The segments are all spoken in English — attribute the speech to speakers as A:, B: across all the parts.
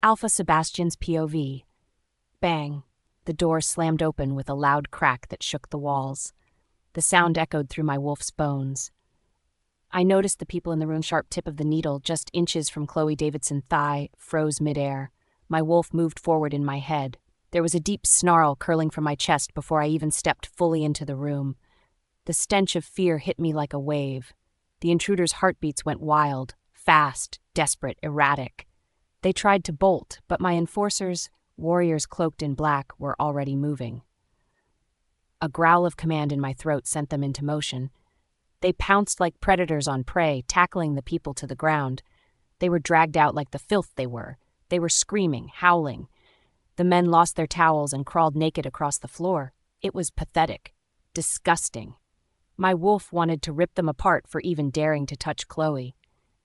A: Alpha Sebastian's POV. Bang. The door slammed open with a loud crack that shook the walls. The sound echoed through my wolf's bones. I noticed the people in the room. Sharp tip of the needle, just inches from Chloe Davidson's thigh, froze midair. My wolf moved forward in my head. There was a deep snarl curling from my chest before I even stepped fully into the room. The stench of fear hit me like a wave. The intruder's heartbeats went wild, fast, desperate, erratic. They tried to bolt, but my enforcers, warriors cloaked in black, were already moving. A growl of command in my throat sent them into motion. They pounced like predators on prey, tackling the people to the ground. They were dragged out like the filth they were. They were screaming, howling. The men lost their towels and crawled naked across the floor. It was pathetic, disgusting. My wolf wanted to rip them apart for even daring to touch Chloe.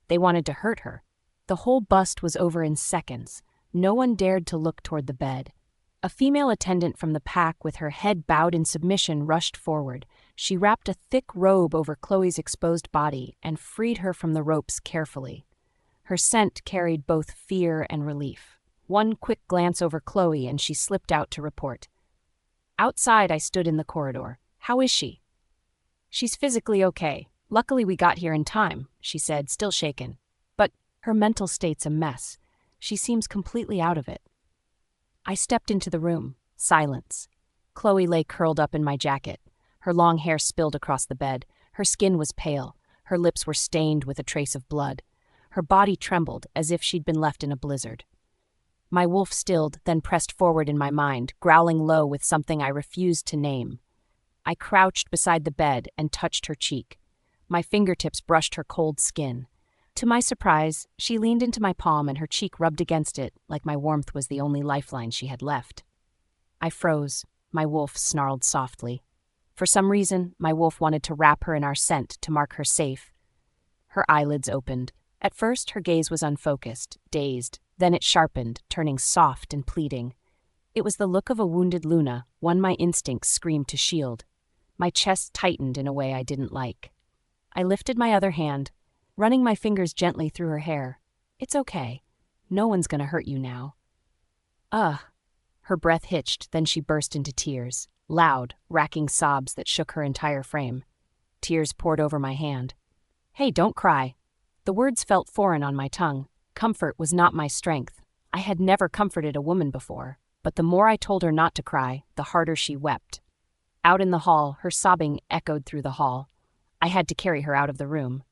A: They wanted to hurt her. The whole bust was over in seconds. No one dared to look toward the bed. A female attendant from the pack, with her head bowed in submission, rushed forward. She wrapped a thick robe over Chloe's exposed body and freed her from the ropes carefully. Her scent carried both fear and relief. One quick glance over Chloe and she slipped out to report. Outside, I stood in the corridor. How is she? She's physically okay. Luckily we got here in time, she said, still shaken. But her mental state's a mess. She seems completely out of it. I stepped into the room. Silence. Chloe lay curled up in my jacket. Her long hair spilled across the bed. Her skin was pale. Her lips were stained with a trace of blood. Her body trembled as if she'd been left in a blizzard. My wolf stilled, then pressed forward in my mind, growling low with something I refused to name. I crouched beside the bed and touched her cheek. My fingertips brushed her cold skin. To my surprise, she leaned into my palm and her cheek rubbed against it like my warmth was the only lifeline she had left. I froze. My wolf snarled softly. For some reason, my wolf wanted to wrap her in our scent to mark her safe. Her eyelids opened. At first, her gaze was unfocused, dazed. Then it sharpened, turning soft and pleading. It was the look of a wounded Luna, one my instincts screamed to shield. My chest tightened in a way I didn't like. I lifted my other hand, running my fingers gently through her hair. It's okay. No one's gonna hurt you now. Ugh. Her breath hitched, then she burst into tears, loud, racking sobs that shook her entire frame. Tears poured over my hand. Hey, don't cry. The words felt foreign on my tongue. Comfort was not my strength. I had never comforted a woman before, but the more I told her not to cry, the harder she wept. Out in the hall, her sobbing echoed through the hall. I had to carry her out of the room.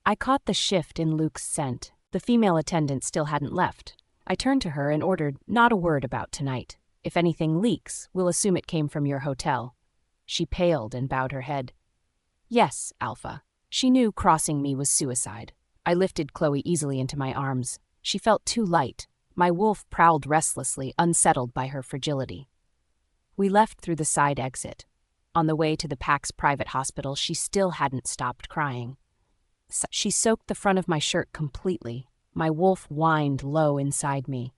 A: I caught the shift in Luke's scent. The female attendant still hadn't left. I turned to her and ordered, not a word about tonight. If anything leaks, we'll assume it came from your hotel. She paled and bowed her head. Yes, Alpha. She knew crossing me was suicide. I lifted Chloe easily into my arms. She felt too light. My wolf prowled restlessly, unsettled by her fragility. We left through the side exit. On the way to the pack's private hospital, she still hadn't stopped crying. She soaked the front of my shirt completely. My wolf whined low inside me.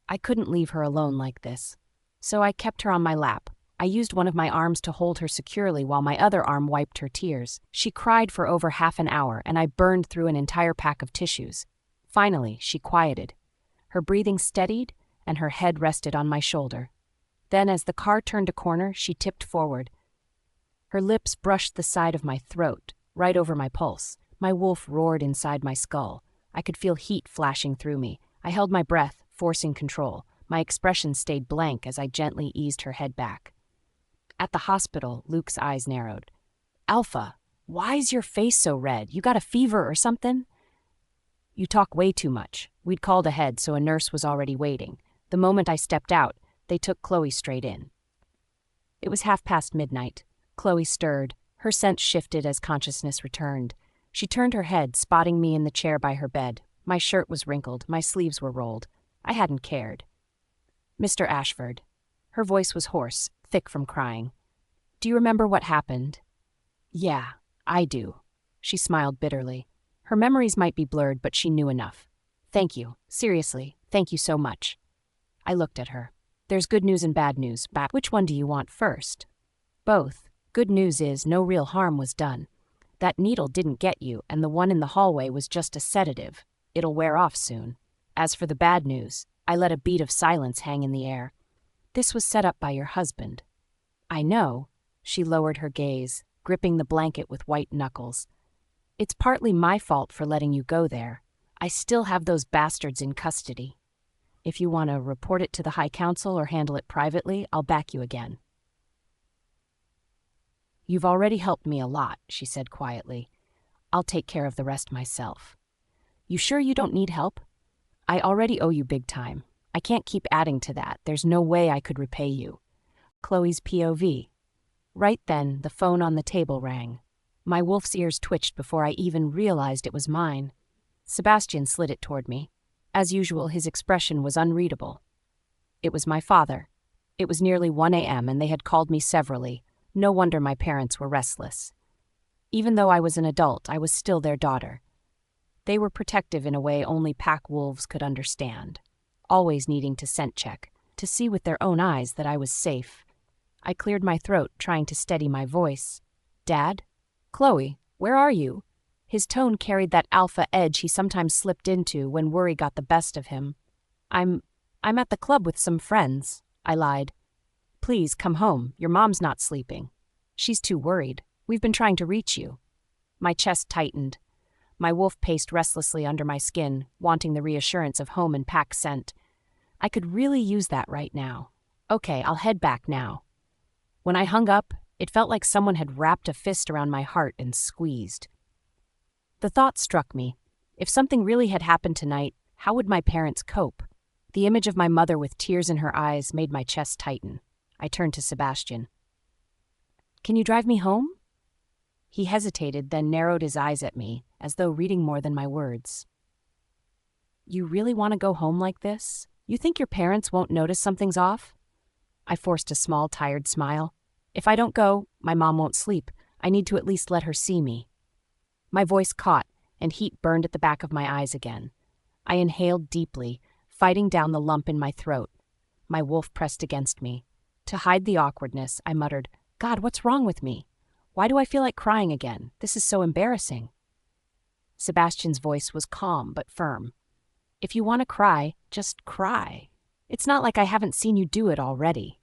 A: I couldn't leave her alone like this, so I kept her on my lap. I used one of my arms to hold her securely while my other arm wiped her tears. She cried for over half an hour, and I burned through an entire pack of tissues. Finally, she quieted. Her breathing steadied, and her head rested on my shoulder. Then, as the car turned a corner, she tipped forward. Her lips brushed the side of my throat, right over my pulse. My wolf roared inside my skull. I could feel heat flashing through me. I held my breath, forcing control. My expression stayed blank as I gently eased her head back. At the hospital, Luke's eyes narrowed. Alpha, why's your face so red? You got a fever or something? You talk way too much. We'd called ahead, so a nurse was already waiting. The moment I stepped out, they took Chloe straight in. It was midnight. Chloe stirred. Her sense shifted as consciousness returned. She turned her head, spotting me in the chair by her bed. My shirt was wrinkled, my sleeves were rolled. I hadn't cared. Mr. Ashford. Her voice was hoarse, thick from crying. Do you remember what happened? Yeah, I do. She smiled bitterly. Her memories might be blurred, but she knew enough. Thank you. Seriously, thank you so much. I looked at her. There's good news and bad news, but which one do you want first? Both. Good news is no real harm was done. That needle didn't get you, and the one in the hallway was just a sedative. It'll wear off soon. As for the bad news, I let a bead of silence hang in the air. This was set up by your husband. I know. She lowered her gaze, gripping the blanket with white knuckles. It's partly my fault for letting you go there. I still have those bastards in custody. If you want to report it to the High Council or handle it privately, I'll back you again. You've already helped me a lot, she said quietly. I'll take care of the rest myself. You sure you don't need help? I already owe you big time. I can't keep adding to that. There's no way I could repay you. Chloe's POV. Right then, the phone on the table rang. My wolf's ears twitched before I even realized it was mine. Sebastian slid it toward me. As usual, his expression was unreadable. It was my father. It was nearly 1 a.m. and they had called me severally. No wonder my parents were restless. Even though I was an adult, I was still their daughter. They were protective in a way only pack wolves could understand, always needing to scent check, to see with their own eyes that I was safe. I cleared my throat, trying to steady my voice. Dad? Chloe, where are you? His tone carried that alpha edge he sometimes slipped into when worry got the best of him. I'm at the club with some friends, I lied. Please, come home. Your mom's not sleeping. She's too worried. We've been trying to reach you. My chest tightened. My wolf paced restlessly under my skin, wanting the reassurance of home and pack scent. I could really use that right now. Okay, I'll head back now. When I hung up, it felt like someone had wrapped a fist around my heart and squeezed. The thought struck me. If something really had happened tonight, how would my parents cope? The image of my mother with tears in her eyes made my chest tighten. I turned to Sebastian. Can you drive me home? He hesitated, then narrowed his eyes at me, as though reading more than my words. You really want to go home like this? You think your parents won't notice something's off? I forced a small, tired smile. If I don't go, my mom won't sleep. I need to at least let her see me. My voice caught, and heat burned at the back of my eyes again. I inhaled deeply, fighting down the lump in my throat. My wolf pressed against me. To hide the awkwardness, I muttered, God, what's wrong with me? Why do I feel like crying again? This is so embarrassing. Sebastian's voice was calm but firm. If you want to cry, just cry. It's not like I haven't seen you do it already.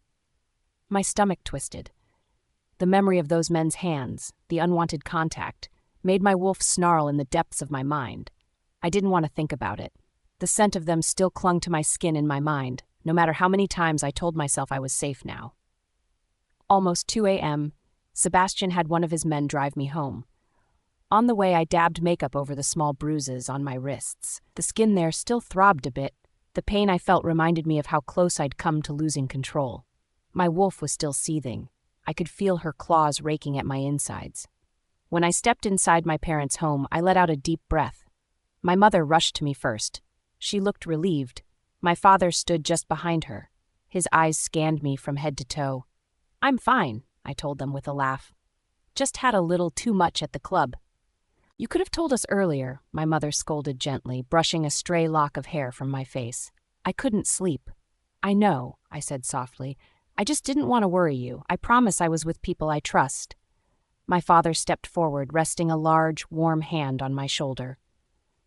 A: My stomach twisted. The memory of those men's hands, the unwanted contact, made my wolf snarl in the depths of my mind. I didn't want to think about it. The scent of them still clung to my skin in my mind, no matter how many times I told myself I was safe now. Almost 2 a.m., Sebastian had one of his men drive me home. On the way, I dabbed makeup over the small bruises on my wrists. The skin there still throbbed a bit. The pain I felt reminded me of how close I'd come to losing control. My wolf was still seething. I could feel her claws raking at my insides. When I stepped inside my parents' home, I let out a deep breath. My mother rushed to me first. She looked relieved. My father stood just behind her. His eyes scanned me from head to toe. I'm fine, I told them with a laugh. Just had a little too much at the club. You could have told us earlier, my mother scolded gently, brushing a stray lock of hair from my face. I couldn't sleep. I know, I said softly. I just didn't want to worry you. I promise I was with people I trust. My father stepped forward, resting a large, warm hand on my shoulder.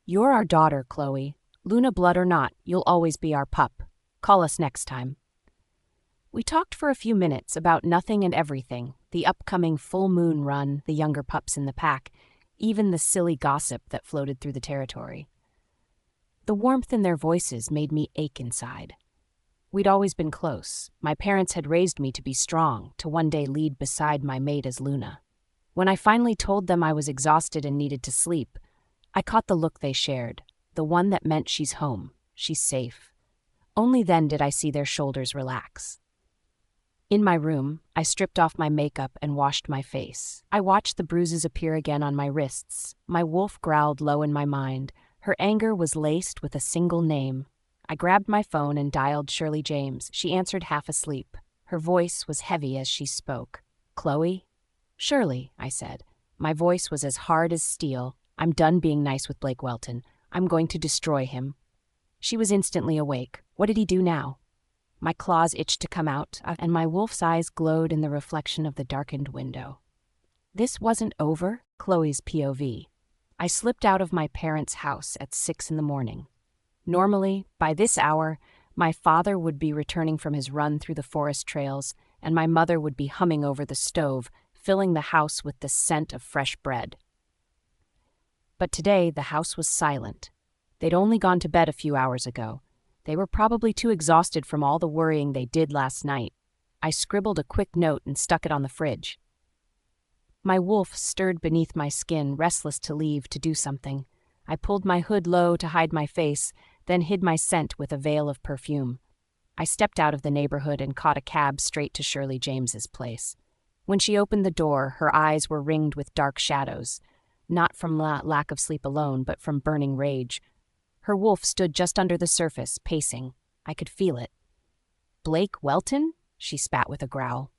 A: You're our daughter, Chloe. Luna blood or not, you'll always be our pup. Call us next time. We talked for a few minutes about nothing and everything, the upcoming full moon run, the younger pups in the pack, even the silly gossip that floated through the territory. The warmth in their voices made me ache inside. We'd always been close. My parents had raised me to be strong, to one day lead beside my mate as Luna. When I finally told them I was exhausted and needed to sleep, I caught the look they shared, the one that meant she's home, she's safe. Only then did I see their shoulders relax. In my room, I stripped off my makeup and washed my face. I watched the bruises appear again on my wrists. My wolf growled low in my mind. Her anger was laced with a single name. I grabbed my phone and dialed Shirley James. She answered half asleep. Her voice was heavy as she spoke. Chloe? Shirley, I said. My voice was as hard as steel. I'm done being nice with Blake Welton. I'm going to destroy him. She was instantly awake. What did he do now? My claws itched to come out, and my wolf's eyes glowed in the reflection of the darkened window. This wasn't over, Chloe's POV. I slipped out of my parents' house at 6 in the morning. Normally, by this hour, my father would be returning from his run through the forest trails, and my mother would be humming over the stove, filling the house with the scent of fresh bread. But today, the house was silent. They'd only gone to bed a few hours ago. They were probably too exhausted from all the worrying they did last night. I scribbled a quick note and stuck it on the fridge. My wolf stirred beneath my skin, restless to leave to do something. I pulled my hood low to hide my face, then hid my scent with a veil of perfume. I stepped out of the neighborhood and caught a cab straight to Shirley James's place. When she opened the door, her eyes were ringed with dark shadows, not from lack of sleep alone, but from burning rage. Her wolf stood just under the surface, pacing. I could feel it. "Blake Welton?" she spat with a growl.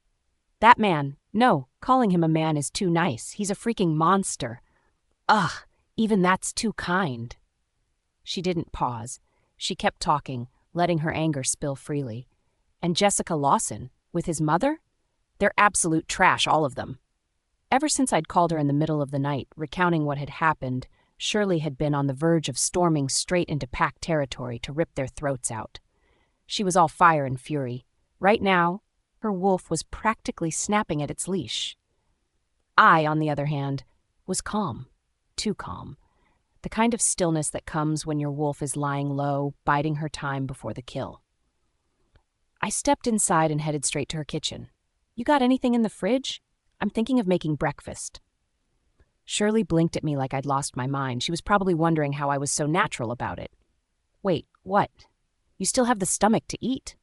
A: "That man. No, calling him a man is too nice. He's a freaking monster. Ugh, even that's too kind." She didn't pause. She kept talking, letting her anger spill freely. And Jessica Lawson, with his mother? They're absolute trash, all of them. Ever since I'd called her in the middle of the night, recounting what had happened, Shirley had been on the verge of storming straight into pack territory to rip their throats out. She was all fire and fury. Right now, her wolf was practically snapping at its leash. I, on the other hand, was calm. Too calm. The kind of stillness that comes when your wolf is lying low, biding her time before the kill. I stepped inside and headed straight to her kitchen. "You got anything in the fridge? I'm thinking of making breakfast." Shirley blinked at me like I'd lost my mind. She was probably wondering how I was so natural about it. "Wait, what? You still have the stomach to eat?"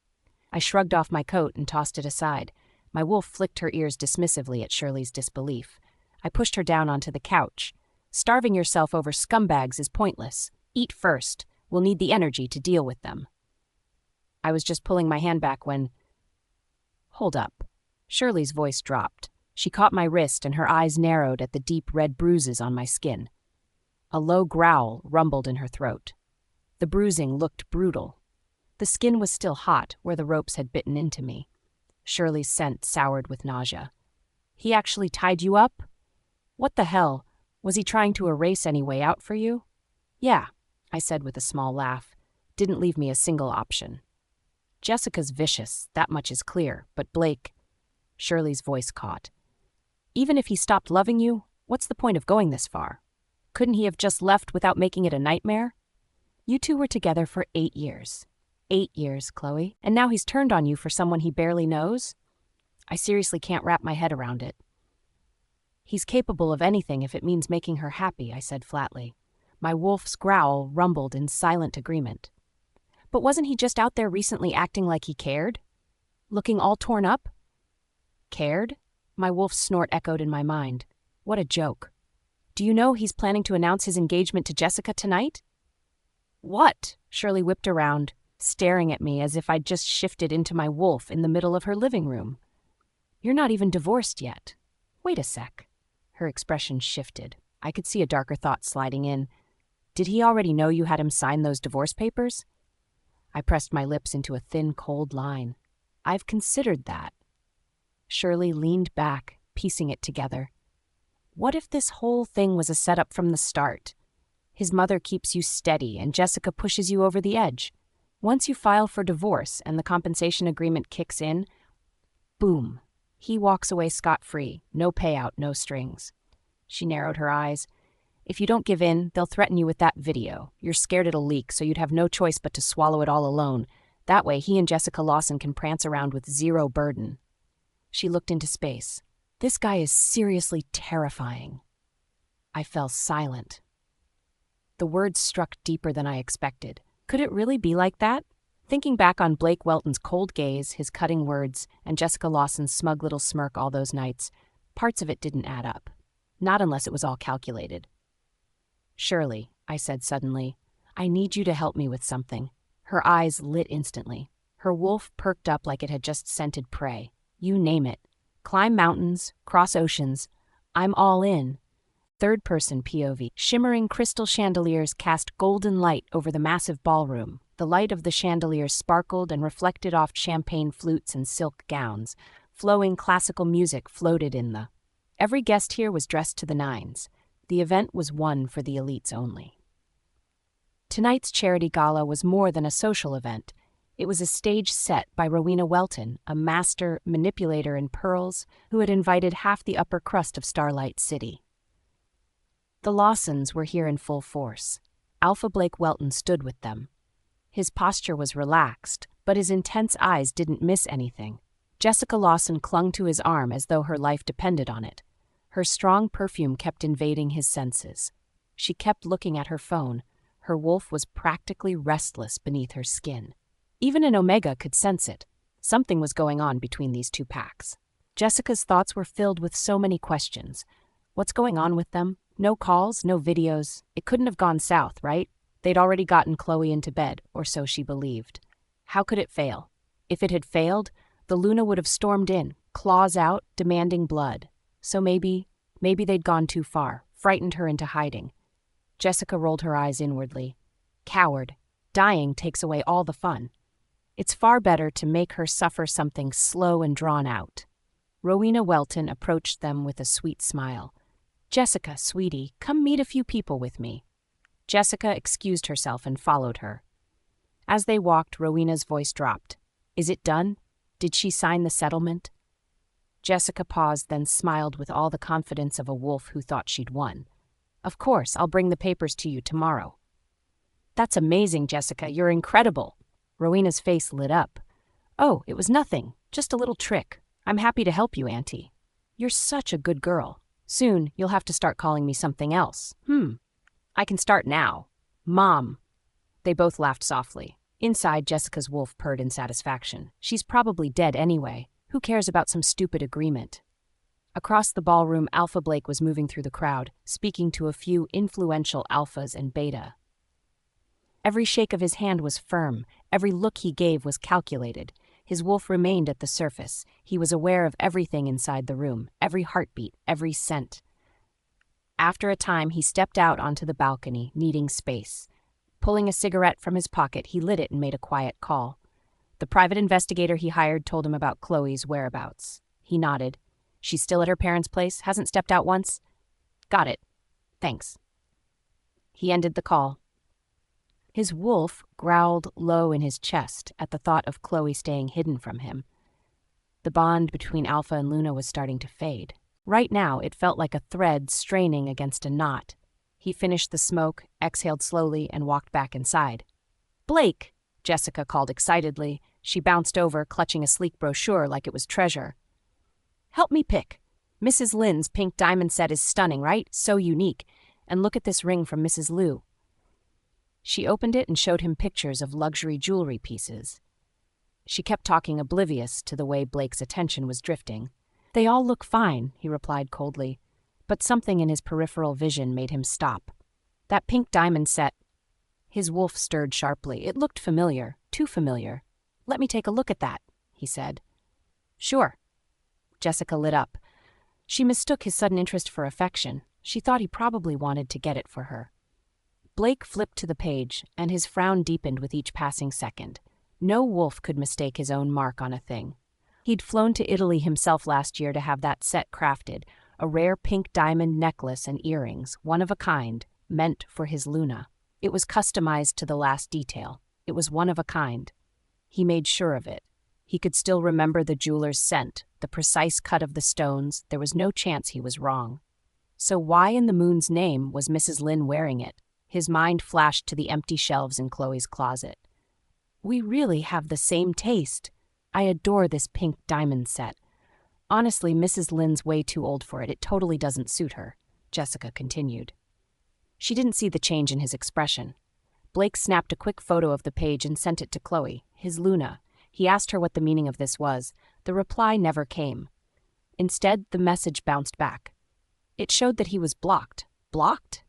A: I shrugged off my coat and tossed it aside. My wolf flicked her ears dismissively at Shirley's disbelief. I pushed her down onto the couch. "Starving yourself over scumbags is pointless. Eat first. We'll need the energy to deal with them." I was just pulling my hand back when... Hold up. Shirley's voice dropped. She caught my wrist and her eyes narrowed at the deep red bruises on my skin. A low growl rumbled in her throat. The bruising looked brutal. The skin was still hot where the ropes had bitten into me. Shirley's scent soured with nausea. "He actually tied you up? What the hell? Was he trying to erase any way out for you?" "Yeah," I said with a small laugh. Didn't leave me a single option. "Jessica's vicious, that much is clear, but Blake..." Shirley's voice caught. "Even if he stopped loving you, what's the point of going this far? Couldn't he have just left without making it a nightmare? You two were together for 8 years. 8 years, Chloe, and now he's turned on you for someone he barely knows? I seriously can't wrap my head around it." "He's capable of anything if it means making her happy," I said flatly. My wolf's growl rumbled in silent agreement. "But wasn't he just out there recently acting like he cared? Looking all torn up?" "Cared?" My wolf's snort echoed in my mind. What a joke. "Do you know he's planning to announce his engagement to Jessica tonight?" "What?" Shirley whipped around, staring at me as if I'd just shifted into my wolf in the middle of her living room. "You're not even divorced yet. Wait a sec." Her expression shifted. I could see a darker thought sliding in. "Did he already know you had him sign those divorce papers?" I pressed my lips into a thin, cold line. "I've considered that." Shirley leaned back, piecing it together. "What if this whole thing was a setup from the start? His mother keeps you steady and Jessica pushes you over the edge. Once you file for divorce and the compensation agreement kicks in, boom, he walks away scot-free, no payout, no strings." She narrowed her eyes. "If you don't give in, they'll threaten you with that video. You're scared it'll leak, so you'd have no choice but to swallow it all alone. That way, he and Jessica Lawson can prance around with zero burden." She looked into space. "This guy is seriously terrifying." I fell silent. The words struck deeper than I expected. Could it really be like that? Thinking back on Blake Welton's cold gaze, his cutting words, and Jessica Lawson's smug little smirk all those nights, parts of it didn't add up. Not unless it was all calculated. "Shirley," I said suddenly, "I need you to help me with something." Her eyes lit instantly. Her wolf perked up like it had just scented prey. You name it. Climb mountains, cross oceans. I'm all in. Third-person POV. Shimmering crystal chandeliers cast golden light over the massive ballroom. The light of the chandeliers sparkled and reflected off champagne flutes and silk gowns. Flowing classical music floated in the... Every guest here was dressed to the nines. The event was one for the elites only. Tonight's charity gala was more than a social event. It was a stage set by Rowena Welton, a master manipulator in pearls who had invited half the upper crust of Starlight City. The Lawsons were here in full force. Alpha Blake Welton stood with them. His posture was relaxed, but his intense eyes didn't miss anything. Jessica Lawson clung to his arm as though her life depended on it. Her strong perfume kept invading his senses. She kept looking at her phone. Her wolf was practically restless beneath her skin. Even an Omega could sense it. Something was going on between these two packs. Jessica's thoughts were filled with so many questions. What's going on with them? No calls, no videos. It couldn't have gone south, right? They'd already gotten Chloe into bed, or so she believed. How could it fail? If it had failed, the Luna would have stormed in, claws out, demanding blood. So maybe they'd gone too far, frightened her into hiding. Jessica rolled her eyes inwardly. Coward. Dying takes away all the fun. It's far better to make her suffer something slow and drawn out. Rowena Welton approached them with a sweet smile. Jessica, sweetie, come meet a few people with me. Jessica excused herself and followed her. As they walked, Rowena's voice dropped. Is it done? Did she sign the settlement? Jessica paused, then smiled with all the confidence of a wolf who thought she'd won. Of course, I'll bring the papers to you tomorrow. That's amazing, Jessica. You're incredible. Rowena's face lit up. Oh, it was nothing. Just a little trick. I'm happy to help you, Auntie. You're such a good girl. Soon, you'll have to start calling me something else. I can start now. Mom. They both laughed softly. Inside, Jessica's wolf purred in satisfaction. She's probably dead anyway. Who cares about some stupid agreement? Across the ballroom, Alpha Blake was moving through the crowd, speaking to a few influential alphas and beta. Every shake of his hand was firm. Every look he gave was calculated. His wolf remained at the surface. He was aware of everything inside the room, every heartbeat, every scent. After a time, he stepped out onto the balcony, needing space. Pulling a cigarette from his pocket, he lit it and made a quiet call. The private investigator he hired told him about Chloe's whereabouts. He nodded. She's still at her parents' place? Hasn't stepped out once? Got it. Thanks. He ended the call. His wolf growled low in his chest at the thought of Chloe staying hidden from him. The bond between Alpha and Luna was starting to fade. Right now, it felt like a thread straining against a knot. He finished the smoke, exhaled slowly, and walked back inside. Blake! Jessica called excitedly. She bounced over, clutching a sleek brochure like it was treasure. Help me pick. Mrs. Lynn's pink diamond set is stunning, right? So unique. And look at this ring from Mrs. Liu. She opened it and showed him pictures of luxury jewelry pieces. She kept talking, oblivious to the way Blake's attention was drifting. They all look fine, he replied coldly, but something in his peripheral vision made him stop. That pink diamond set. His wolf stirred sharply. It looked familiar, too familiar. Let me take a look at that, he said. Sure. Jessica lit up. She mistook his sudden interest for affection. She thought he probably wanted to get it for her. Blake flipped to the page, and his frown deepened with each passing second. No wolf could mistake his own mark on a thing. He'd flown to Italy himself last year to have that set crafted, a rare pink diamond necklace and earrings, one of a kind, meant for his Luna. It was customized to the last detail. It was one of a kind. He made sure of it. He could still remember the jeweler's scent, the precise cut of the stones. There was no chance he was wrong. So why in the moon's name was Mrs. Lynn wearing it? His mind flashed to the empty shelves in Chloe's closet. We really have the same taste. I adore this pink diamond set. Honestly, Mrs. Lynn's way too old for it. It totally doesn't suit her, Jessica continued. She didn't see the change in his expression. Blake snapped a quick photo of the page and sent it to Chloe, his Luna. He asked her what the meaning of this was. The reply never came. Instead, the message bounced back. It showed that he was blocked. Blocked?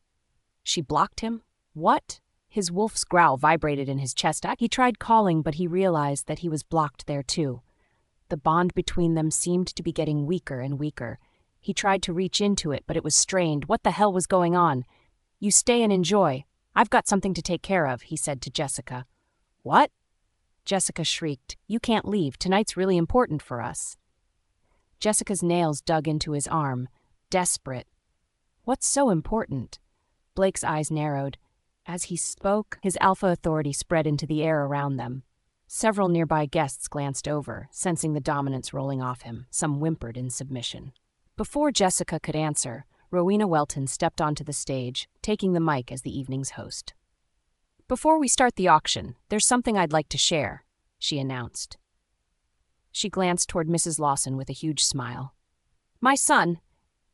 A: She blocked him? What? His wolf's growl vibrated in his chest. He tried calling, but he realized that he was blocked there too. The bond between them seemed to be getting weaker and weaker. He tried to reach into it, but it was strained. What the hell was going on? You stay and enjoy. I've got something to take care of, he said to Jessica. What? Jessica shrieked. You can't leave. Tonight's really important for us. Jessica's nails dug into his arm, desperate. What's so important? Blake's eyes narrowed. As he spoke, his alpha authority spread into the air around them. Several nearby guests glanced over, sensing the dominance rolling off him. Some whimpered in submission. Before Jessica could answer, Rowena Welton stepped onto the stage, taking the mic as the evening's host. "Before we start the auction, there's something I'd like to share," she announced. She glanced toward Mrs. Lawson with a huge smile. "My son,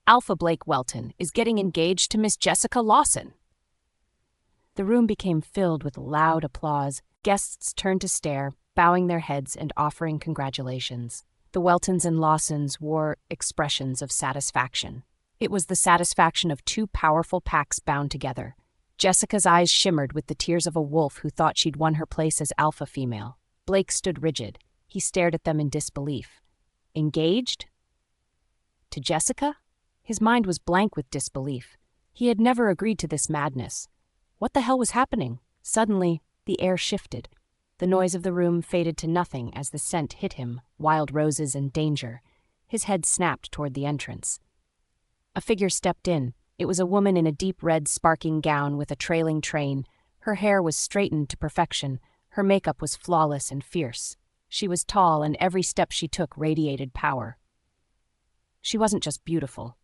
A: Alpha Blake Welton, is getting engaged to Miss Jessica Lawson." The room became filled with loud applause. Guests turned to stare, bowing their heads and offering congratulations. The Weltons and Lawsons wore expressions of satisfaction. It was the satisfaction of two powerful packs bound together. Jessica's eyes shimmered with the tears of a wolf who thought she'd won her place as alpha female. Blake stood rigid. He stared at them in disbelief. Engaged? To Jessica? His mind was blank with disbelief. He had never agreed to this madness. What the hell was happening? Suddenly, the air shifted. The noise of the room faded to nothing as the scent hit him, wild roses and danger. His head snapped toward the entrance. A figure stepped in. It was a woman in a deep red sparking gown with a trailing train. Her hair was straightened to perfection. Her makeup was flawless and fierce. She was tall, and every step she took radiated power. She wasn't just beautiful.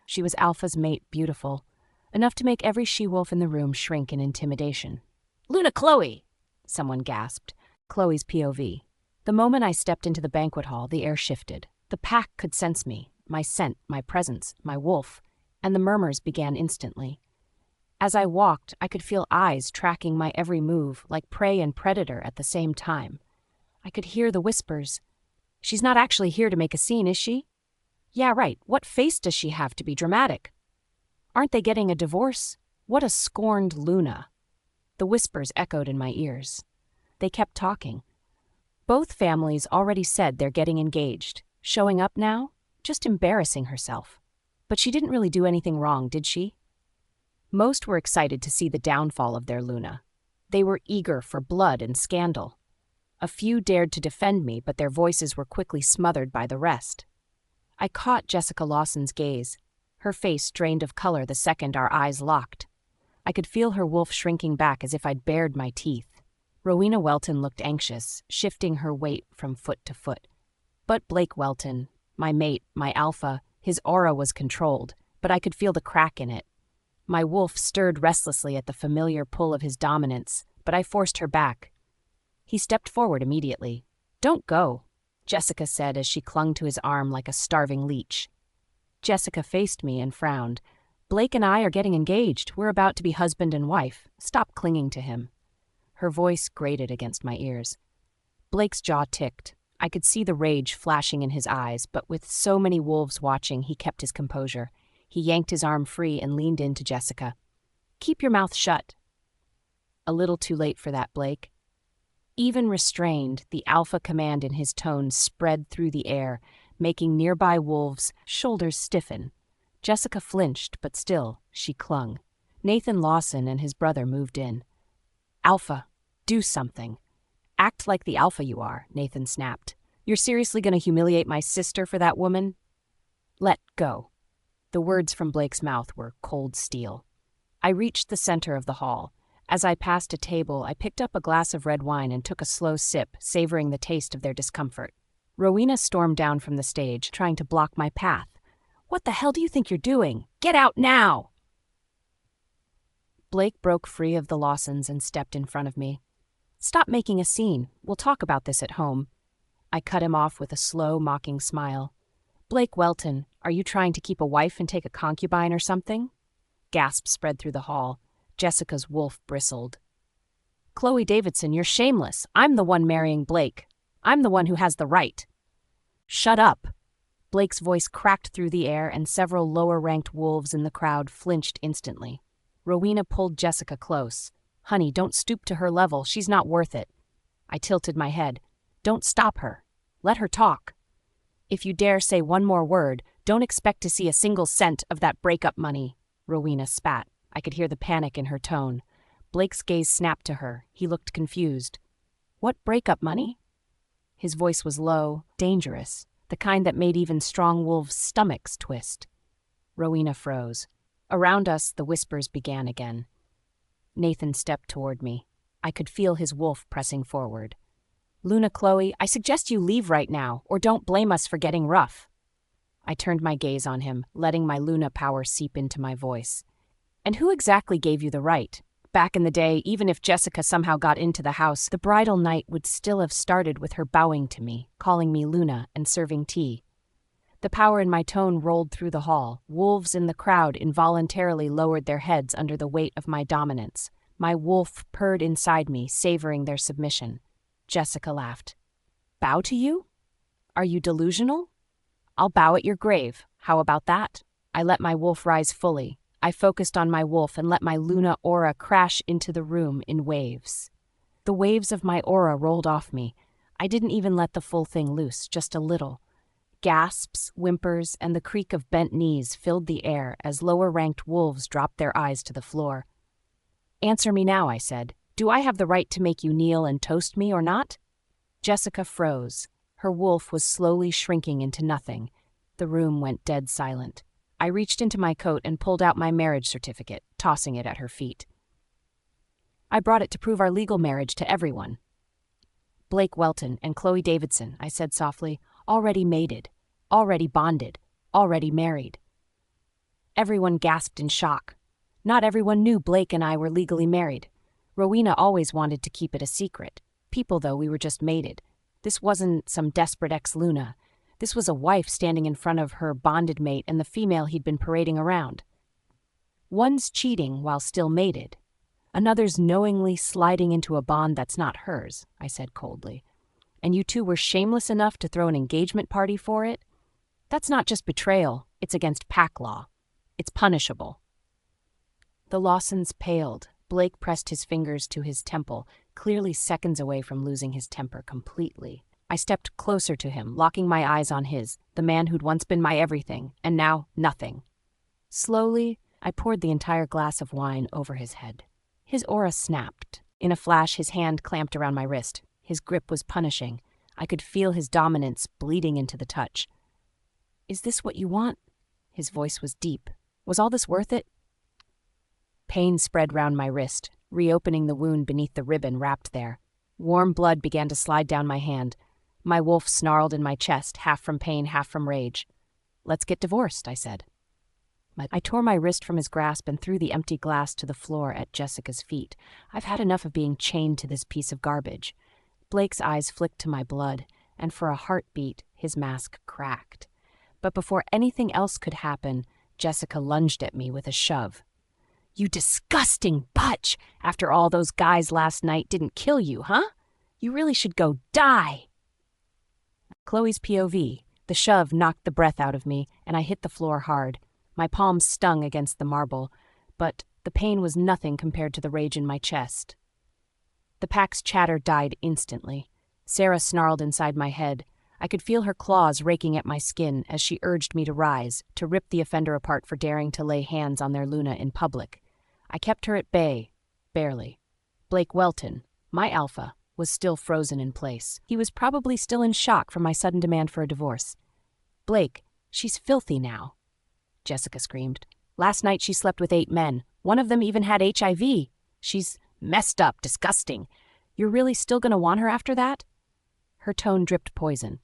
A: She was Alpha's mate beautiful, enough to make every she-wolf in the room shrink in intimidation. "Luna Chloe!" someone gasped. Chloe's POV. The moment I stepped into the banquet hall, the air shifted. The pack could sense me, my scent, my presence, my wolf, and the murmurs began instantly. As I walked, I could feel eyes tracking my every move, like prey and predator at the same time. I could hear the whispers. "She's not actually here to make a scene, is she? Yeah, right. What face does she have to be dramatic? Aren't they getting a divorce? What a scorned Luna." The whispers echoed in my ears. They kept talking. Both families already said they're getting engaged. Showing up now? Just embarrassing herself. But she didn't really do anything wrong, did she? Most were excited to see the downfall of their Luna. They were eager for blood and scandal. A few dared to defend me, but their voices were quickly smothered by the rest. I caught Jessica Lawson's gaze. Her face drained of color the second our eyes locked. I could feel her wolf shrinking back as if I'd bared my teeth. Rowena Welton looked anxious, shifting her weight from foot to foot. But Blake Welton, my mate, my alpha, his aura was controlled, but I could feel the crack in it. My wolf stirred restlessly at the familiar pull of his dominance, but I forced her back. He stepped forward immediately. "Don't go," Jessica said as she clung to his arm like a starving leech. Jessica faced me and frowned. "Blake and I are getting engaged. We're about to be husband and wife. Stop clinging to him." Her voice grated against my ears. Blake's jaw ticked. I could see the rage flashing in his eyes, but with so many wolves watching, he kept his composure. He yanked his arm free and leaned into Jessica. "Keep your mouth shut." A little too late for that, Blake. Even restrained, the alpha command in his tone spread through the air, making nearby wolves' shoulders stiffen. Jessica flinched, but still, she clung. Nathan Lawson and his brother moved in. "Alpha, do something. Act like the alpha you are," Nathan snapped. "You're seriously going to humiliate my sister for that woman? Let go." The words from Blake's mouth were cold steel. I reached the center of the hall. As I passed a table, I picked up a glass of red wine and took a slow sip, savoring the taste of their discomfort. Rowena stormed down from the stage, trying to block my path. "What the hell do you think you're doing? Get out now!" Blake broke free of the Lawsons and stepped in front of me. "Stop making a scene. We'll talk about this at home." I cut him off with a slow, mocking smile. "Blake Welton, are you trying to keep a wife and take a concubine or something?" Gasps spread through the hall. Jessica's wolf bristled. "Chloe Davidson, you're shameless. I'm the one marrying Blake. I'm the one who has the right." "Shut up." Blake's voice cracked through the air, and several lower-ranked wolves in the crowd flinched instantly. Rowena pulled Jessica close. "Honey, don't stoop to her level. She's not worth it." I tilted my head. "Don't stop her. Let her talk. If you dare say one more word, don't expect to see a single cent of that breakup money." Rowena spat. I could hear the panic in her tone. Blake's gaze snapped to her. He looked confused. "What breakup money?" His voice was low, dangerous, the kind that made even strong wolves' stomachs twist. Rowena froze. Around us, the whispers began again. Nathan stepped toward me. I could feel his wolf pressing forward. Luna, Chloe, I suggest you leave right now, or don't blame us for getting rough. I turned my gaze on him, letting my Luna power seep into my voice. And who exactly gave you the right? Back in the day, even if Jessica somehow got into the house, the bridal night would still have started with her bowing to me, calling me Luna, and serving tea. The power in my tone rolled through the hall. Wolves in the crowd involuntarily lowered their heads under the weight of my dominance. My wolf purred inside me, savoring their submission. Jessica laughed. Bow to you? Are you delusional? I'll bow at your grave. How about that? I let my wolf rise fully. I focused on my wolf and let my Luna aura crash into the room in waves. The waves of my aura rolled off me. I didn't even let the full thing loose, just a little. Gasps, whimpers, and the creak of bent knees filled the air as lower-ranked wolves dropped their eyes to the floor. Answer me now, I said. Do I have the right to make you kneel and toast me or not? Jessica froze. Her wolf was slowly shrinking into nothing. The room went dead silent. I reached into my coat and pulled out my marriage certificate, tossing it at her feet. I brought it to prove our legal marriage to everyone. Blake Welton and Chloe Davidson, I said softly, already mated, already bonded, already married. Everyone gasped in shock. Not everyone knew Blake and I were legally married. Rowena always wanted to keep it a secret. People, though, we were just mated. This wasn't some desperate ex-Luna. This was a wife standing in front of her bonded mate and the female he'd been parading around. One's cheating while still mated. Another's knowingly sliding into a bond that's not hers, I said coldly. And you two were shameless enough to throw an engagement party for it? That's not just betrayal, it's against pack law. It's punishable. The Lawsons paled. Blake pressed his fingers to his temple, clearly seconds away from losing his temper completely. I stepped closer to him, locking my eyes on his, the man who'd once been my everything, and now nothing. Slowly, I poured the entire glass of wine over his head. His aura snapped. In a flash, his hand clamped around my wrist. His grip was punishing. I could feel his dominance bleeding into the touch. Is this what you want? His voice was deep. Was all this worth it? Pain spread round my wrist, reopening the wound beneath the ribbon wrapped there. Warm blood began to slide down my hand. My wolf snarled in my chest, half from pain, half from rage. Let's get divorced, I said. I tore my wrist from his grasp and threw the empty glass to the floor at Jessica's feet. I've had enough of being chained to this piece of garbage. Blake's eyes flicked to my blood, and for a heartbeat, his mask cracked. But before anything else could happen, Jessica lunged at me with a shove. You disgusting butch! After all those guys last night didn't kill you, huh? You really should go die! Chloe's POV. The shove knocked the breath out of me, and I hit the floor hard. My palms stung against the marble, but the pain was nothing compared to the rage in my chest. The pack's chatter died instantly. Sarah snarled inside my head. I could feel her claws raking at my skin as she urged me to rise, to rip the offender apart for daring to lay hands on their Luna in public. I kept her at bay, barely. Blake Welton, my alpha, was still frozen in place. He was probably still in shock from my sudden demand for a divorce. Blake, she's filthy now, Jessica screamed. Last night she slept with 8 men. One of them even had HIV. She's messed up, disgusting. You're really still going to want her after that? Her tone dripped poison.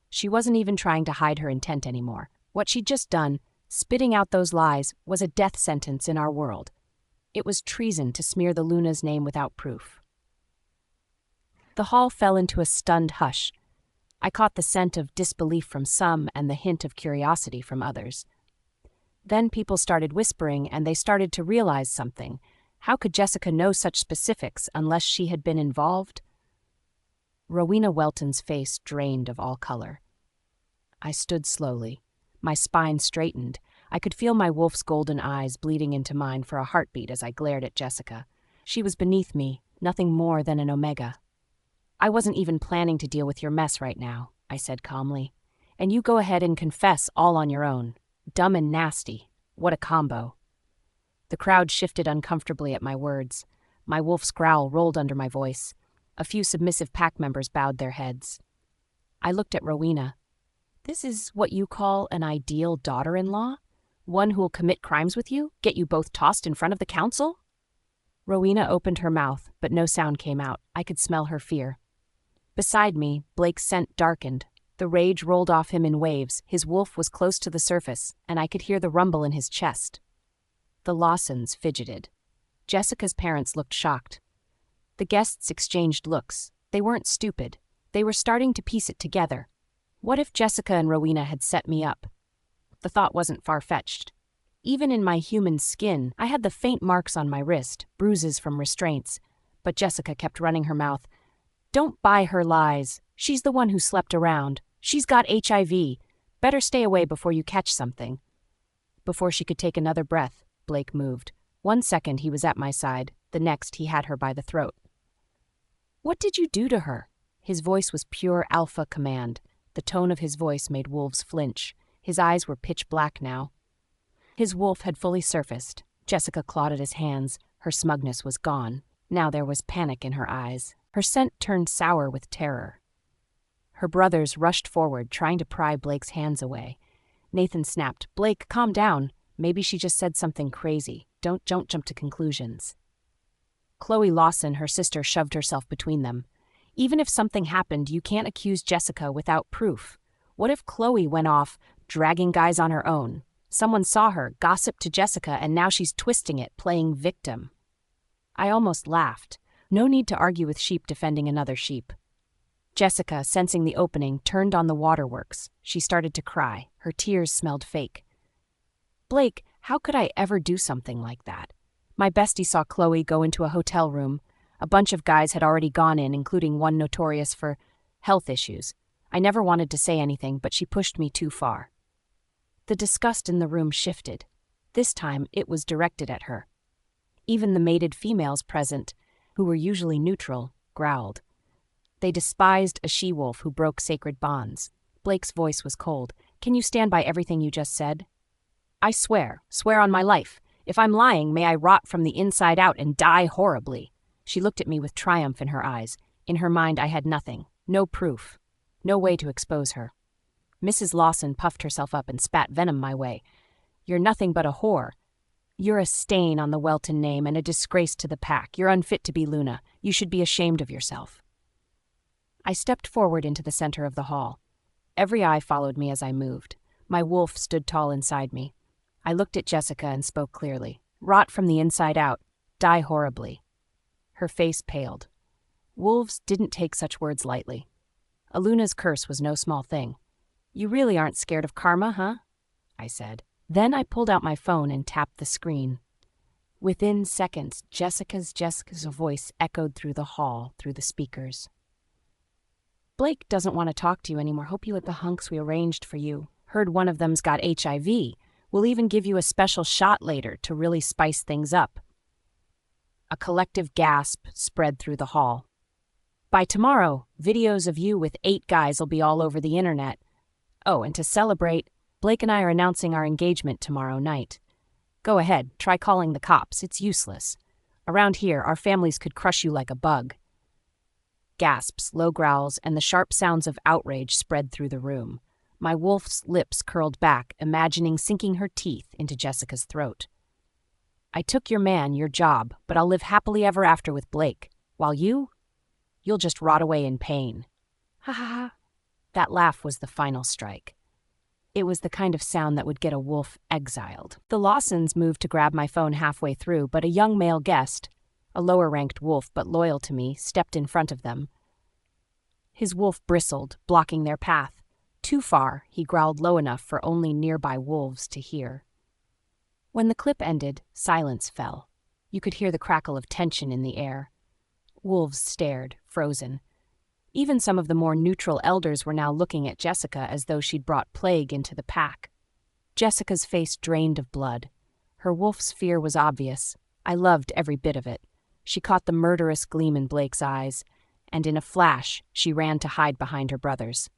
A: She wasn't even trying to hide her intent anymore. What she'd just done, spitting out those lies, was a death sentence in our world. It was treason to smear the Luna's name without proof. The hall fell into a stunned hush. I caught the scent of disbelief from some and the hint of curiosity from others. Then people started whispering, and they started to realize something. How could Jessica know such specifics unless she had been involved? Rowena Welton's face drained of all color. I stood slowly. My spine straightened. I could feel my wolf's golden eyes bleeding into mine for a heartbeat as I glared at Jessica. She was beneath me, nothing more than an omega. I wasn't even planning to deal with your mess right now, I said calmly. And you go ahead and confess all on your own. Dumb and nasty. What a combo. The crowd shifted uncomfortably at my words. My wolf's growl rolled under my voice. A few submissive pack members bowed their heads. I looked at Rowena. This is what you call an ideal daughter-in-law? One who'll commit crimes with you? Get you both tossed in front of the council? Rowena opened her mouth, but no sound came out. I could smell her fear. Beside me, Blake's scent darkened. The rage rolled off him in waves. His wolf was close to the surface, and I could hear the rumble in his chest. The Lawsons fidgeted. Jessica's parents looked shocked. The guests exchanged looks. They weren't stupid. They were starting to piece it together. What if Jessica and Rowena had set me up? The thought wasn't far-fetched. Even in my human skin, I had the faint marks on my wrist, bruises from restraints. But Jessica kept running her mouth. "Don't buy her lies. She's the one who slept around. She's got HIV. Better stay away before you catch something." Before she could take another breath, Blake moved. 1 second he was at my side, the next he had her by the throat. "What did you do to her?" His voice was pure alpha command. The tone of his voice made wolves flinch. His eyes were pitch black now. His wolf had fully surfaced. Jessica clawed at his hands. Her smugness was gone. Now there was panic in her eyes. Her scent turned sour with terror. Her brothers rushed forward, trying to pry Blake's hands away. Nathan snapped, "Blake, calm down. Maybe she just said something crazy. Don't jump to conclusions." Chloe Lawson, her sister, shoved herself between them. "Even if something happened, you can't accuse Jessica without proof. What if Chloe went off, dragging guys on her own? Someone saw her, gossiped to Jessica, and now she's twisting it, playing victim." I almost laughed. No need to argue with sheep defending another sheep. Jessica, sensing the opening, turned on the waterworks. She started to cry. Her tears smelled fake. "Blake, how could I ever do something like that?" My bestie saw Chloe go into a hotel room. A bunch of guys had already gone in, including one notorious for health issues. I never wanted to say anything, but she pushed me too far. The disgust in the room shifted. This time, it was directed at her. Even the mated females present, who were usually neutral, growled. They despised a she-wolf who broke sacred bonds. Blake's voice was cold. "Can you stand by everything you just said?" "I swear on my life. If I'm lying, may I rot from the inside out and die horribly." She looked at me with triumph in her eyes. In her mind, I had nothing, no proof, no way to expose her. Mrs. Lawson puffed herself up and spat venom my way. "You're nothing but a whore. You're a stain on the Welton name and a disgrace to the pack. You're unfit to be Luna. You should be ashamed of yourself." I stepped forward into the center of the hall. Every eye followed me as I moved. My wolf stood tall inside me. I looked at Jessica and spoke clearly. "Rot from the inside out. Die horribly." Her face paled. Wolves didn't take such words lightly. Aluna's curse was no small thing. "You really aren't scared of karma, huh?" I said. Then I pulled out my phone and tapped the screen. Within seconds, Jessica's voice echoed through the hall, through the speakers. "Blake doesn't want to talk to you anymore. Hope you let the hunks we arranged for you. Heard one of them's got HIV. We'll even give you a special shot later to really spice things up." A collective gasp spread through the hall. "By tomorrow, videos of you with 8 guys will be all over the internet. Oh, and to celebrate, Blake and I are announcing our engagement tomorrow night. Go ahead, try calling the cops. It's useless. Around here, our families could crush you like a bug." Gasps, low growls, and the sharp sounds of outrage spread through the room. My wolf's lips curled back, imagining sinking her teeth into Jessica's throat. "I took your man, your job, but I'll live happily ever after with Blake. While you'll just rot away in pain." Ha ha ha. That laugh was the final strike. It was the kind of sound that would get a wolf exiled. The Lawsons moved to grab my phone halfway through, but a young male guest, a lower-ranked wolf but loyal to me, stepped in front of them. His wolf bristled, blocking their path. Too far, he growled low enough for only nearby wolves to hear. When the clip ended, silence fell. You could hear the crackle of tension in the air. Wolves stared, frozen. Even some of the more neutral elders were now looking at Jessica as though she'd brought plague into the pack. Jessica's face drained of blood. Her wolf's fear was obvious. I loved every bit of it. She caught the murderous gleam in Blake's eyes, and in a flash, she ran to hide behind her brothers.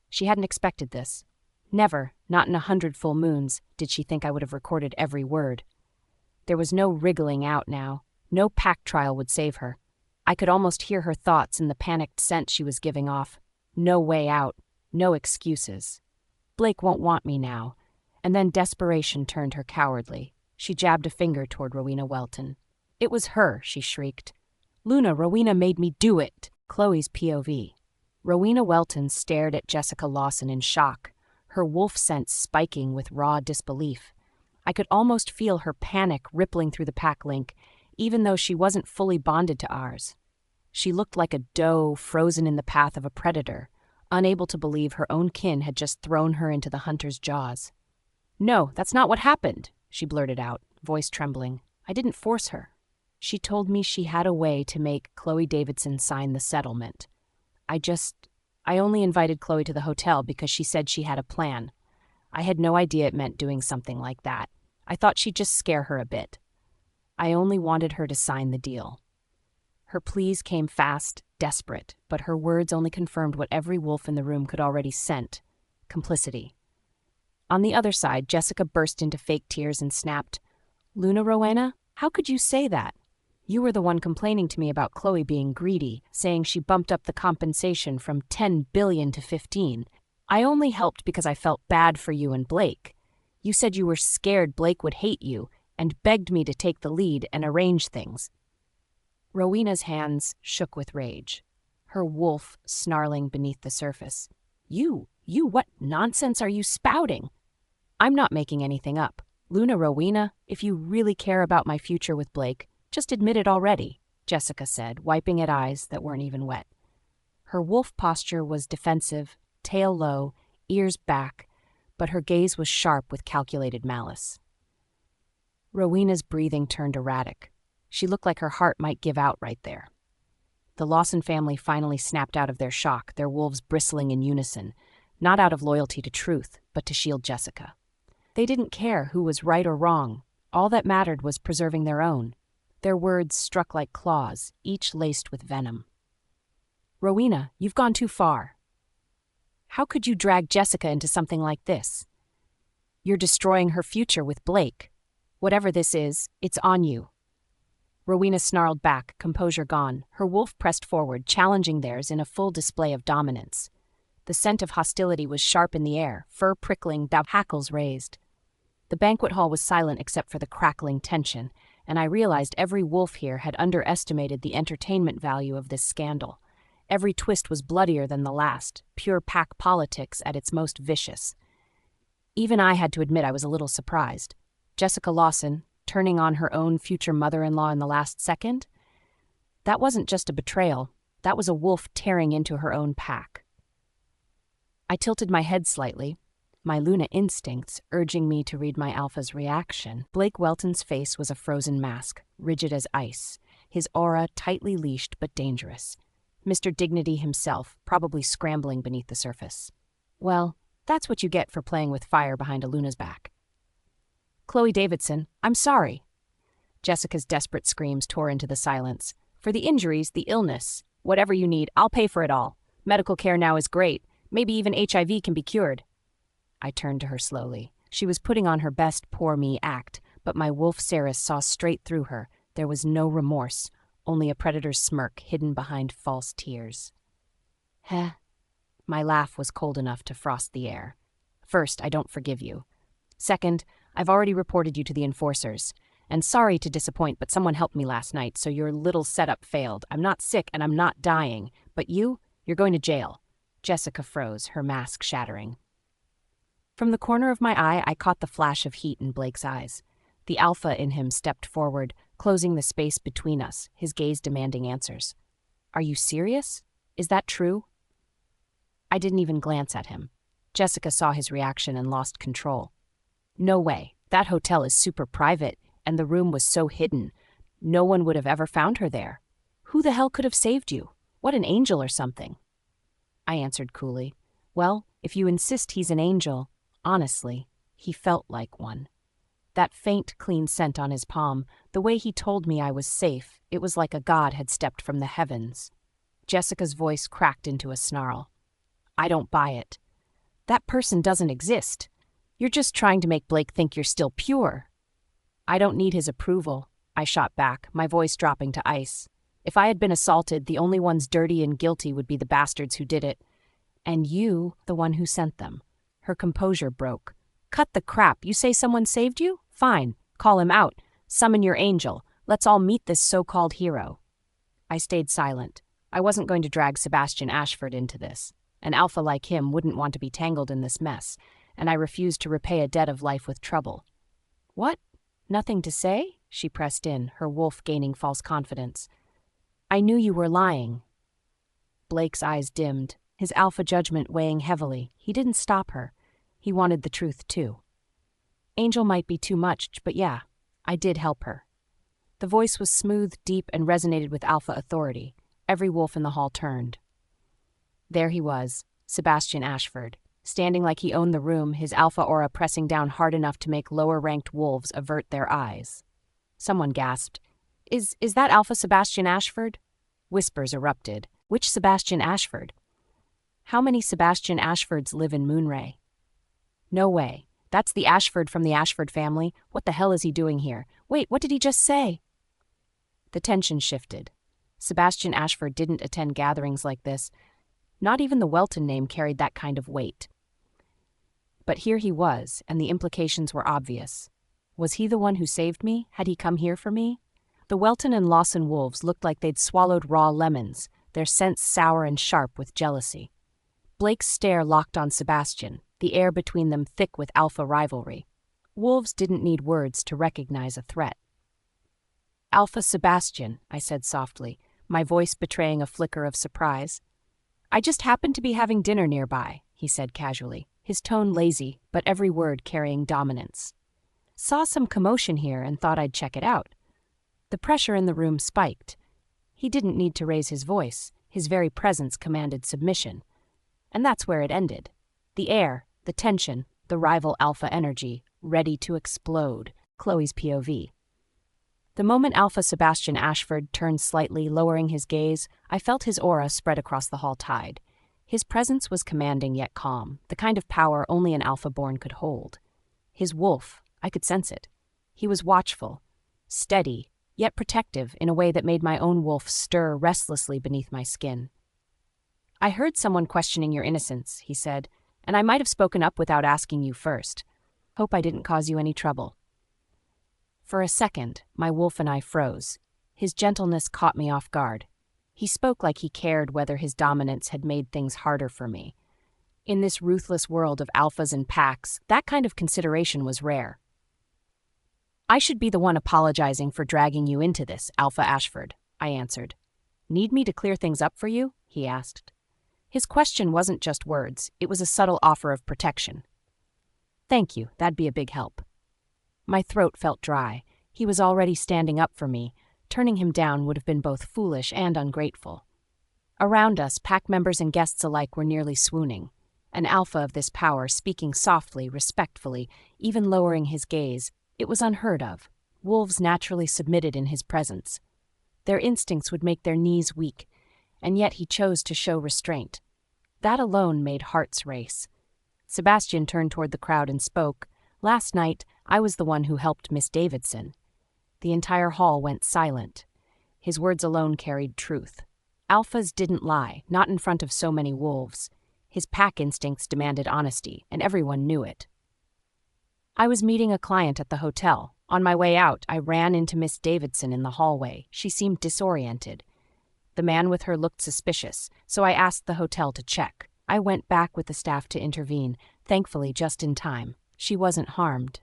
A: She hadn't expected this. Never, not in 100 full moons, did she think I would have recorded every word. There was no wriggling out now. No pack trial would save her. I could almost hear her thoughts in the panicked scent she was giving off. No way out. No excuses. Blake won't want me now. And then desperation turned her cowardly. She jabbed a finger toward Rowena Welton. It was her, she shrieked. Luna, Rowena made me do it. Chloe's POV. Rowena Welton stared at Jessica Lawson in shock, her wolf sense spiking with raw disbelief. I could almost feel her panic rippling through the pack link, even though she wasn't fully bonded to ours. She looked like a doe frozen in the path of a predator, unable to believe her own kin had just thrown her into the hunter's jaws. No, that's not what happened, she blurted out, voice trembling. I didn't force her. She told me she had a way to make Chloe Davidson sign the settlement. I only invited Chloe to the hotel because she said she had a plan. I had no idea it meant doing something like that. I thought she'd just scare her a bit. I only wanted her to sign the deal. Her pleas came fast, desperate, but her words only confirmed what every wolf in the room could already scent: complicity. On the other side, Jessica burst into fake tears and snapped, Luna, Rowena, how could you say that? You were the one complaining to me about Chloe being greedy, saying she bumped up the compensation from $10 billion to 15. I only helped because I felt bad for you and Blake. You said you were scared Blake would hate you and begged me to take the lead and arrange things. Rowena's hands shook with rage, her wolf snarling beneath the surface. You, what nonsense are you spouting? I'm not making anything up. Luna, Rowena, if you really care about my future with Blake, just admit it already, Jessica said, wiping at eyes that weren't even wet. Her wolf posture was defensive, tail low, ears back, but her gaze was sharp with calculated malice. Rowena's breathing turned erratic. She looked like her heart might give out right there. The Lawson family finally snapped out of their shock, their wolves bristling in unison, not out of loyalty to truth, but to shield Jessica. They didn't care who was right or wrong. All that mattered was preserving their own. Their words struck like claws, each laced with venom. Rowena, you've gone too far. How could you drag Jessica into something like this? You're destroying her future with Blake. Whatever this is, it's on you. Rowena snarled back, composure gone. Her wolf pressed forward, challenging theirs in a full display of dominance. The scent of hostility was sharp in the air, fur prickling, hackles raised. The banquet hall was silent except for the crackling tension, and I realized every wolf here had underestimated the entertainment value of this scandal. Every twist was bloodier than the last, pure pack politics at its most vicious. Even I had to admit I was a little surprised. Jessica Lawson, turning on her own future mother-in-law in the last second? That wasn't just a betrayal. That was a wolf tearing into her own pack. I tilted my head slightly, my Luna instincts urging me to read my alpha's reaction. Blake Welton's face was a frozen mask, rigid as ice, his aura tightly leashed but dangerous. Mr. Dignity himself, probably scrambling beneath the surface. Well, that's what you get for playing with fire behind a Luna's back. Chloe Davidson, I'm sorry. Jessica's desperate screams tore into the silence. For the injuries, the illness, whatever you need, I'll pay for it all. Medical care now is great. Maybe even HIV can be cured. I turned to her slowly. She was putting on her best poor me act, but my wolf Saris saw straight through her. There was no remorse, only a predator's smirk hidden behind false tears. Heh. My laugh was cold enough to frost the air. First, I don't forgive you. Second, I've already reported you to the enforcers. And sorry to disappoint, but someone helped me last night, so your little setup failed. I'm not sick and I'm not dying. But you're going to jail. Jessica froze, her mask shattering. From the corner of my eye, I caught the flash of heat in Blake's eyes. The alpha in him stepped forward, closing the space between us, his gaze demanding answers. Are you serious? Is that true? I didn't even glance at him. Jessica saw his reaction and lost control. No way. That hotel is super private, and the room was so hidden. No one would have ever found her there. Who the hell could have saved you? What, an angel or something? I answered coolly. Well, if you insist he's an angel, honestly, he felt like one. That faint, clean scent on his palm, the way he told me I was safe, it was like a god had stepped from the heavens. Jessica's voice cracked into a snarl. I don't buy it. That person doesn't exist. You're just trying to make Blake think you're still pure. I don't need his approval, I shot back, my voice dropping to ice. If I had been assaulted, the only ones dirty and guilty would be the bastards who did it. And you, the one who sent them. Her composure broke. Cut the crap. You say someone saved you? Fine. Call him out. Summon your angel. Let's all meet this so-called hero. I stayed silent. I wasn't going to drag Sebastian Ashford into this. An alpha like him wouldn't want to be tangled in this mess, and I refused to repay a debt of life with trouble. What? Nothing to say? She pressed in, her wolf gaining false confidence. I knew you were lying. Blake's eyes dimmed, his alpha judgment weighing heavily. He didn't stop her. He wanted the truth, too. Angel might be too much, but yeah, I did help her. The voice was smooth, deep, and resonated with alpha authority. Every wolf in the hall turned. There he was, Sebastian Ashford, standing like he owned the room, his alpha aura pressing down hard enough to make lower-ranked wolves avert their eyes. Someone gasped, Is that Alpha Sebastian Ashford? Whispers erupted. Which Sebastian Ashford? How many Sebastian Ashfords live in Moonray? No way. That's the Ashford from the Ashford family. What the hell is he doing here? Wait, what did he just say? The tension shifted. Sebastian Ashford didn't attend gatherings like this. Not even the Welton name carried that kind of weight. But here he was, and the implications were obvious. Was he the one who saved me? Had he come here for me? The Welton and Lawson wolves looked like they'd swallowed raw lemons, their scents sour and sharp with jealousy. Blake's stare locked on Sebastian, the air between them thick with alpha rivalry. Wolves didn't need words to recognize a threat. Alpha Sebastian, I said softly, my voice betraying a flicker of surprise. I just happened to be having dinner nearby, he said casually, his tone lazy, but every word carrying dominance. Saw some commotion here and thought I'd check it out. The pressure in the room spiked. He didn't need to raise his voice. His very presence commanded submission. And that's where it ended. The air, the tension, the rival alpha energy, ready to explode. Chloe's POV. The moment Alpha Sebastian Ashford turned slightly, lowering his gaze, I felt his aura spread across the hall tide. His presence was commanding yet calm, the kind of power only an alpha-born could hold. His wolf, I could sense it. He was watchful, steady, yet protective in a way that made my own wolf stir restlessly beneath my skin. I heard someone questioning your innocence, he said, and I might have spoken up without asking you first. Hope I didn't cause you any trouble. For a second, my wolf and I froze. His gentleness caught me off guard. He spoke like he cared whether his dominance had made things harder for me. In this ruthless world of alphas and packs, that kind of consideration was rare. I should be the one apologizing for dragging you into this, Alpha Ashford, I answered. Need me to clear things up for you? He asked. His question wasn't just words, it was a subtle offer of protection. Thank you, that'd be a big help. My throat felt dry. He was already standing up for me. Turning him down would have been both foolish and ungrateful. Around us, pack members and guests alike were nearly swooning. An alpha of this power speaking softly, respectfully, even lowering his gaze. It was unheard of. Wolves naturally submitted in his presence. Their instincts would make their knees weak, and yet he chose to show restraint. That alone made hearts race. Sebastian turned toward the crowd and spoke. Last night, I was the one who helped Miss Davidson. The entire hall went silent. His words alone carried truth. Alphas didn't lie, not in front of so many wolves. His pack instincts demanded honesty, and everyone knew it. I was meeting a client at the hotel. On my way out, I ran into Miss Davidson in the hallway. She seemed disoriented. The man with her looked suspicious, so I asked the hotel to check. I went back with the staff to intervene, thankfully just in time. She wasn't harmed.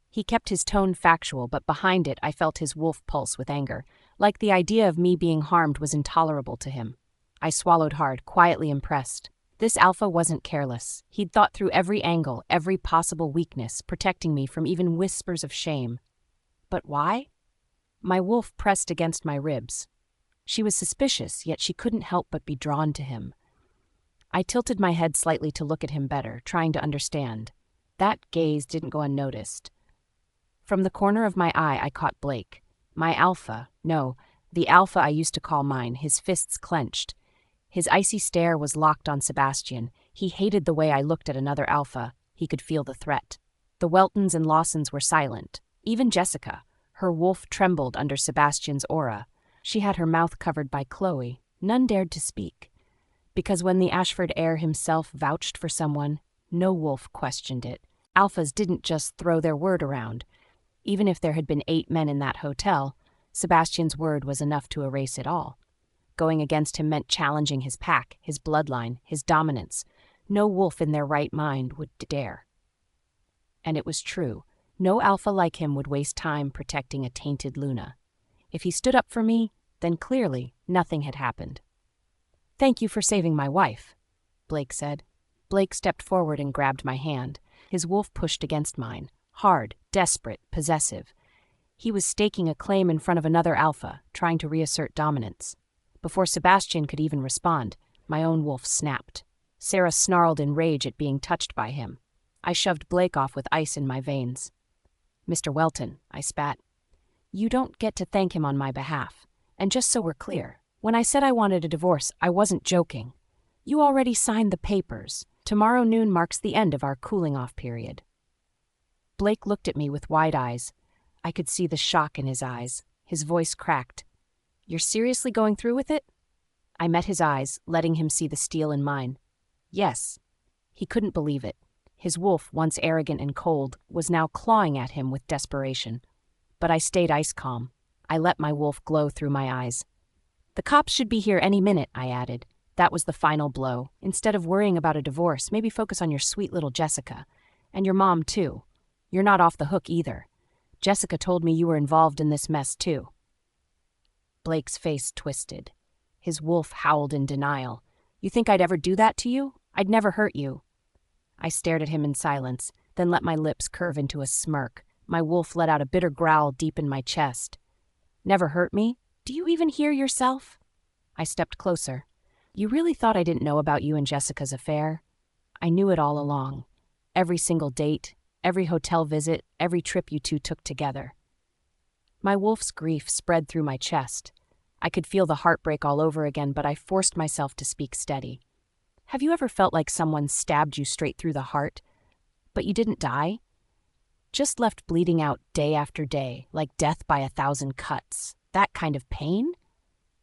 A: He kept his tone factual, but behind it I felt his wolf pulse with anger, like the idea of me being harmed was intolerable to him. I swallowed hard, quietly impressed. This alpha wasn't careless. He'd thought through every angle, every possible weakness, protecting me from even whispers of shame. But why? My wolf pressed against my ribs. She was suspicious, yet she couldn't help but be drawn to him. I tilted my head slightly to look at him better, trying to understand. That gaze didn't go unnoticed. From the corner of my eye, I caught Blake. My alpha, no, the alpha I used to call mine, his fists clenched. His icy stare was locked on Sebastian. He hated the way I looked at another alpha. He could feel the threat. The Weltons and Lawsons were silent. Even Jessica. Her wolf trembled under Sebastian's aura. She had her mouth covered by Chloe. None dared to speak. Because when the Ashford heir himself vouched for someone, no wolf questioned it. Alphas didn't just throw their word around. Even if there had been 8 men in that hotel, Sebastian's word was enough to erase it all. Going against him meant challenging his pack, his bloodline, his dominance. No wolf in their right mind would dare. And it was true. No alpha like him would waste time protecting a tainted Luna. If he stood up for me, then clearly nothing had happened. "Thank you for saving my wife," Blake said. Blake stepped forward and grabbed my hand. His wolf pushed against mine. Hard, desperate, possessive. He was staking a claim in front of another alpha, trying to reassert dominance. Before Sebastian could even respond, my own wolf snapped. Sarah snarled in rage at being touched by him. I shoved Blake off with ice in my veins. "Mr. Welton," I spat. "You don't get to thank him on my behalf. And just so we're clear, when I said I wanted a divorce, I wasn't joking. You already signed the papers. Tomorrow noon marks the end of our cooling-off period." Blake looked at me with wide eyes. I could see the shock in his eyes. His voice cracked. "You're seriously going through with it?" I met his eyes, letting him see the steel in mine. Yes. He couldn't believe it. His wolf, once arrogant and cold, was now clawing at him with desperation. But I stayed ice-calm. I let my wolf glow through my eyes. "The cops should be here any minute," I added. That was the final blow. Instead of worrying about a divorce, maybe focus on your sweet little Jessica. And your mom, too. You're not off the hook either. Jessica told me you were involved in this mess, too. Blake's face twisted. His wolf howled in denial. "You think I'd ever do that to you? I'd never hurt you." I stared at him in silence, then let my lips curve into a smirk. My wolf let out a bitter growl deep in my chest. "Never hurt me? Do you even hear yourself?" I stepped closer. "You really thought I didn't know about you and Jessica's affair? I knew it all along. Every single date, every hotel visit, every trip you two took together." My wolf's grief spread through my chest. I could feel the heartbreak all over again, but I forced myself to speak steady. "Have you ever felt like someone stabbed you straight through the heart, but you didn't die? Just left bleeding out day after day, like death by 1,000 cuts. That kind of pain?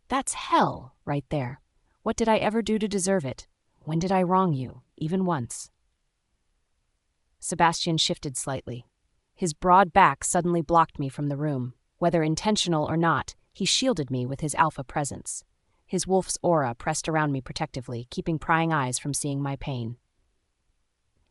A: That's hell right there. What did I ever do to deserve it? When did I wrong you, even once?" Sebastian shifted slightly. His broad back suddenly blocked me from the room. Whether intentional or not, he shielded me with his alpha presence. His wolf's aura pressed around me protectively, keeping prying eyes from seeing my pain.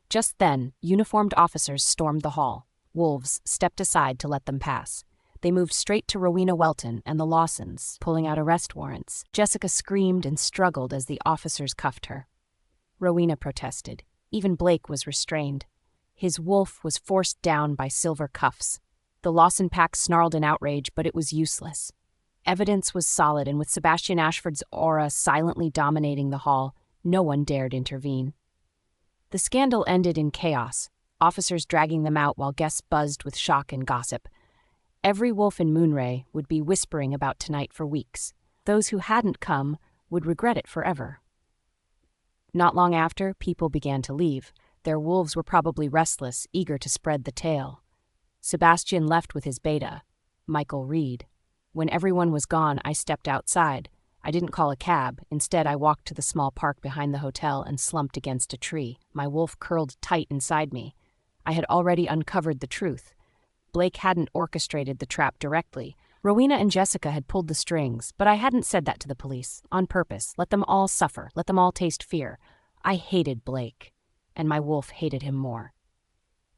A: Just then, uniformed officers stormed the hall. Wolves stepped aside to let them pass. They moved straight to Rowena Welton and the Lawsons, pulling out arrest warrants. Jessica screamed and struggled as the officers cuffed her. Rowena protested. Even Blake was restrained. His wolf was forced down by silver cuffs. The Lawson pack snarled in outrage, but it was useless. Evidence was solid, and with Sebastian Ashford's aura silently dominating the hall, no one dared intervene. The scandal ended in chaos, officers dragging them out while guests buzzed with shock and gossip. Every wolf in Moonray would be whispering about tonight for weeks. Those who hadn't come would regret it forever. Not long after, people began to leave. Their wolves were probably restless, eager to spread the tale. Sebastian left with his beta, Michael Reed. When everyone was gone, I stepped outside. I didn't call a cab. Instead, I walked to the small park behind the hotel and slumped against a tree. My wolf curled tight inside me. I had already uncovered the truth. Blake hadn't orchestrated the trap directly. Rowena and Jessica had pulled the strings, but I hadn't said that to the police, on purpose. Let them all suffer. Let them all taste fear. I hated Blake, and my wolf hated him more.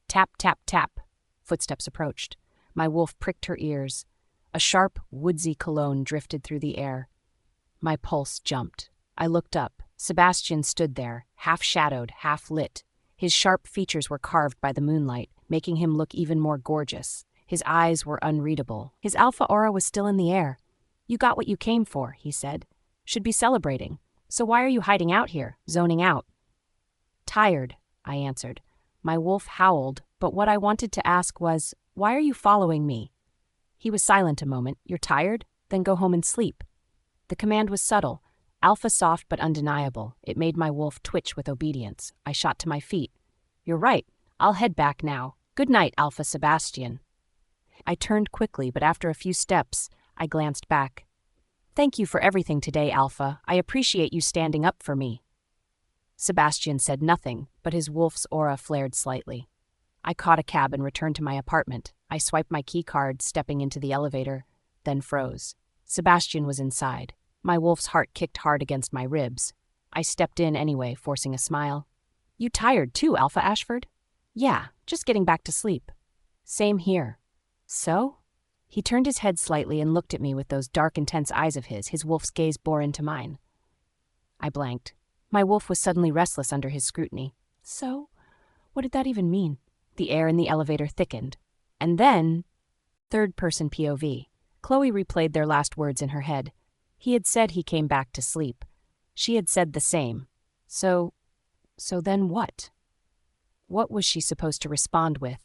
A: Tap, tap, tap. Footsteps approached. My wolf pricked her ears. A sharp, woodsy cologne drifted through the air. My pulse jumped. I looked up. Sebastian stood there, half-shadowed, half-lit. His sharp features were carved by the moonlight, making him look even more gorgeous. His eyes were unreadable. His alpha aura was still in the air. "You got what you came for," he said. "Should be celebrating. So why are you hiding out here, zoning out?" "Tired," I answered. My wolf howled, but what I wanted to ask was, "Why are you following me?" He was silent a moment. "You're tired? Then go home and sleep." The command was subtle, alpha soft but undeniable. It made my wolf twitch with obedience. I shot to my feet. "You're right. I'll head back now. Good night, Alpha Sebastian." I turned quickly, but after a few steps, I glanced back. "Thank you for everything today, Alpha. I appreciate you standing up for me." Sebastian said nothing, but his wolf's aura flared slightly. I caught a cab and returned to my apartment. I swiped my key card, stepping into the elevator. then froze. Sebastian was inside. My wolf's heart kicked hard against my ribs. I stepped in anyway, forcing a smile. "You tired too, Alpha Ashford?" "Yeah, just getting back to sleep." "Same here." "So?" He turned his head slightly and looked at me with those dark, intense eyes of his wolf's gaze bore into mine. I blanked. My wolf was suddenly restless under his scrutiny. "So? What did that even mean?" The air in the elevator thickened. And then... Third-person POV. Chloe replayed their last words in her head. He had said he came back to sleep. She had said the same. So then what? What was she supposed to respond with?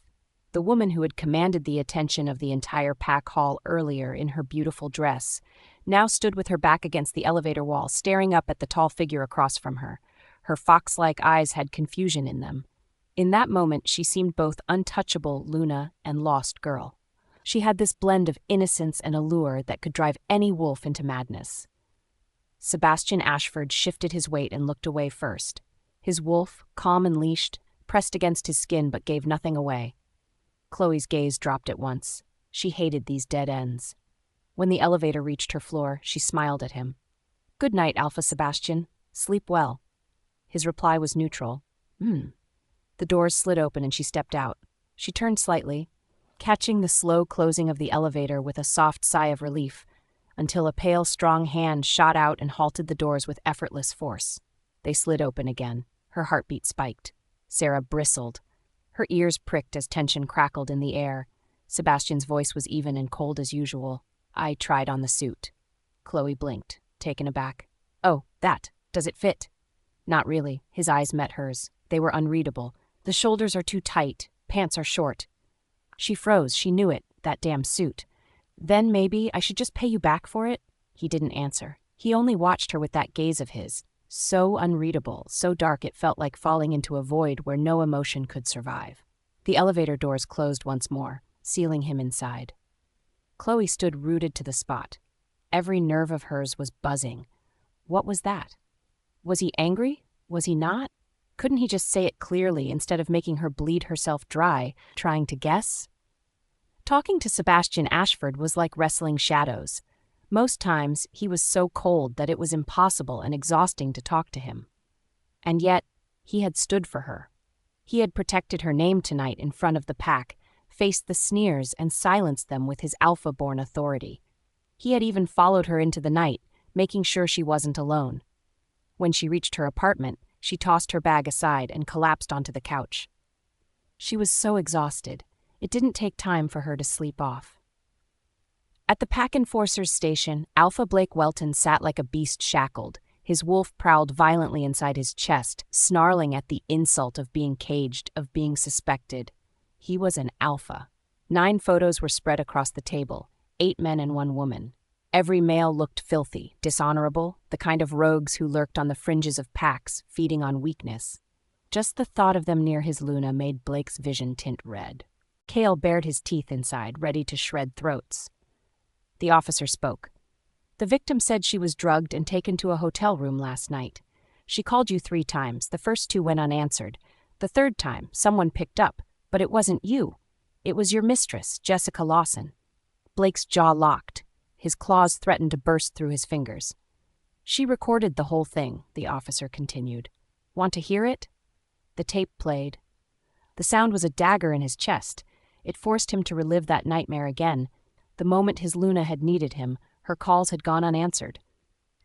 A: The woman who had commanded the attention of the entire pack hall earlier in her beautiful dress now stood with her back against the elevator wall, staring up at the tall figure across from her. Her fox-like eyes had confusion in them. In that moment, she seemed both untouchable Luna and lost girl. She had this blend of innocence and allure that could drive any wolf into madness. Sebastian Ashford shifted his weight and looked away first. His wolf, calm and leashed, pressed against his skin but gave nothing away. Chloe's gaze dropped at once. She hated these dead ends. When the elevator reached her floor, she smiled at him. "Good night, Alpha Sebastian. Sleep well." His reply was neutral. The doors slid open and she stepped out. She turned slightly, catching the slow closing of the elevator with a soft sigh of relief, until a pale, strong hand shot out and halted the doors with effortless force. They slid open again. Her heartbeat spiked. Sarah bristled. Her ears pricked as tension crackled in the air. Sebastian's voice was even and cold as usual. "I tried on the suit." Chloe blinked, taken aback. "Oh, that. Does it fit?" "Not really." His eyes met hers. They were unreadable. "The shoulders are too tight. Pants are short." She froze. She knew it. That damn suit. "Then maybe I should just pay you back for it?" He didn't answer. He only watched her with that gaze of his. So unreadable, so dark it felt like falling into a void where no emotion could survive. The elevator doors closed once more, sealing him inside. Chloe stood rooted to the spot. Every nerve of hers was buzzing. What was that? Was he angry? Was he not? Couldn't he just say it clearly instead of making her bleed herself dry, trying to guess? Talking to Sebastian Ashford was like wrestling shadows. Most times, he was so cold that it was impossible and exhausting to talk to him. And yet, he had stood for her. He had protected her name tonight in front of the pack, faced the sneers and silenced them with his alpha-born authority. He had even followed her into the night, making sure she wasn't alone. When she reached her apartment, she tossed her bag aside and collapsed onto the couch. She was so exhausted, it didn't take time for her to sleep off. At the pack enforcer's station, Alpha Blake Welton sat like a beast shackled. His wolf prowled violently inside his chest, snarling at the insult of being caged, of being suspected. He was an alpha. 9 photos were spread across the table, 8 men and 1 woman. Every male looked filthy, dishonorable, the kind of rogues who lurked on the fringes of packs, feeding on weakness. Just the thought of them near his Luna made Blake's vision tint red. Cale bared his teeth inside, ready to shred throats. The officer spoke. "The victim said she was drugged and taken to a hotel room last night. She called you 3 times. The first 2 went unanswered. The third time, someone picked up, but it wasn't you. It was your mistress, Jessica Lawson." Blake's jaw locked. His claws threatened to burst through his fingers. "She recorded the whole thing," the officer continued. "Want to hear it?" The tape played. The sound was a dagger in his chest. It forced him to relive that nightmare again. The moment his Luna had needed him, her calls had gone unanswered.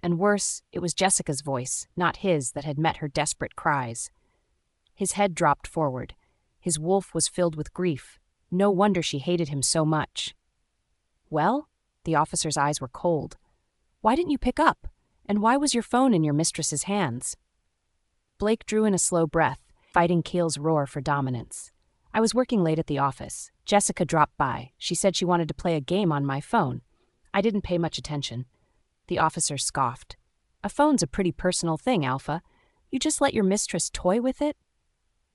A: And worse, it was Jessica's voice, not his, that had met her desperate cries. His head dropped forward. His wolf was filled with grief. No wonder she hated him so much. "Well?" The officer's eyes were cold. "Why didn't you pick up? And why was your phone in your mistress's hands?" Blake drew in a slow breath, fighting Cale's roar for dominance. "I was working late at the office. Jessica dropped by. She said she wanted to play a game on my phone. I didn't pay much attention." The officer scoffed. "A phone's a pretty personal thing, Alpha. You just let your mistress toy with it?"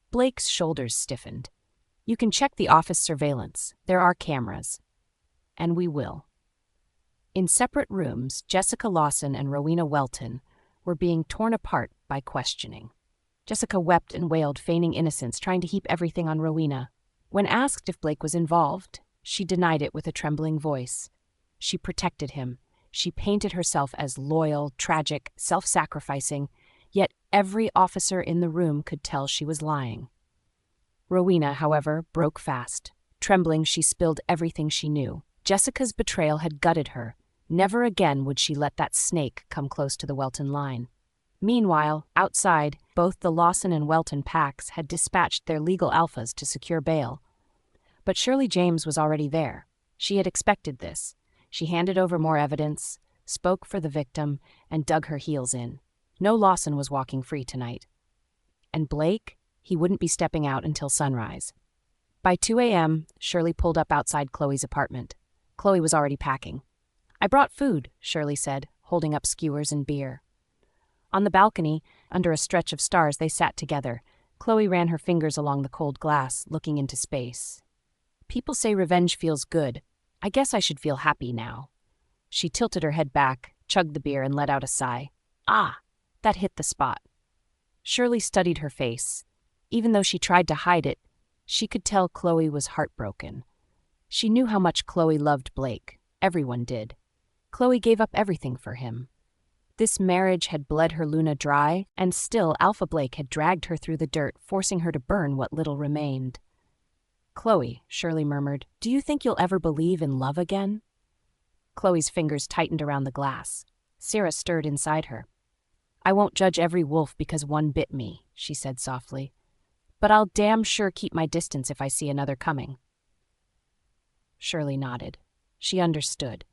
A: Blake's shoulders stiffened. "You can check the office surveillance. There are cameras. And we will." In separate rooms, Jessica Lawson and Rowena Welton were being torn apart by questioning. Jessica wept and wailed, feigning innocence, trying to heap everything on Rowena. When asked if Blake was involved, she denied it with a trembling voice. She protected him. She painted herself as loyal, tragic, self-sacrificing, yet every officer in the room could tell she was lying. Rowena, however, broke fast. Trembling, she spilled everything she knew. Jessica's betrayal had gutted her. Never again would she let that snake come close to the Welton line. Meanwhile, outside, both the Lawson and Welton packs had dispatched their legal alphas to secure bail. But Shirley James was already there. She had expected this. She handed over more evidence, spoke for the victim, and dug her heels in. No Lawson was walking free tonight. And Blake? He wouldn't be stepping out until sunrise. By 2 a.m., Shirley pulled up outside Chloe's apartment. Chloe was already packing. "I brought food," Shirley said, holding up skewers and beer. On the balcony, under a stretch of stars, they sat together. Chloe ran her fingers along the cold glass, looking into space. "People say revenge feels good. I guess I should feel happy now." She tilted her head back, chugged the beer, and let out a sigh. Ah, that hit the spot. Shirley studied her face. Even though she tried to hide it, she could tell Chloe was heartbroken. She knew how much Chloe loved Blake. Everyone did. Chloe gave up everything for him. This marriage had bled her Luna dry, and still Alpha Blake had dragged her through the dirt, forcing her to burn what little remained. "Chloe," Shirley murmured, "do you think you'll ever believe in love again?" Chloe's fingers tightened around the glass. Sarah stirred inside her. "I won't judge every wolf because one bit me," she said softly. "But I'll damn sure keep my distance if I see another coming." Shirley nodded. She understood.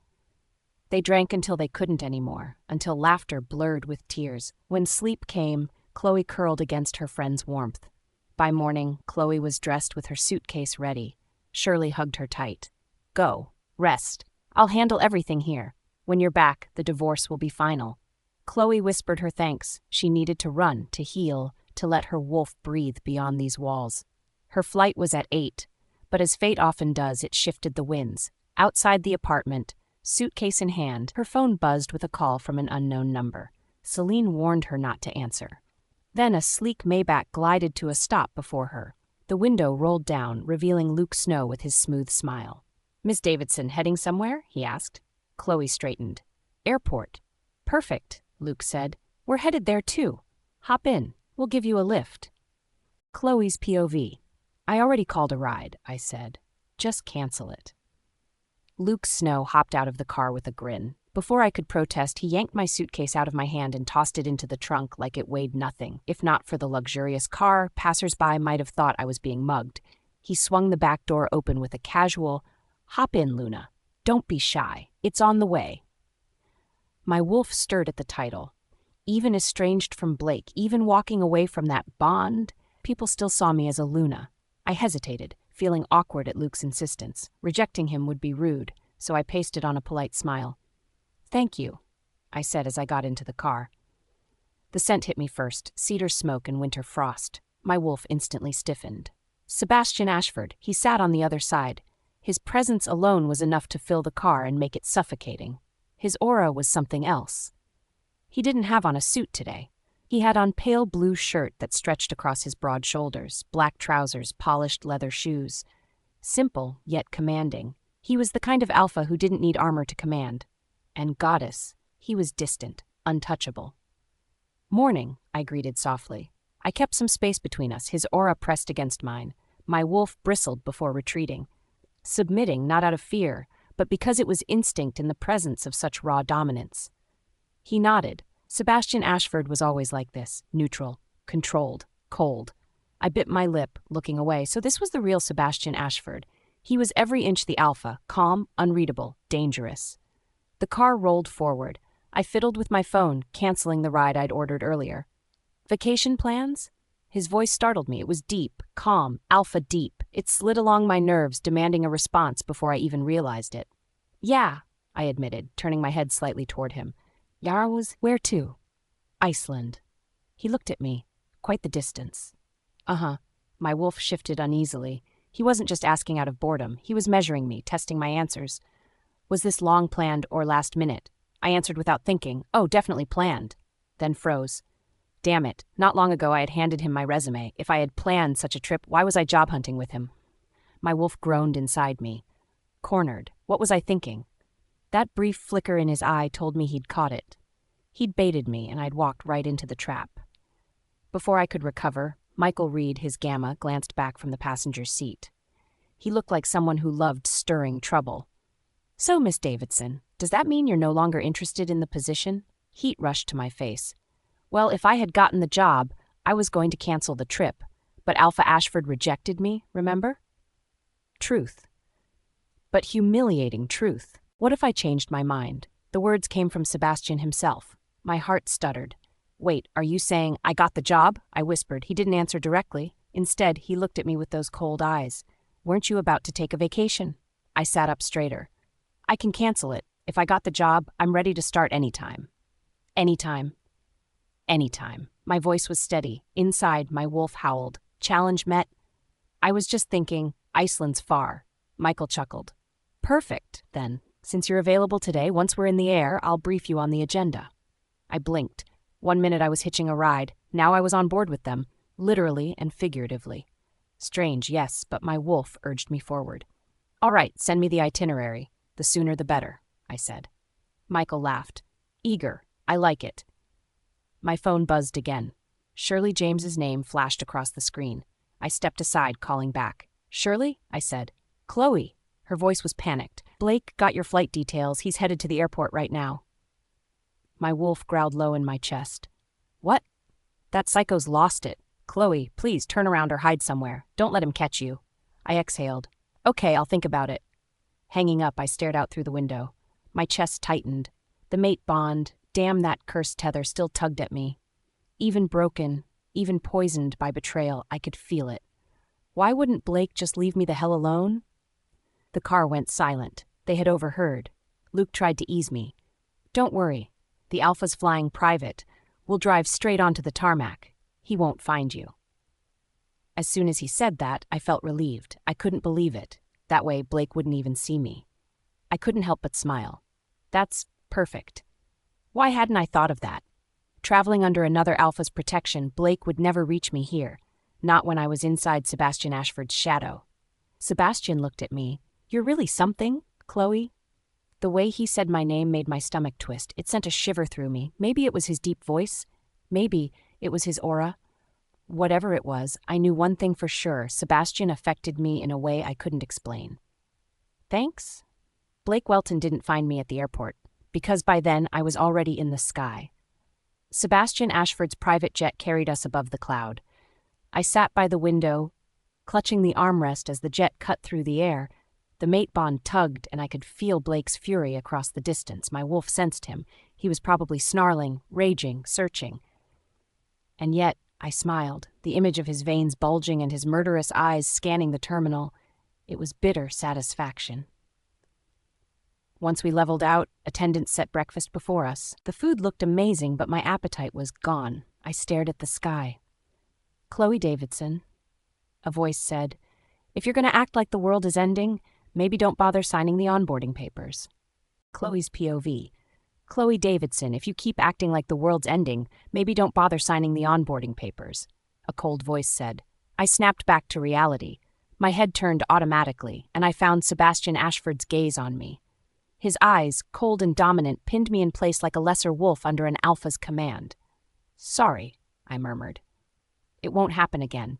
A: They drank until they couldn't anymore, until laughter blurred with tears. When sleep came, Chloe curled against her friend's warmth. By morning, Chloe was dressed with her suitcase ready. Shirley hugged her tight. "Go. Rest. I'll handle everything here. When you're back, the divorce will be final." Chloe whispered her thanks. She needed to run, to heal, to let her wolf breathe beyond these walls. Her flight was at 8, but as fate often does, it shifted the winds. Outside the apartment, suitcase in hand, her phone buzzed with a call from an unknown number. Celine warned her not to answer. Then a sleek Maybach glided to a stop before her. The window rolled down, revealing Luke Snow with his smooth smile. "Miss Davidson, heading somewhere?" he asked. Chloe straightened. "Airport." "Perfect," Luke said. "We're headed there too. Hop in. We'll give you a lift." Chloe's POV. "I already called a ride," I said. "Just cancel it." Luke Snow hopped out of the car with a grin. Before I could protest, he yanked my suitcase out of my hand and tossed it into the trunk like it weighed nothing. If not for the luxurious car, passers-by might have thought I was being mugged. He swung the back door open with a casual, "Hop in, Luna. Don't be shy. It's on the way." My wolf stirred at the title. Even estranged from Blake, even walking away from that bond, people still saw me as a Luna. I hesitated, feeling awkward at Luke's insistence. Rejecting him would be rude, so I pasted on a polite smile. "Thank you," I said as I got into the car. The scent hit me first, cedar smoke and winter frost. My wolf instantly stiffened. Sebastian Ashford, he sat on the other side. His presence alone was enough to fill the car and make it suffocating. His aura was something else. He didn't have on a suit today. He had on pale blue shirt that stretched across his broad shoulders, black trousers, polished leather shoes. Simple, yet commanding. He was the kind of alpha who didn't need armor to command. And goddess, he was distant, untouchable. "Morning," I greeted softly. I kept some space between us, his aura pressed against mine. My wolf bristled before retreating. Submitting not out of fear, but because it was instinct in the presence of such raw dominance. He nodded. Sebastian Ashford was always like this, neutral, controlled, cold. I bit my lip, looking away, so this was the real Sebastian Ashford. He was every inch the alpha, calm, unreadable, dangerous. The car rolled forward. I fiddled with my phone, canceling the ride I'd ordered earlier. "Vacation plans?" His voice startled me. It was deep, calm, alpha deep. It slid along my nerves, demanding a response before I even realized it. "Yeah," I admitted, turning my head slightly toward him. "Yara was where to?" "Iceland." He looked at me. Quite the distance. "Uh-huh." My wolf shifted uneasily. He wasn't just asking out of boredom. He was measuring me, testing my answers. Was this long planned or last minute? I answered without thinking. "Oh, definitely planned." Then froze. Damn it. Not long ago I had handed him my resume. If I had planned such a trip, why was I job hunting with him? My wolf groaned inside me. Cornered. What was I thinking? That brief flicker in his eye told me he'd caught it. He'd baited me, and I'd walked right into the trap. Before I could recover, Michael Reed, his gamma, glanced back from the passenger's seat. He looked like someone who loved stirring trouble. "So, Miss Davidson, does that mean you're no longer interested in the position?" Heat rushed to my face. "Well, if I had gotten the job, I was going to cancel the trip, but Alpha Ashford rejected me, remember?" Truth. But humiliating truth. What if I changed my mind? The words came from Sebastian himself. My heart stuttered. "Wait, are you saying I got the job?" I whispered. He didn't answer directly. Instead, he looked at me with those cold eyes. "Weren't you about to take a vacation?" I sat up straighter. "I can cancel it. If I got the job, I'm ready to start anytime." Anytime. Anytime. My voice was steady. Inside, my wolf howled. Challenge met. "I was just thinking, Iceland's far." Michael chuckled. "Perfect, then. Since you're available today, once we're in the air, I'll brief you on the agenda." I blinked. 1 minute I was hitching a ride. Now I was on board with them, literally and figuratively. Strange, yes, but my wolf urged me forward. "All right, send me the itinerary. The sooner the better," I said. Michael laughed. "Eager. I like it." My phone buzzed again. Shirley James's name flashed across the screen. I stepped aside, calling back. "Shirley?" I said. "Chloe." Her voice was panicked. "Blake got your flight details. He's headed to the airport right now." My wolf growled low in my chest. "What?" "That psycho's lost it. Chloe, please turn around or hide somewhere. Don't let him catch you." I exhaled. "Okay, I'll think about it." Hanging up, I stared out through the window. My chest tightened. The mate bond, damn that cursed tether, still tugged at me. Even broken, even poisoned by betrayal, I could feel it. Why wouldn't Blake just leave me the hell alone? The car went silent. They had overheard. Luke tried to ease me. "Don't worry. The Alpha's flying private. We'll drive straight onto the tarmac. He won't find you." As soon as he said that, I felt relieved. I couldn't believe it. That way, Blake wouldn't even see me. I couldn't help but smile. That's perfect. Why hadn't I thought of that? Traveling under another Alpha's protection, Blake would never reach me here. Not when I was inside Sebastian Ashford's shadow. Sebastian looked at me. "You're really something, Chloe?" The way he said my name made my stomach twist. It sent a shiver through me. Maybe it was his deep voice. Maybe it was his aura. Whatever it was, I knew one thing for sure. Sebastian affected me in a way I couldn't explain. "Thanks?" Blake Welton didn't find me at the airport, because by then I was already in the sky. Sebastian Ashford's private jet carried us above the cloud. I sat by the window, clutching the armrest as the jet cut through the air. The mate bond tugged, and I could feel Blake's fury across the distance. My wolf sensed him. He was probably snarling, raging, searching. And yet, I smiled, the image of his veins bulging and his murderous eyes scanning the terminal. It was bitter satisfaction. Once we leveled out, attendants set breakfast before us. The food looked amazing, but my appetite was gone. I stared at the sky. "Chloe Davidson," a voice said, "if you're going to act like the world is ending, maybe don't bother signing the onboarding papers." Chloe's POV. "Chloe Davidson, if you keep acting like the world's ending, maybe don't bother signing the onboarding papers," a cold voice said. I snapped back to reality. My head turned automatically, and I found Sebastian Ashford's gaze on me. His eyes, cold and dominant, pinned me in place like a lesser wolf under an Alpha's command. "Sorry," I murmured. "It won't happen again."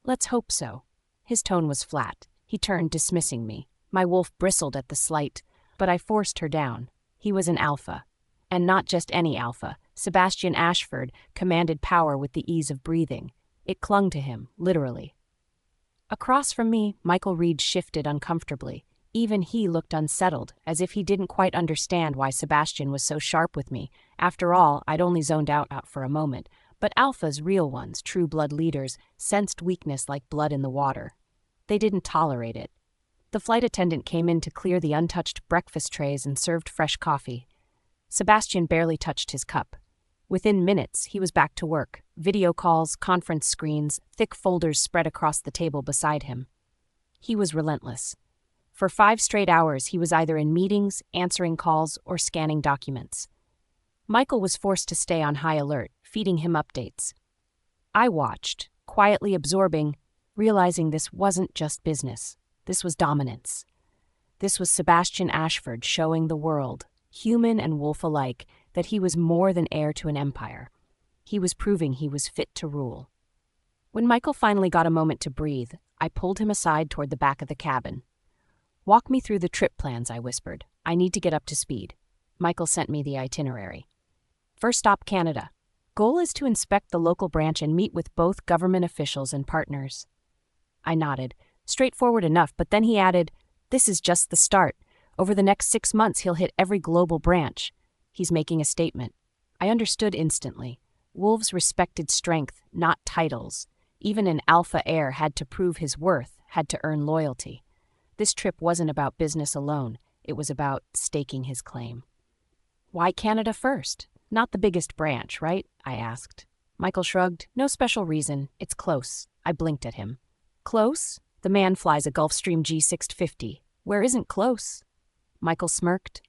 A: "Let's hope so." His tone was flat. He turned, dismissing me. My wolf bristled at the slight, but I forced her down. He was an Alpha. And not just any Alpha. Sebastian Ashford commanded power with the ease of breathing. It clung to him, literally. Across from me, Michael Reed shifted uncomfortably. Even he looked unsettled, as if he didn't quite understand why Sebastian was so sharp with me. After all, I'd only zoned out for a moment. But Alphas, real ones, true blood leaders, sensed weakness like blood in the water. They didn't tolerate it. The flight attendant came in to clear the untouched breakfast trays and served fresh coffee. Sebastian barely touched his cup. Within minutes, he was back to work. Video calls, conference screens, thick folders spread across the table beside him. He was relentless. For 5 straight hours, he was either in meetings, answering calls, or scanning documents. Michael was forced to stay on high alert, feeding him updates. I watched, quietly absorbing, realizing this wasn't just business. This was dominance. This was Sebastian Ashford showing the world, human and wolf alike, that he was more than heir to an empire. He was proving he was fit to rule. When Michael finally got a moment to breathe, I pulled him aside toward the back of the cabin. "Walk me through the trip plans," I whispered. "I need to get up to speed." Michael sent me the itinerary. First stop, Canada. Goal is to inspect the local branch and meet with both government officials and partners. I nodded. Straightforward enough, but then he added, "This is just the start. Over the next 6 months, he'll hit every global branch. He's making a statement." I understood instantly. Wolves respected strength, not titles. Even an alpha heir had to prove his worth, had to earn loyalty. This trip wasn't about business alone. It was about staking his claim. "Why Canada first? Not the biggest branch, right?" I asked. Michael shrugged. "No special reason. It's close." I blinked at him. "Close? The man flies a Gulfstream G650. Where isn't close?" Michael smirked.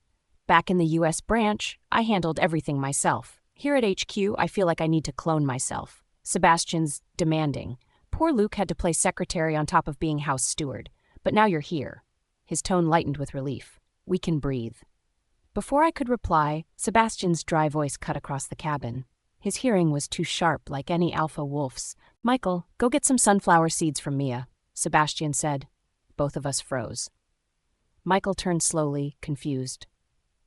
A: "Back in the U.S. branch, I handled everything myself. Here at HQ, I feel like I need to clone myself. Sebastian's demanding. Poor Luke had to play secretary on top of being house steward. But now you're here." His tone lightened with relief. "We can breathe." Before I could reply, Sebastian's dry voice cut across the cabin. His hearing was too sharp, like any alpha wolf's. "Michael, go get some sunflower seeds from Mia," Sebastian said. Both of us froze. Michael turned slowly, confused.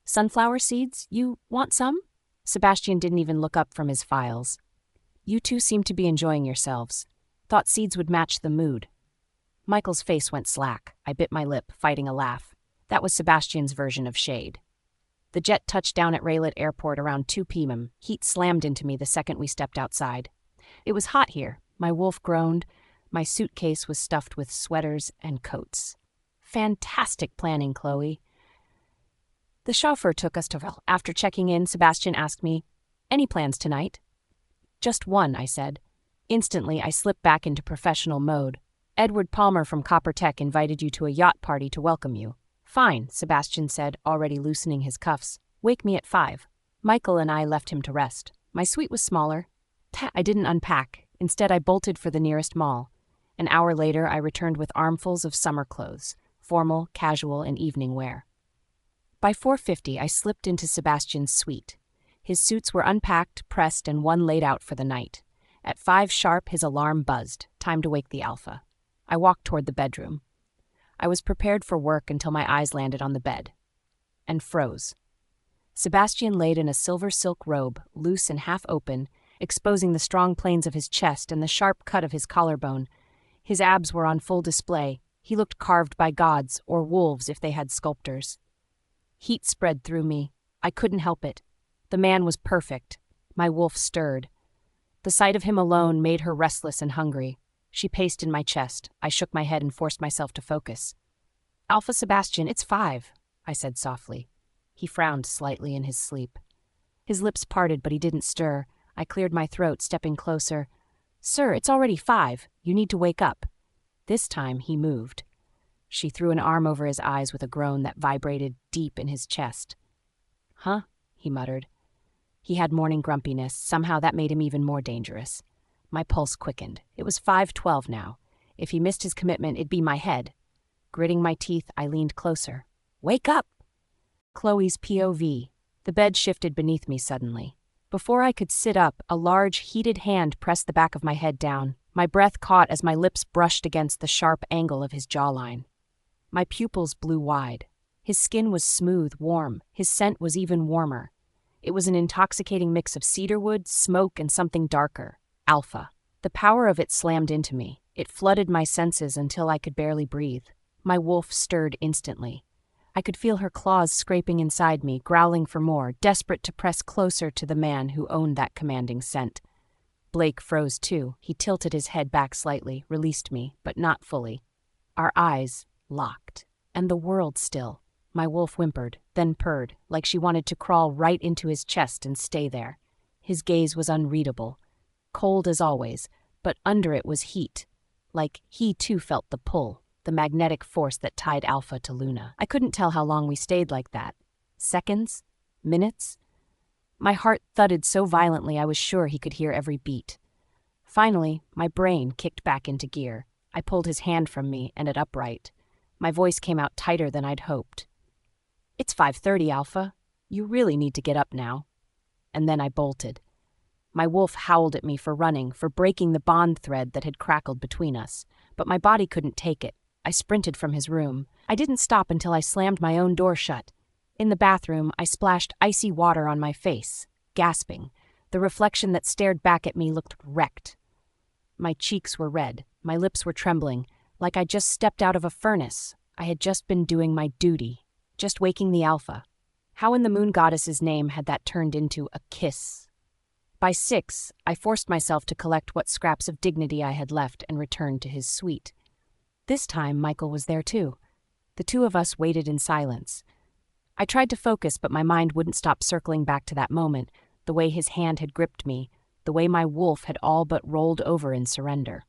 A: "Sunflower seeds? You want some?" Sebastian didn't even look up from his files. "You two seem to be enjoying yourselves. Thought seeds would match the mood." Michael's face went slack. I bit my lip, fighting a laugh. That was Sebastian's version of shade. The jet touched down at Raylet Airport around 2 p.m. Heat slammed into me the second we stepped outside. It was hot here. My wolf groaned. My suitcase was stuffed with sweaters and coats. "Fantastic planning, Chloe." The chauffeur took us to... After checking in, Sebastian asked me, "Any plans tonight?" "Just one," I said. Instantly, I slipped back into professional mode. "Edward Palmer from Copper Tech invited you to a yacht party to welcome you." "Fine," Sebastian said, already loosening his cuffs. "Wake me at 5. Michael and I left him to rest. My suite was smaller. I didn't unpack. Instead, I bolted for the nearest mall. An hour later, I returned with armfuls of summer clothes, formal, casual, and evening wear. By 4:50, I slipped into Sebastian's suite. His suits were unpacked, pressed, and one laid out for the night. At 5 sharp, his alarm buzzed. Time to wake the alpha. I walked toward the bedroom. I was prepared for work until my eyes landed on the bed. And froze. Sebastian laid in a silver silk robe, loose and half open, exposing the strong planes of his chest and the sharp cut of his collarbone. His abs were on full display. He looked carved by gods, or wolves if they had sculptors. Heat spread through me. I couldn't help it. The man was perfect. My wolf stirred. The sight of him alone made her restless and hungry. She paced in my chest. I shook my head and forced myself to focus. "Alpha Sebastian, it's 5, I said softly. He frowned slightly in his sleep. His lips parted, but he didn't stir. I cleared my throat, stepping closer. "Sir, it's already 5. You need to wake up." This time he moved. She threw an arm over his eyes with a groan that vibrated deep in his chest. "Huh?" he muttered. He had morning grumpiness. Somehow that made him even more dangerous. My pulse quickened. It was 5:12 now. If he missed his commitment, it'd be my head. Gritting my teeth, I leaned closer. "Wake up!" Chloe's POV. The bed shifted beneath me suddenly. Before I could sit up, a large, heated hand pressed the back of my head down. My breath caught as my lips brushed against the sharp angle of his jawline. My pupils blew wide. His skin was smooth, warm. His scent was even warmer. It was an intoxicating mix of cedarwood, smoke, and something darker. Alpha. The power of it slammed into me. It flooded my senses until I could barely breathe. My wolf stirred instantly. I could feel her claws scraping inside me, growling for more, desperate to press closer to the man who owned that commanding scent. Blake froze too. He tilted his head back slightly, released me, but not fully. Our eyes locked. And the world still. My wolf whimpered, then purred, like she wanted to crawl right into his chest and stay there. His gaze was unreadable. Cold as always, but under it was heat. Like he too felt the pull, the magnetic force that tied Alpha to Luna. I couldn't tell how long we stayed like that. Seconds? Minutes? My heart thudded so violently I was sure he could hear every beat. Finally, my brain kicked back into gear. I pulled his hand from me, and it upright. My voice came out tighter than I'd hoped. "It's 5:30, Alpha. You really need to get up now." And then I bolted. My wolf howled at me for running, for breaking the bond thread that had crackled between us. But my body couldn't take it. I sprinted from his room. I didn't stop until I slammed my own door shut. In the bathroom, I splashed icy water on my face, gasping. The reflection that stared back at me looked wrecked. My cheeks were red. My lips were trembling, like I'd just stepped out of a furnace. I had just been doing my duty, just waking the Alpha. How in the moon goddess's name had that turned into a kiss? By 6, I forced myself to collect what scraps of dignity I had left and returned to his suite. This time, Michael was there too. The two of us waited in silence. I tried to focus, but my mind wouldn't stop circling back to that moment, the way his hand had gripped me, the way my wolf had all but rolled over in surrender.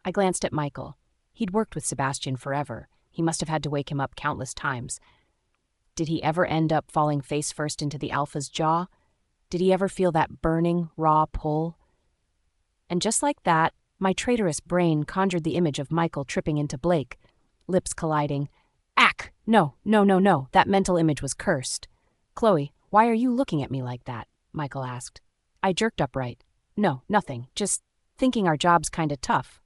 A: I glanced at Michael. He'd worked with Sebastian forever. He must have had to wake him up countless times. Did he ever end up falling face first into the Alpha's jaw? Did he ever feel that burning, raw pull? And just like that, my traitorous brain conjured the image of Michael tripping into Blake, lips colliding. Ack! No. That mental image was cursed. "Chloe, why are you looking at me like that?" Michael asked. I jerked upright. "No, nothing. Just thinking our job's kinda tough."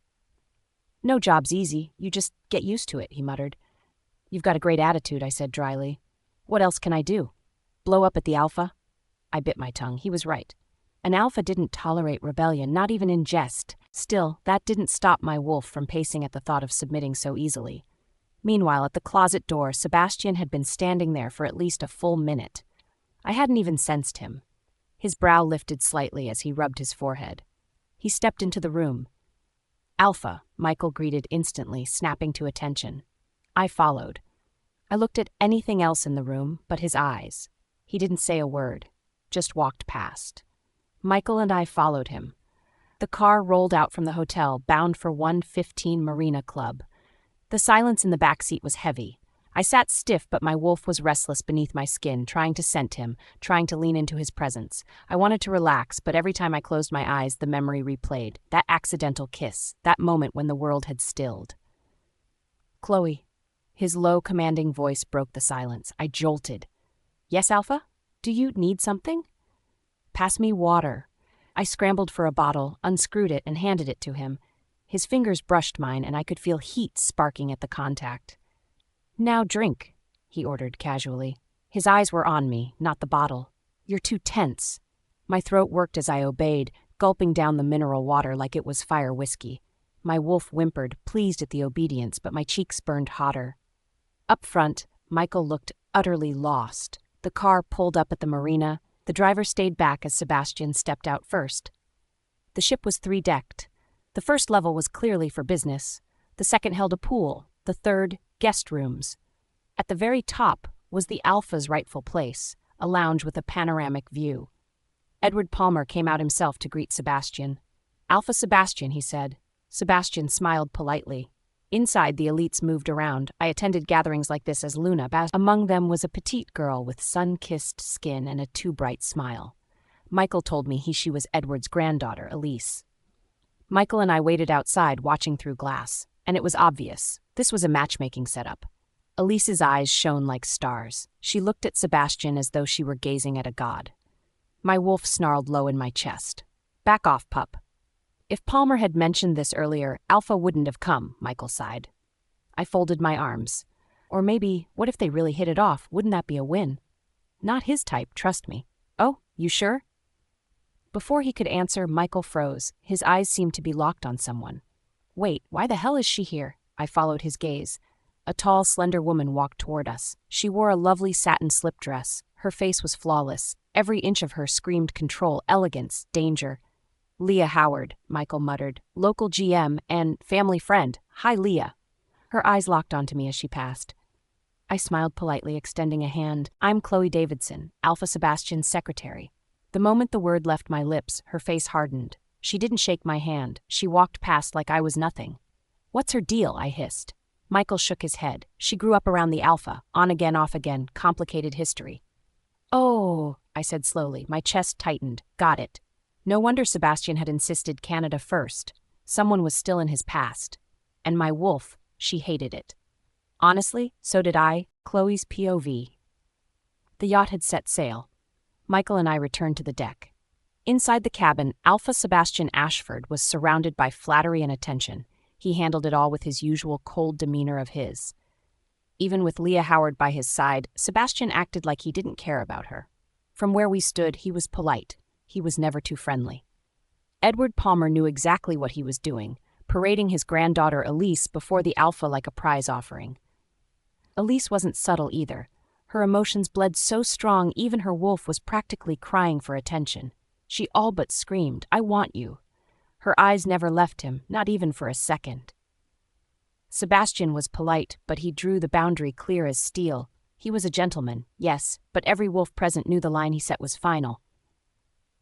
A: "No job's easy. You just get used to it," he muttered. "You've got a great attitude," I said dryly. "What else can I do? Blow up at the Alpha?" I bit my tongue. He was right. An Alpha didn't tolerate rebellion, not even in jest. Still, that didn't stop my wolf from pacing at the thought of submitting so easily. Meanwhile, at the closet door, Sebastian had been standing there for at least a full minute. I hadn't even sensed him. His brow lifted slightly as he rubbed his forehead. He stepped into the room. "Alpha," Michael greeted instantly, snapping to attention. I followed. I looked at anything else in the room but his eyes. He didn't say a word, just walked past. Michael and I followed him. The car rolled out from the hotel, bound for 1:15 Marina Club. The silence in the back seat was heavy. I sat stiff, but my wolf was restless beneath my skin, trying to scent him, trying to lean into his presence. I wanted to relax, but every time I closed my eyes, the memory replayed. That accidental kiss, that moment when the world had stilled. "Chloe." His low, commanding voice broke the silence. I jolted. "Yes, Alpha? Do you need something?" "Pass me water." I scrambled for a bottle, unscrewed it, and handed it to him. His fingers brushed mine, and I could feel heat sparking at the contact. "Now drink," he ordered casually. His eyes were on me, not the bottle. "You're too tense." My throat worked as I obeyed, gulping down the mineral water like it was fire whiskey. My wolf whimpered, pleased at the obedience, but my cheeks burned hotter. Up front, Michael looked utterly lost. The car pulled up at the marina. The driver stayed back as Sebastian stepped out first. The ship was 3-decked. The first level was clearly for business. The second held a pool. The third, guest rooms. At the very top was the Alpha's rightful place, a lounge with a panoramic view. Edward Palmer came out himself to greet Sebastian. "Alpha Sebastian," he said. Sebastian smiled politely. Inside, the elites moved around. I attended gatherings like this as Luna. Among them was a petite girl with sun-kissed skin and a too-bright smile. Michael told me she was Edward's granddaughter, Elise. Michael and I waited outside, watching through glass, and it was obvious. This was a matchmaking setup. Elise's eyes shone like stars. She looked at Sebastian as though she were gazing at a god. My wolf snarled low in my chest. "Back off, pup." If Palmer had mentioned this earlier, Alpha wouldn't have come, Michael sighed. I folded my arms. Or maybe, what if they really hit it off? Wouldn't that be a win? Not his type, trust me. "Oh, you sure?" Before he could answer, Michael froze. His eyes seemed to be locked on someone. "Wait, why the hell is she here?" I followed his gaze. A tall, slender woman walked toward us. She wore a lovely satin slip dress. Her face was flawless. Every inch of her screamed control, elegance, danger. "Leah Howard," Michael muttered. "Local GM and family friend. Hi, Leah." Her eyes locked onto me as she passed. I smiled politely, extending a hand. "I'm Chloe Davidson, Alpha Sebastian's secretary." The moment the word left my lips, her face hardened. She didn't shake my hand. She walked past like I was nothing. "What's her deal?" I hissed. Michael shook his head. "She grew up around the Alpha. On again, off again. Complicated history." "Oh," I said slowly. My chest tightened. Got it. No wonder Sebastian had insisted Canada first. Someone was still in his past. And my wolf, she hated it. Honestly, so did I. Chloe's POV. The yacht had set sail. Michael and I returned to the deck. Inside the cabin, Alpha Sebastian Ashford was surrounded by flattery and attention. He handled it all with his usual cold demeanor of his. Even with Leah Howard by his side, Sebastian acted like he didn't care about her. From where we stood, he was polite. He was never too friendly. Edward Palmer knew exactly what he was doing, parading his granddaughter Elise before the Alpha like a prize offering. Elise wasn't subtle either. Her emotions bled so strong even her wolf was practically crying for attention. She all but screamed, "I want you." Her eyes never left him, not even for a second. Sebastian was polite, but he drew the boundary clear as steel. He was a gentleman, yes, but every wolf present knew the line he set was final.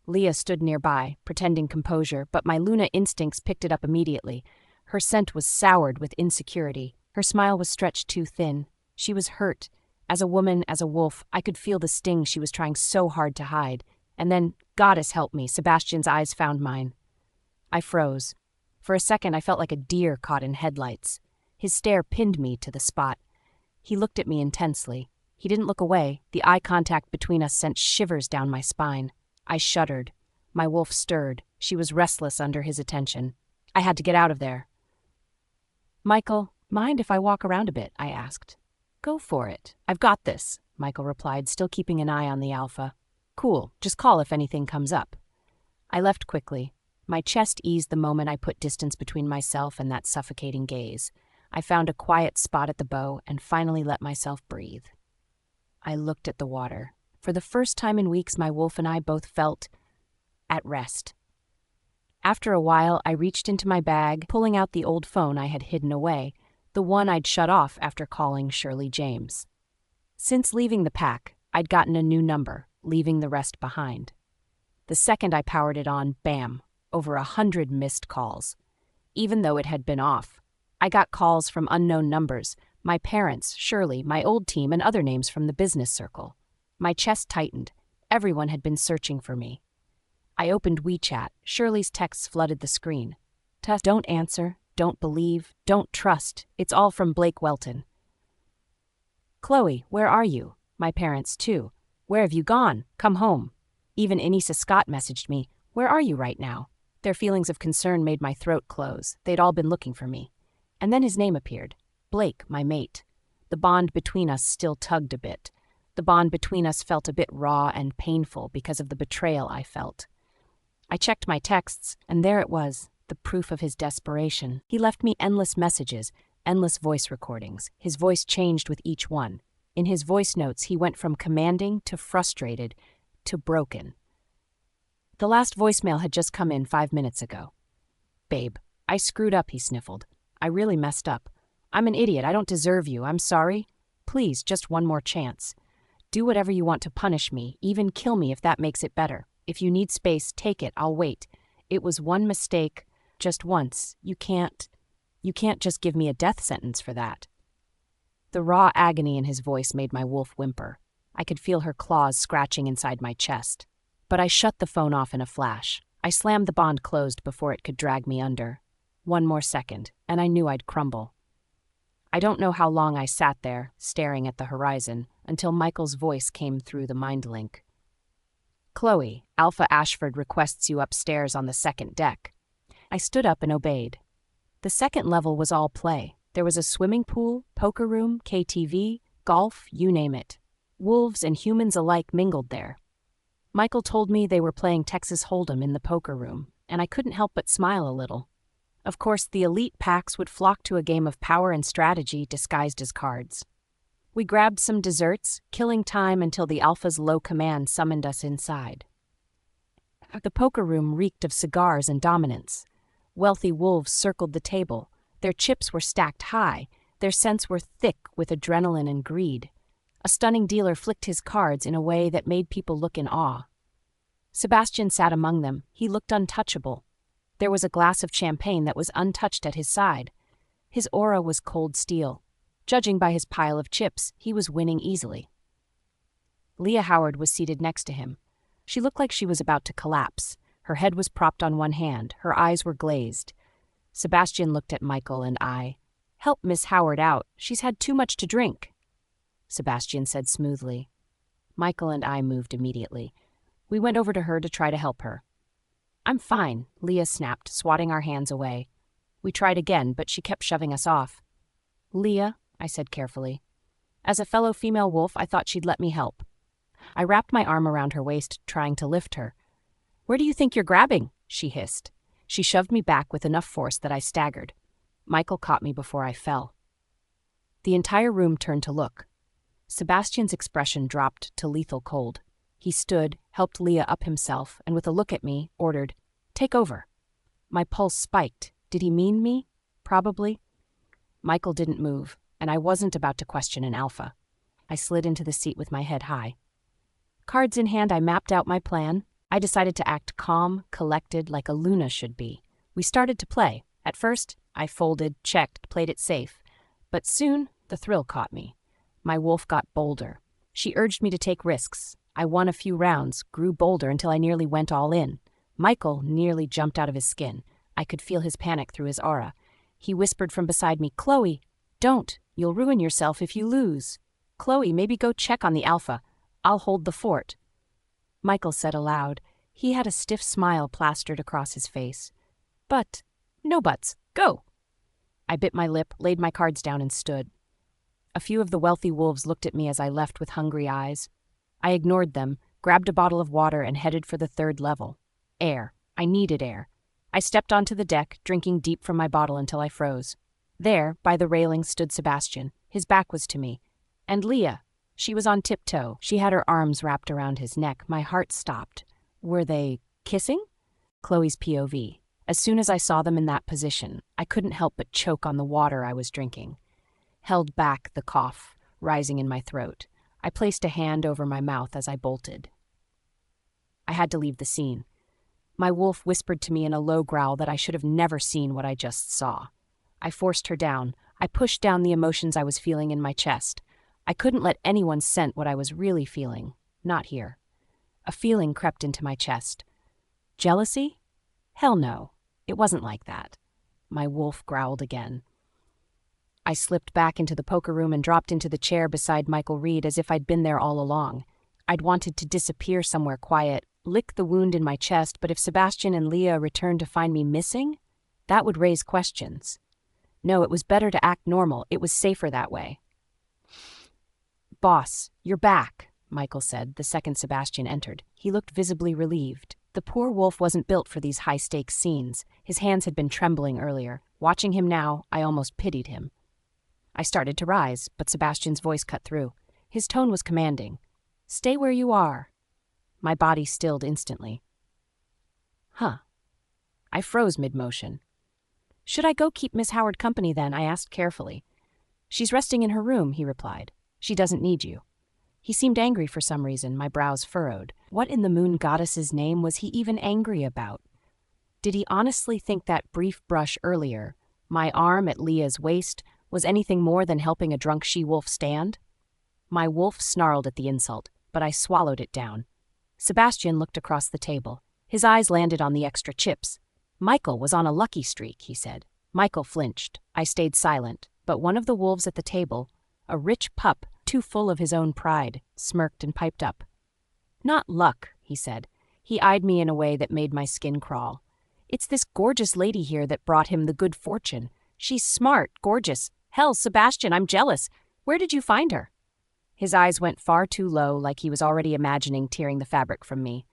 A: Leah stood nearby, pretending composure, but my Luna instincts picked it up immediately. Her scent was soured with insecurity. Her smile was stretched too thin. She was hurt. As a woman, as a wolf, I could feel the sting she was trying so hard to hide. And then, goddess help me, Sebastian's eyes found mine. I froze. For a second, I felt like a deer caught in headlights. His stare pinned me to the spot. He looked at me intensely. He didn't look away. The eye contact between us sent shivers down my spine. I shuddered. My wolf stirred. She was restless under his attention. I had to get out of there. "Michael, mind if I walk around a bit?" I asked. "Go for it. I've got this," Michael replied, still keeping an eye on the Alpha. "Cool, just call if anything comes up." I left quickly. My chest eased the moment I put distance between myself and that suffocating gaze. I found a quiet spot at the bow and finally let myself breathe. I looked at the water. For the first time in weeks, my wolf and I both felt at rest. After a while, I reached into my bag, pulling out the old phone I had hidden away, the one I'd shut off after calling Shirley James. Since leaving the pack, I'd gotten a new number, leaving the rest behind. The second I powered it on, bam, over 100 missed calls. Even though it had been off, I got calls from unknown numbers, my parents, Shirley, my old team, and other names from the business circle. My chest tightened. Everyone had been searching for me. I opened WeChat. Shirley's texts flooded the screen. "Don't answer, don't believe, don't trust. It's all from Blake Welton." "Chloe, where are you?" My parents, too. "Where have you gone? Come home." Even Anissa Scott messaged me, "Where are you right now?" Their feelings of concern made my throat close. They'd all been looking for me. And then his name appeared. Blake, my mate. The bond between us still tugged a bit. The bond between us felt a bit raw and painful because of the betrayal I felt. I checked my texts, and there it was, the proof of his desperation. He left me endless messages, endless voice recordings. His voice changed with each one. In his voice notes, he went from commanding to frustrated to broken. The last voicemail had just come in 5 minutes ago. "Babe, I screwed up," he sniffled. "I really messed up. I'm an idiot. I don't deserve you. I'm sorry. Please, just one more chance. Do whatever you want to punish me, even kill me if that makes it better. If you need space, take it. I'll wait. It was one mistake, just once. You can't just give me a death sentence for that." The raw agony in his voice made my wolf whimper. I could feel her claws scratching inside my chest. But I shut the phone off in a flash. I slammed the bond closed before it could drag me under. One more second, and I knew I'd crumble. I don't know how long I sat there, staring at the horizon, until Michael's voice came through the mind link. "Chloe, Alpha Ashford requests you upstairs on the second deck." I stood up and obeyed. The second level was all play. There was a swimming pool, poker room, KTV, golf, you name it. Wolves and humans alike mingled there. Michael told me they were playing Texas Hold'em in the poker room, and I couldn't help but smile a little. Of course, the elite packs would flock to a game of power and strategy disguised as cards. We grabbed some desserts, killing time until the Alpha's low command summoned us inside. The poker room reeked of cigars and dominance. Wealthy wolves circled the table. Their chips were stacked high. Their scents were thick with adrenaline and greed. A stunning dealer flicked his cards in a way that made people look in awe. Sebastian sat among them. He looked untouchable. There was a glass of champagne that was untouched at his side. His aura was cold steel. Judging by his pile of chips, he was winning easily. Leah Howard was seated next to him. She looked like she was about to collapse. Her head was propped on one hand. Her eyes were glazed. Sebastian looked at Michael and I, Help Miss Howard out. She's had too much to drink," Sebastian said smoothly. Michael and I moved immediately. We went over to her to try to help her. "I'm fine," Leah snapped, swatting our hands away. We tried again, but she kept shoving us off. "Leah," I said carefully. As a fellow female wolf, I thought she'd let me help. I wrapped my arm around her waist, trying to lift her. "Where do you think you're grabbing?" she hissed. She shoved me back with enough force that I staggered. Michael caught me before I fell. The entire room turned to look. Sebastian's expression dropped to lethal cold. He stood, helped Leah up himself, and with a look at me, ordered, "Take over." My pulse spiked. Did he mean me? Probably. Michael didn't move, and I wasn't about to question an alpha. I slid into the seat with my head high. Cards in hand, I mapped out my plan. I decided to act calm, collected, like a Luna should be. We started to play. At first, I folded, checked, played it safe. But soon, the thrill caught me. My wolf got bolder. She urged me to take risks. I won a few rounds, grew bolder until I nearly went all in. Michael nearly jumped out of his skin. I could feel his panic through his aura. He whispered from beside me, "Chloe, don't. You'll ruin yourself if you lose. Chloe, maybe go check on the alpha. I'll hold the fort." Michael said aloud. He had a stiff smile plastered across his face. "But, no buts, go." I bit my lip, laid my cards down, and stood. A few of the wealthy wolves looked at me as I left with hungry eyes. I ignored them, grabbed a bottle of water, and headed for the 3rd level. Air. I needed air. I stepped onto the deck, drinking deep from my bottle until I froze. There, by the railing, stood Sebastian. His back was to me. And Leah. She was on tiptoe. She had her arms wrapped around his neck. My heart stopped. Were they kissing? Chloe's POV. As soon as I saw them in that position, I couldn't help but choke on the water I was drinking. Held back the cough, rising in my throat. I placed a hand over my mouth as I bolted. I had to leave the scene. My wolf whispered to me in a low growl that I should have never seen what I just saw. I forced her down. I pushed down the emotions I was feeling in my chest. I couldn't let anyone scent what I was really feeling. Not here. A feeling crept into my chest. Jealousy? Hell no. It wasn't like that. My wolf growled again. I slipped back into the poker room and dropped into the chair beside Michael Reed as if I'd been there all along. I'd wanted to disappear somewhere quiet, lick the wound in my chest, but if Sebastian and Leah returned to find me missing, that would raise questions. No, it was better to act normal. It was safer that way. "Boss, you're back," Michael said the second Sebastian entered. He looked visibly relieved. The poor wolf wasn't built for these high-stakes scenes. His hands had been trembling earlier. Watching him now, I almost pitied him. I started to rise, but Sebastian's voice cut through. His tone was commanding. "Stay where you are." My body stilled instantly. Huh. I froze mid-motion. "Should I go keep Miss Howard company then?" I asked carefully. "She's resting in her room," he replied. "She doesn't need you." He seemed angry for some reason, my brows furrowed. What in the moon goddess's name was he even angry about? Did he honestly think that brief brush earlier, my arm at Leah's waist, was anything more than helping a drunk she-wolf stand? My wolf snarled at the insult, but I swallowed it down. Sebastian looked across the table. His eyes landed on the extra chips. "Michael was on a lucky streak," he said. Michael flinched. I stayed silent, but one of the wolves at the table, a rich pup, too full of his own pride, smirked and piped up. "Not luck," he said. He eyed me in a way that made my skin crawl. "It's this gorgeous lady here that brought him the good fortune. She's smart, gorgeous. Hell, Sebastian, I'm jealous. Where did you find her?" His eyes went far too low, like he was already imagining tearing the fabric from me.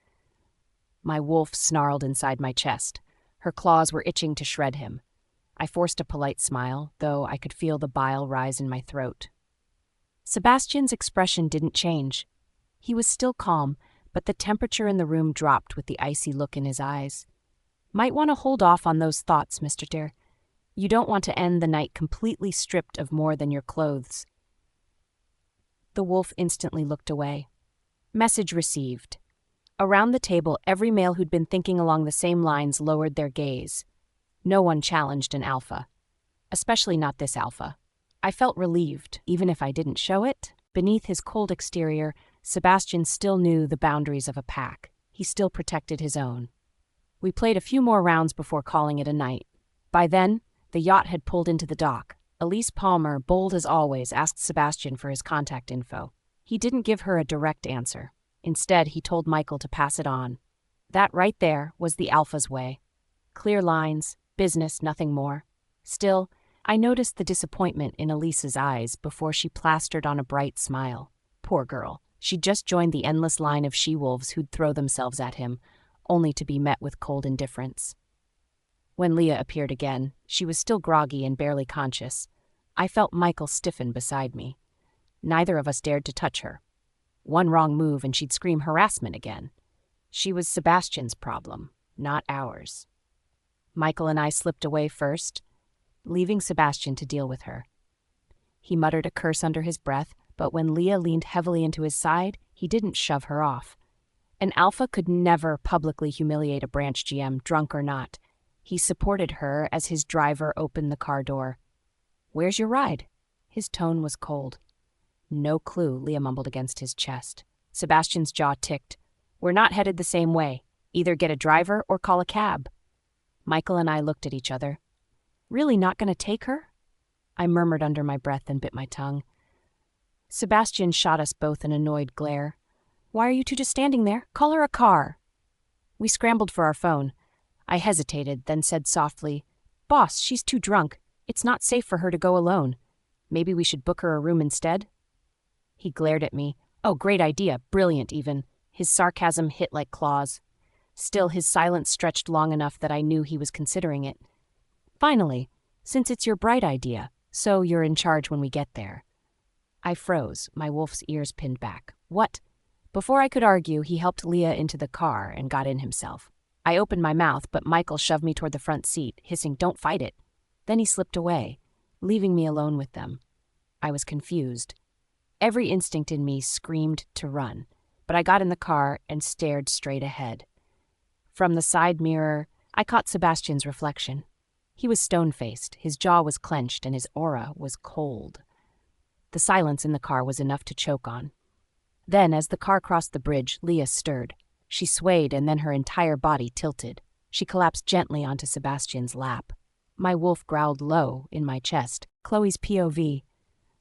A: My wolf snarled inside my chest. Her claws were itching to shred him. I forced a polite smile, though I could feel the bile rise in my throat. Sebastian's expression didn't change. He was still calm, but the temperature in the room dropped with the icy look in his eyes. "Might want to hold off on those thoughts, Mr. Deer. You don't want to end the night completely stripped of more than your clothes." The wolf instantly looked away. Message received. Around the table, every male who'd been thinking along the same lines lowered their gaze. No one challenged an alpha. Especially not this alpha. I felt relieved, even if I didn't show it. Beneath his cold exterior, Sebastian still knew the boundaries of a pack. He still protected his own. We played a few more rounds before calling it a night. By then, the yacht had pulled into the dock. Elise Palmer, bold as always, asked Sebastian for his contact info. He didn't give her a direct answer. Instead, he told Michael to pass it on. That right there was the Alpha's way. Clear lines, business, nothing more. Still, I noticed the disappointment in Elise's eyes before she plastered on a bright smile. Poor girl. She'd just joined the endless line of she-wolves who'd throw themselves at him, only to be met with cold indifference. When Leah appeared again, she was still groggy and barely conscious. I felt Michael stiffen beside me. Neither of us dared to touch her. One wrong move and she'd scream harassment again. She was Sebastian's problem, not ours. Michael and I slipped away first, leaving Sebastian to deal with her. He muttered a curse under his breath, but when Leah leaned heavily into his side, he didn't shove her off. An Alpha could never publicly humiliate a branch GM, drunk or not. He supported her as his driver opened the car door. "Where's your ride?" His tone was cold. "No clue," Leah mumbled against his chest. Sebastian's jaw ticked. "We're not headed the same way. Either get a driver or call a cab." Michael and I looked at each other. "Really not going to take her?" I murmured under my breath and bit my tongue. Sebastian shot us both an annoyed glare. "Why are you two just standing there? Call her a car." We scrambled for our phone. I hesitated, then said softly, "Boss, she's too drunk. It's not safe for her to go alone. Maybe we should book her a room instead?" He glared at me. "Oh, great idea. Brilliant, even." His sarcasm hit like claws. Still, his silence stretched long enough that I knew he was considering it. "Finally, since it's your bright idea, so you're in charge when we get there." I froze, my wolf's ears pinned back. "What?" Before I could argue, he helped Leah into the car and got in himself. I opened my mouth, but Michael shoved me toward the front seat, hissing, "Don't fight it." Then he slipped away, leaving me alone with them. I was confused. Every instinct in me screamed to run, but I got in the car and stared straight ahead. From the side mirror, I caught Sebastian's reflection. He was stone-faced, his jaw was clenched, and his aura was cold. The silence in the car was enough to choke on. Then, as the car crossed the bridge, Leah stirred. She swayed, and then her entire body tilted. She collapsed gently onto Sebastian's lap. My wolf growled low in my chest. Chloe's POV.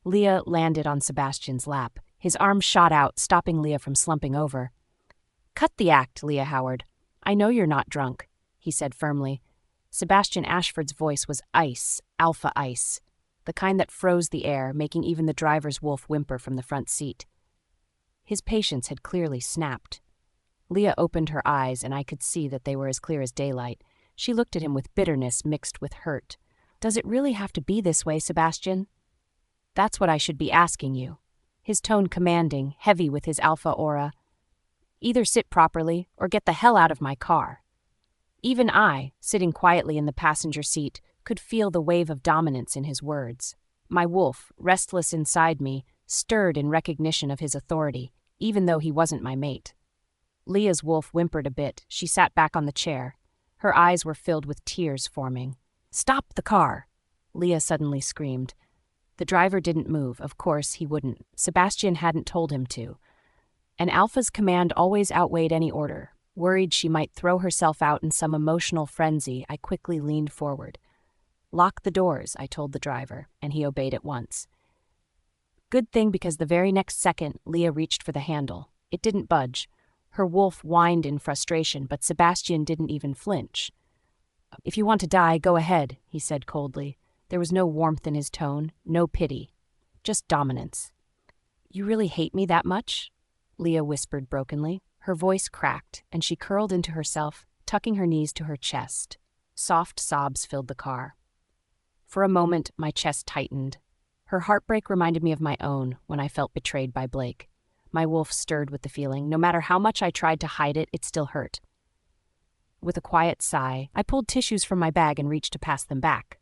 A: Leah landed on Sebastian's lap. His arm shot out, stopping Leah from slumping over. "Cut the act, Leah Howard. I know you're not drunk," he said firmly. Sebastian Ashford's voice was ice, alpha ice, the kind that froze the air, making even the driver's wolf whimper from the front seat. His patience had clearly snapped. Leah opened her eyes, and I could see that they were as clear as daylight. She looked at him with bitterness mixed with hurt. "Does it really have to be this way, Sebastian?" "That's what I should be asking you." His tone commanding, heavy with his alpha aura. "Either sit properly or get the hell out of my car." Even I, sitting quietly in the passenger seat, could feel the wave of dominance in his words. My wolf, restless inside me, stirred in recognition of his authority, even though he wasn't my mate. Leah's wolf whimpered a bit. She sat back on the chair. Her eyes were filled with tears forming. "Stop the car!" Leah suddenly screamed. The driver didn't move. Of course he wouldn't. Sebastian hadn't told him to. An Alpha's command always outweighed any order. Worried she might throw herself out in some emotional frenzy, I quickly leaned forward. "Lock the doors," I told the driver, and he obeyed at once. Good thing, because the very next second, Leah reached for the handle. It didn't budge. Her wolf whined in frustration, but Sebastian didn't even flinch. "If you want to die, go ahead," he said coldly. There was no warmth in his tone, no pity, just dominance. "You really hate me that much?" Leah whispered brokenly. Her voice cracked, and she curled into herself, tucking her knees to her chest. Soft sobs filled the car. For a moment, my chest tightened. Her heartbreak reminded me of my own when I felt betrayed by Blake. My wolf stirred with the feeling. No matter how much I tried to hide it, it still hurt. With a quiet sigh, I pulled tissues from my bag and reached to pass them back.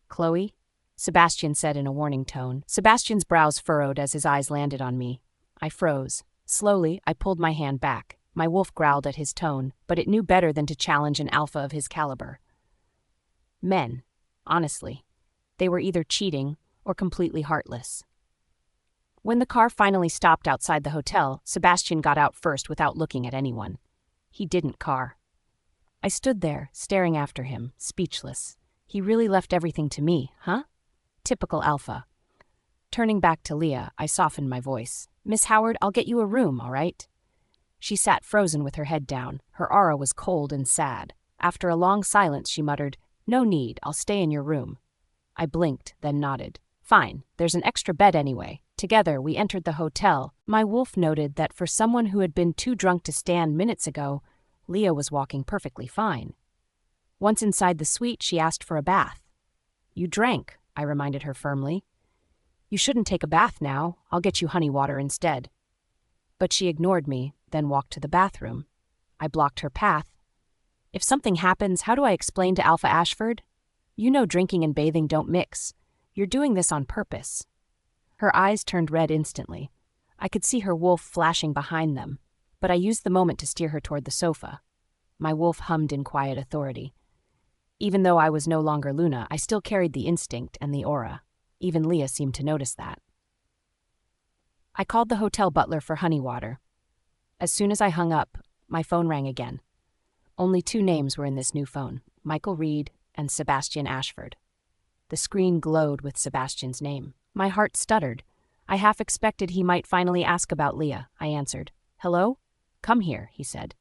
A: "Chloe?" Sebastian said in a warning tone. Sebastian's brows furrowed as his eyes landed on me. I froze. Slowly, I pulled my hand back. My wolf growled at his tone, but it knew better than to challenge an alpha of his caliber. Men, honestly, they were either cheating or completely heartless. When the car finally stopped outside the hotel, Sebastian got out first without looking at anyone. He didn't car. I stood there, staring after him, speechless. He really left everything to me, huh? Typical alpha. Turning back to Leah, I softened my voice. Miss Howard, I'll get you a room, all right? She sat frozen with her head down. Her aura was cold and sad. After a long silence, she muttered, No need, I'll stay in your room. I blinked, then nodded. Fine, there's an extra bed anyway. Together, we entered the hotel. My wolf noted that for someone who had been too drunk to stand minutes ago, Leah was walking perfectly fine. Once inside the suite, she asked for a bath. You drank, I reminded her firmly. You shouldn't take a bath now. I'll get you honey water instead. But she ignored me, then walked to the bathroom. I blocked her path. If something happens, how do I explain to Alpha Ashford? You know drinking and bathing don't mix. You're doing this on purpose. Her eyes turned red instantly. I could see her wolf flashing behind them, but I used the moment to steer her toward the sofa. My wolf hummed in quiet authority. Even though I was no longer Luna, I still carried the instinct and the aura. Even Leah seemed to notice that. I called the hotel butler for honey water. As soon as I hung up, my phone rang again. Only 2 names were in this new phone, Michael Reed and Sebastian Ashford. The screen glowed with Sebastian's name. My heart stuttered. I half expected he might finally ask about Leah. I answered. Hello? Come here, he said.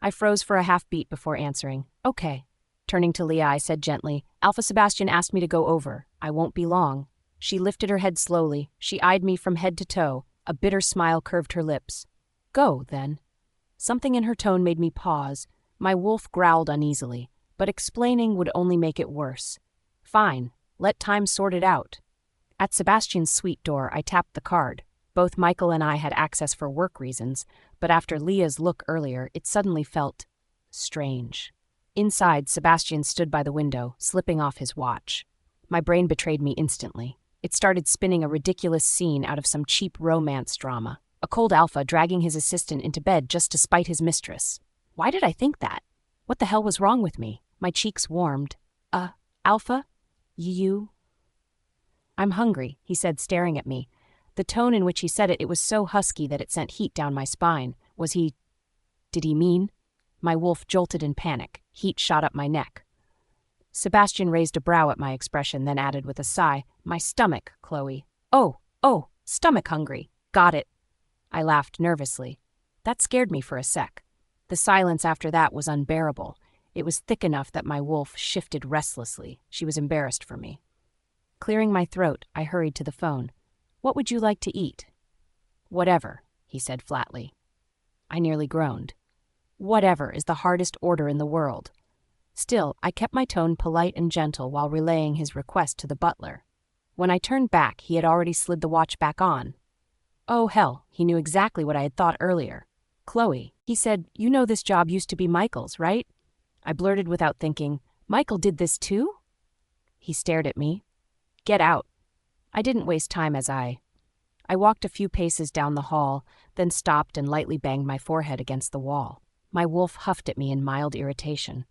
A: I froze for a half beat before answering. Okay. Turning to Leah, I said gently, Alpha Sebastian asked me to go over. I won't be long. She lifted her head slowly. She eyed me from head to toe. A bitter smile curved her lips. Go, then. Something in her tone made me pause. My wolf growled uneasily, but explaining would only make it worse. Fine. Let time sort it out. At Sebastian's suite door, I tapped the card. Both Michael and I had access for work reasons, but after Leah's look earlier, it suddenly felt strange. Inside, Sebastian stood by the window, slipping off his watch. My brain betrayed me instantly. It started spinning a ridiculous scene out of some cheap romance drama. A cold alpha dragging his assistant into bed just to spite his mistress. Why did I think that? What the hell was wrong with me? My cheeks warmed. Alpha? You? I'm hungry, he said, staring at me. The tone in which he said it was so husky that it sent heat down my spine. Did he mean? My wolf jolted in panic. Heat shot up my neck. Sebastian raised a brow at my expression, then added with a sigh, My stomach, Chloe. Oh, stomach hungry. Got it. I laughed nervously. That scared me for a sec. The silence after that was unbearable. It was thick enough that my wolf shifted restlessly. She was embarrassed for me. Clearing my throat, I hurried to the phone. What would you like to eat? Whatever, he said flatly. I nearly groaned. Whatever is the hardest order in the world. Still, I kept my tone polite and gentle while relaying his request to the butler. When I turned back, he had already slid the watch back on. Oh, hell, he knew exactly what I had thought earlier. Chloe, he said, you know this job used to be Michael's, right? I blurted without thinking, Michael did this too? He stared at me. Get out. I didn't waste time as I walked a few paces down the hall, then stopped and lightly banged my forehead against the wall. My wolf huffed at me in mild irritation.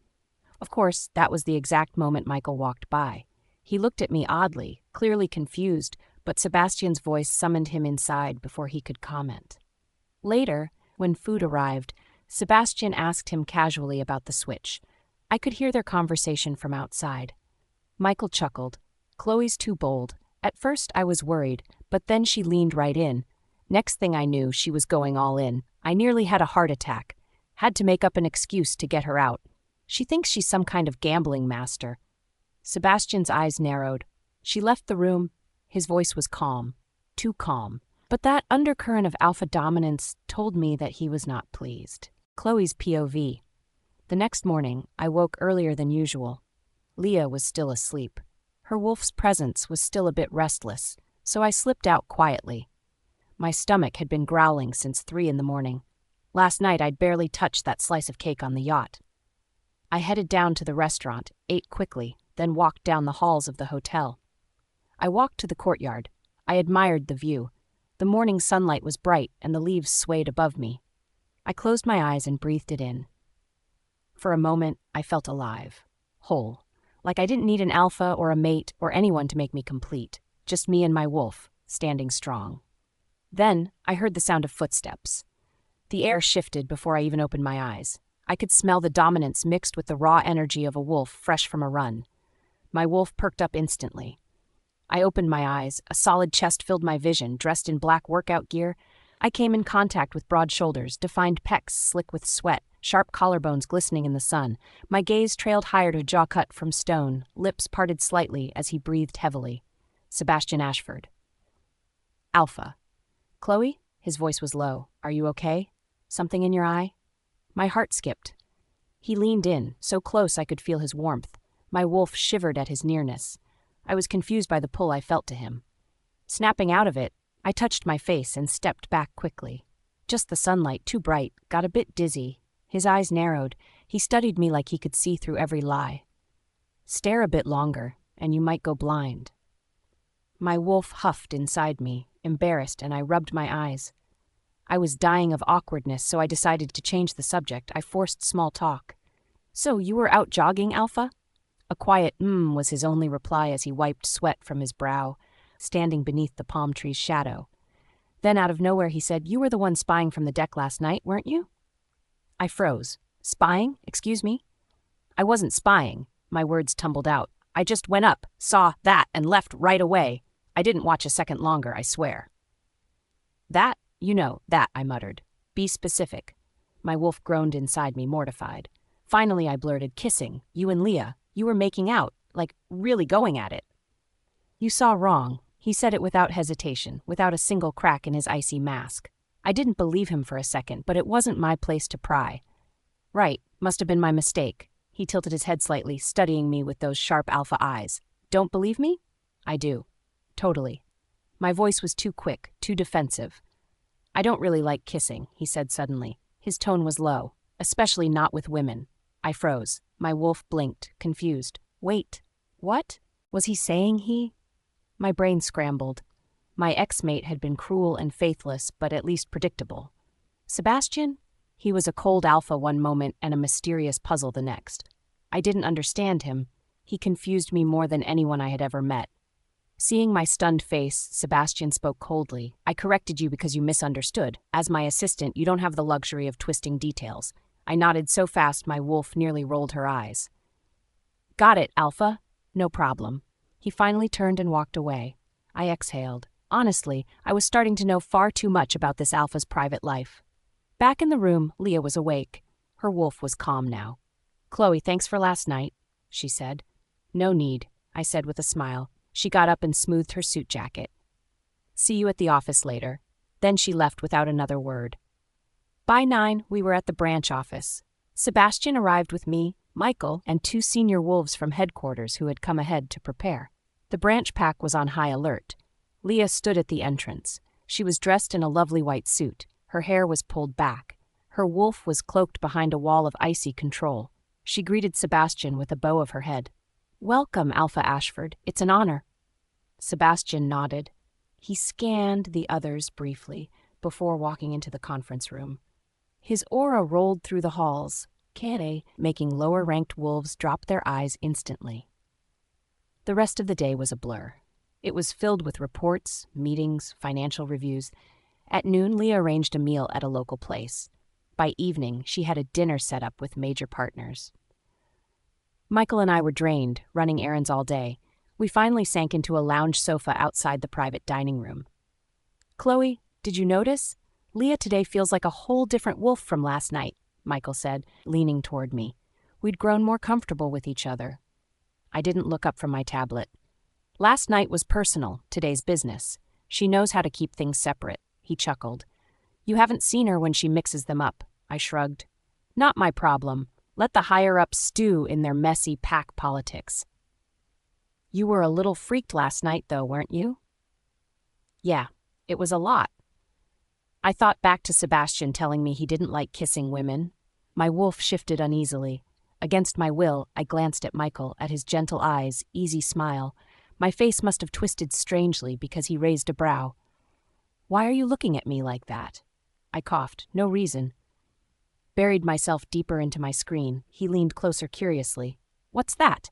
A: Of course, that was the exact moment Michael walked by. He looked at me oddly, clearly confused, but Sebastian's voice summoned him inside before he could comment. Later, when food arrived, Sebastian asked him casually about the switch. I could hear their conversation from outside. Michael chuckled. Chloe's too bold. At first I was worried, but then she leaned right in. Next thing I knew, she was going all in. I nearly had a heart attack. Had to make up an excuse to get her out. She thinks she's some kind of gambling master. Sebastian's eyes narrowed. She left the room. His voice was calm. Too calm. But that undercurrent of alpha dominance told me that he was not pleased. Chloe's POV. The next morning, I woke earlier than usual. Leah was still asleep. Her wolf's presence was still a bit restless, so I slipped out quietly. My stomach had been growling since 3 a.m. Last night I'd barely touched that slice of cake on the yacht. I headed down to the restaurant, ate quickly, then walked down the halls of the hotel. I walked to the courtyard. I admired the view. The morning sunlight was bright and the leaves swayed above me. I closed my eyes and breathed it in. For a moment, I felt alive, whole, like I didn't need an alpha or a mate or anyone to make me complete, just me and my wolf, standing strong. Then, I heard the sound of footsteps. The air shifted before I even opened my eyes. I could smell the dominance mixed with the raw energy of a wolf fresh from a run. My wolf perked up instantly. I opened my eyes. A solid chest filled my vision. Dressed in black workout gear, I came in contact with broad shoulders, defined pecs slick with sweat, sharp collarbones glistening in the sun. My gaze trailed higher to a jaw cut from stone, lips parted slightly as he breathed heavily. Sebastian Ashford. Alpha. Chloe? His voice was low. Are you okay? Something in your eye? My heart skipped. He leaned in, so close I could feel his warmth. My wolf shivered at his nearness. I was confused by the pull I felt to him. Snapping out of it, I touched my face and stepped back quickly. Just the sunlight, too bright, got a bit dizzy. His eyes narrowed. He studied me like he could see through every lie. Stare a bit longer, and you might go blind. My wolf huffed inside me, embarrassed, and I rubbed my eyes. I was dying of awkwardness, so I decided to change the subject. I forced small talk. So, you were out jogging, Alpha? A quiet was his only reply as he wiped sweat from his brow, standing beneath the palm tree's shadow. Then out of nowhere he said, You were the one spying from the deck last night, weren't you? I froze. Spying? Excuse me? I wasn't spying. My words tumbled out. I just went up, saw that, and left right away. I didn't watch a second longer, I swear. That? You know, that, I muttered. Be specific. My wolf groaned inside me, mortified. Finally I blurted, Kissing. You and Leah. You were making out, like really going at it. You saw wrong. He said it without hesitation, without a single crack in his icy mask. I didn't believe him for a second, but it wasn't my place to pry. Right, must have been my mistake. He tilted his head slightly, studying me with those sharp alpha eyes. Don't believe me? I do. Totally. My voice was too quick, too defensive. I don't really like kissing, he said suddenly. His tone was low, especially not with women. I froze. My wolf blinked, confused. Wait, what? Was he saying he? My brain scrambled. My ex-mate had been cruel and faithless, but at least predictable. Sebastian? He was a cold alpha one moment and a mysterious puzzle the next. I didn't understand him. He confused me more than anyone I had ever met. Seeing my stunned face, Sebastian spoke coldly. I corrected you because you misunderstood. As my assistant, you don't have the luxury of twisting details. I nodded so fast my wolf nearly rolled her eyes. Got it, Alpha. No problem. He finally turned and walked away. I exhaled. Honestly, I was starting to know far too much about this Alpha's private life. Back in the room, Leah was awake. Her wolf was calm now. Chloe, thanks for last night, she said. No need, I said with a smile. She got up and smoothed her suit jacket. See you at the office later. Then she left without another word. By 9, we were at the branch office. Sebastian arrived with me, Michael, and 2 senior wolves from headquarters who had come ahead to prepare. The branch pack was on high alert. Leah stood at the entrance. She was dressed in a lovely white suit. Her hair was pulled back. Her wolf was cloaked behind a wall of icy control. She greeted Sebastian with a bow of her head. Welcome, Alpha Ashford. It's an honor. Sebastian nodded. He scanned the others briefly before walking into the conference room. His aura rolled through the halls, making lower-ranked wolves drop their eyes instantly. The rest of the day was a blur. It was filled with reports, meetings, financial reviews. At noon, Leah arranged a meal at a local place. By evening, she had a dinner set up with major partners. Michael and I were drained, running errands all day. We finally sank into a lounge sofa outside the private dining room. Chloe, did you notice? Leah today feels like a whole different wolf from last night, Michael said, leaning toward me. We'd grown more comfortable with each other. I didn't look up from my tablet. Last night was personal, today's business. She knows how to keep things separate, he chuckled. You haven't seen her when she mixes them up, I shrugged. Not my problem. Let the higher-ups stew in their messy pack politics. You were a little freaked last night, though, weren't you? Yeah, it was a lot. I thought back to Sebastian telling me he didn't like kissing women. My wolf shifted uneasily. Against my will, I glanced at Michael, at his gentle eyes, easy smile. My face must have twisted strangely because he raised a brow. Why are you looking at me like that? I coughed. No reason. Buried myself deeper into my screen. He leaned closer curiously. What's that?